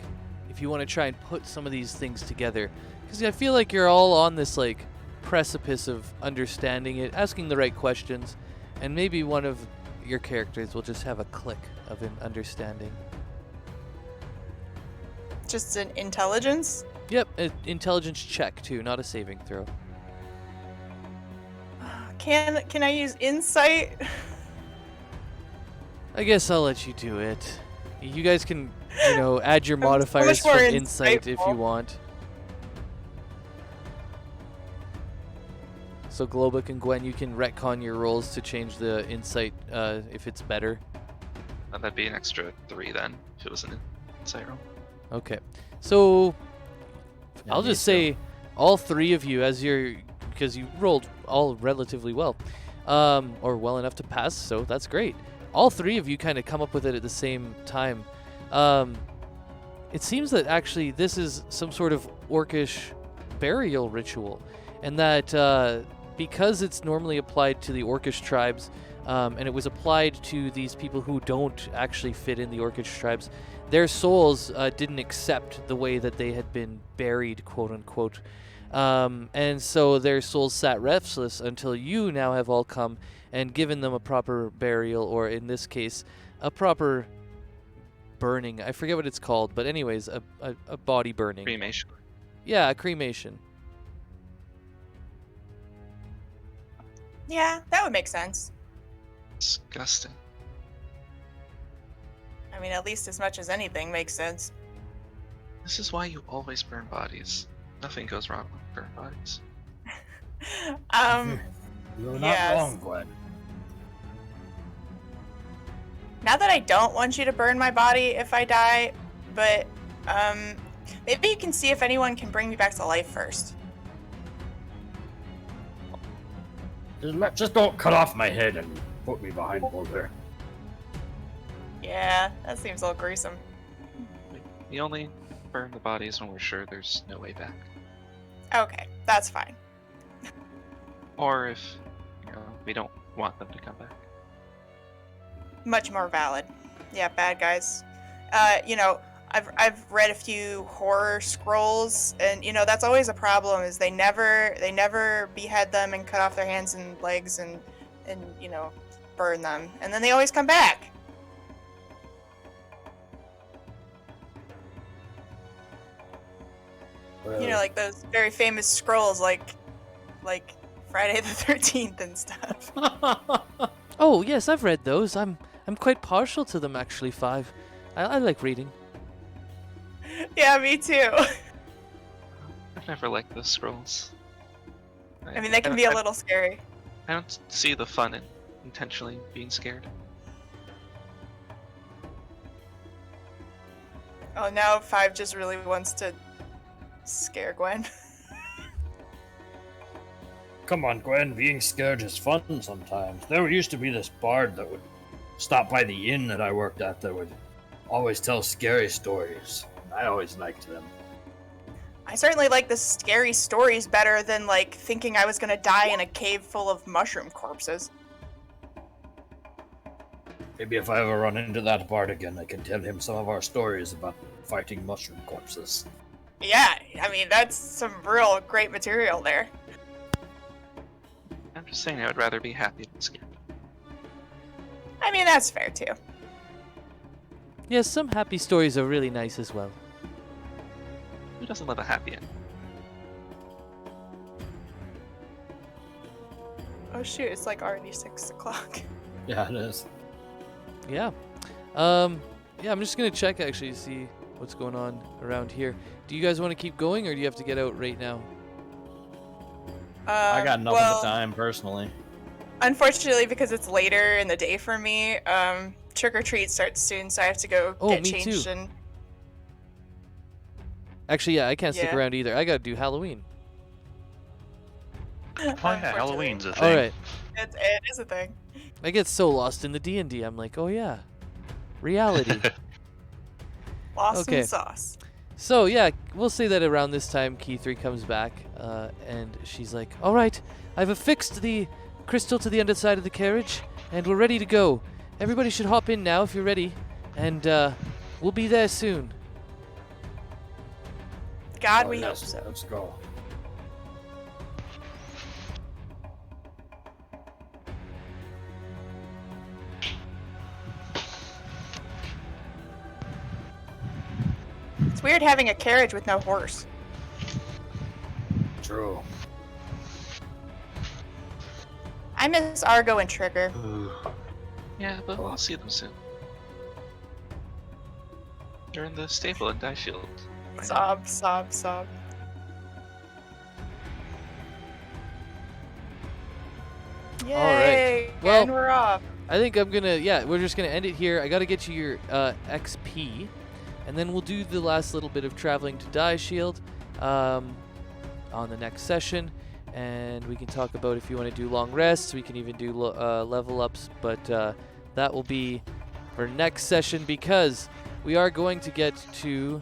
if you want to try and put some of these things together. Because I feel like you're all on this like precipice of understanding it, asking the right questions, and maybe one of your characters will just have a click of an understanding. Just an intelligence? Yep, an intelligence check too, not a saving throw. Can I use insight? I guess I'll let you do it. You guys can, add your I'm so much modifiers more for insight if you insightful. want. So Globuk and Gwen, you can retcon your rolls to change the insight if it's better. That'd be an extra 3 then, if it was an insight roll. Okay. So Yeah, I'll me just too. say all three of you, because you rolled all relatively well, or well enough to pass, so that's great. All three of you kind of come up with it at the same time. It seems that actually this is some sort of orcish burial ritual, and that because it's normally applied to the orcish tribes, and it was applied to these people who don't actually fit in the orcish tribes, their souls didn't accept the way that they had been buried, quote unquote. And so their souls sat restless until you now have all come and given them a proper burial, or in this case, a proper burning. I forget what it's called, but anyways, a body burning. Cremation. Yeah, a cremation. Yeah, that would make sense. Disgusting. I mean, at least as much as anything makes sense. This is why you always burn bodies. Nothing goes wrong with burn bodies. You're not yes. wrong, Gwen. Not that I don't want you to burn my body if I die, but maybe you can see if anyone can bring me back to life first. Just don't cut off my head and put me behind Boulder. Yeah, that seems a little gruesome. We only burn the bodies when we're sure there's no way back. Okay, that's fine. Or if, we don't want them to come back. Much more valid. Yeah, bad guys. I've read a few horror scrolls, and that's always a problem. Is they never behead them and cut off their hands and legs and burn them, and then they always come back. Like those very famous scrolls, like Friday the 13th and stuff. Oh yes, I've read those. I'm quite partial to them actually. 5. I like reading. Yeah, me too. I've never liked the scrolls. I mean, they can be a little scary. I don't see the fun in intentionally being scared. Oh, now 5 just really wants to scare Gwen. Come on, Gwen, being scared is fun sometimes. There used to be this bard that would stop by the inn that I worked at that would always tell scary stories. I always liked them. I certainly like the scary stories better than, thinking I was gonna die in a cave full of mushroom corpses. Maybe if I ever run into that bard again, I can tell him some of our stories about fighting mushroom corpses. Yeah, I mean, that's some real great material there. I'm just saying I would rather be happy than scared. I mean, that's fair, too. Yes, some happy stories are really nice as well. Who doesn't love a happy end? Oh shoot, it's already 6 o'clock. Yeah, it is. Yeah. I'm just gonna check actually to see what's going on around here. Do you guys want to keep going, or do you have to get out right now? I got nothing but time, personally. Unfortunately, because it's later in the day for me, trick or treat starts soon, so I have to go get me changed. too. And Actually, yeah, I can't stick Yeah. around either. I gotta do Halloween. Oh yeah, Halloween's a thing. All right. it is a thing. I get so lost in the D&D. I'm like, oh yeah, reality. Lost Okay. in sauce. So yeah, we'll say that around this time, Key 3 comes back, and she's like, all right, I've affixed the crystal to the underside of the carriage, and we're ready to go. Everybody should hop in now if you're ready, and we'll be there soon. God, Oh, we yes, hope so. Let's go. It's weird having a carriage with no horse. True. I miss Argo and Trigger. Yeah, but we'll see them soon. They're in the stable in Die Shield. right now. Sob. Yay! All right. Well, and we're off. I think we're just gonna end it here. I gotta get you your XP, and then we'll do the last little bit of traveling to Die Shield on the next session, and we can talk about if you want to do long rests. We can even do level ups, but that will be for next session because we are going to get to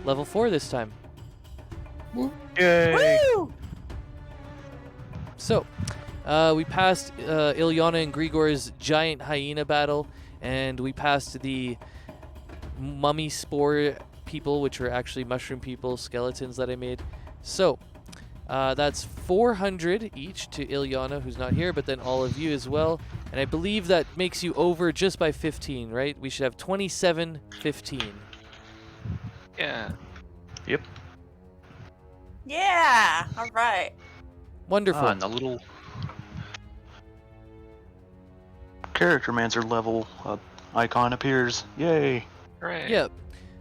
level 4 this time. Yay! Woo! So, we passed Ilyana and Grigor's giant hyena battle, and we passed the mummy spore people, which were actually mushroom people, skeletons that I made. So, that's 400 each to Ilyana, who's not here, but then all of you as well. And I believe that makes you over just by 15, right? We should have 27-15. Yeah. Yep. Yeah. All right. Wonderful. And the little character mancer level icon appears. Yay! Hooray. Yeah.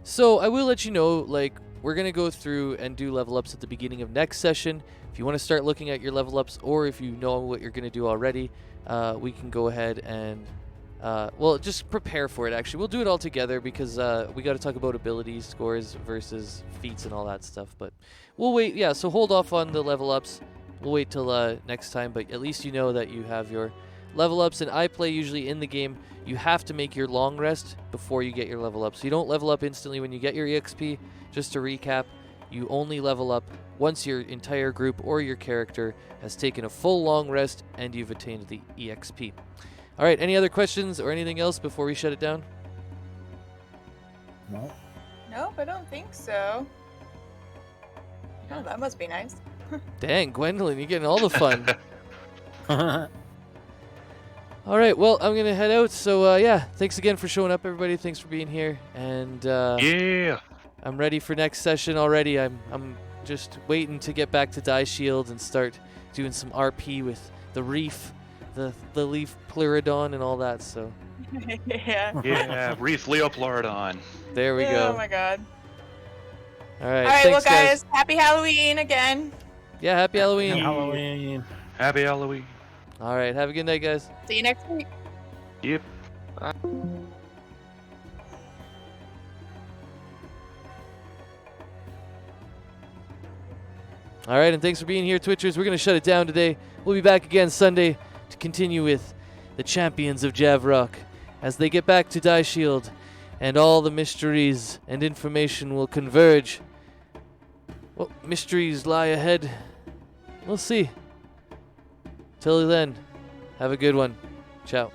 So I will let you know, like, we're going to go through and do level ups at the beginning of next session. If you want to start looking at your level ups, or if you know what you're going to do already, we can go ahead and, just prepare for it, actually. We'll do it all together because we got to talk about abilities, scores versus feats and all that stuff. But we'll wait. Yeah, so hold off on the level ups. we'll wait till next time, but at least you know that you have your level ups. And I play usually in the game. You have to make your long rest before you get your level up. So you don't level up instantly when you get your EXP. Just to recap, you only level up once your entire group or your character has taken a full long rest and you've attained the EXP. All right, any other questions or anything else before we shut it down? No. Nope, I don't think so. Oh, that must be nice. Dang, Gwendolyn, you're getting all the fun. All right, well, I'm going to head out. So, yeah, thanks again for showing up, everybody. Thanks for being here. And Yeah. I'm ready for next session already. I'm just waiting to get back to Die Shield and start doing some RP with the Reef, the Leaf Pleurodon and all that. So Yeah. Yeah. Reef Leopleurodon. there we go. Oh my god. All right, All right, thanks, well, guys, happy Halloween again. Yeah, happy Halloween. Halloween. Happy Halloween. All right, have a good night, guys. See you next week. Yep. All right, and thanks for being here, Twitchers. We're going to shut it down today. We'll be back again Sunday to continue with the champions of Javrok as they get back to Die Shield, and all the mysteries and information will converge. What mysteries lie ahead? We'll see. Till then, have a good one. Ciao.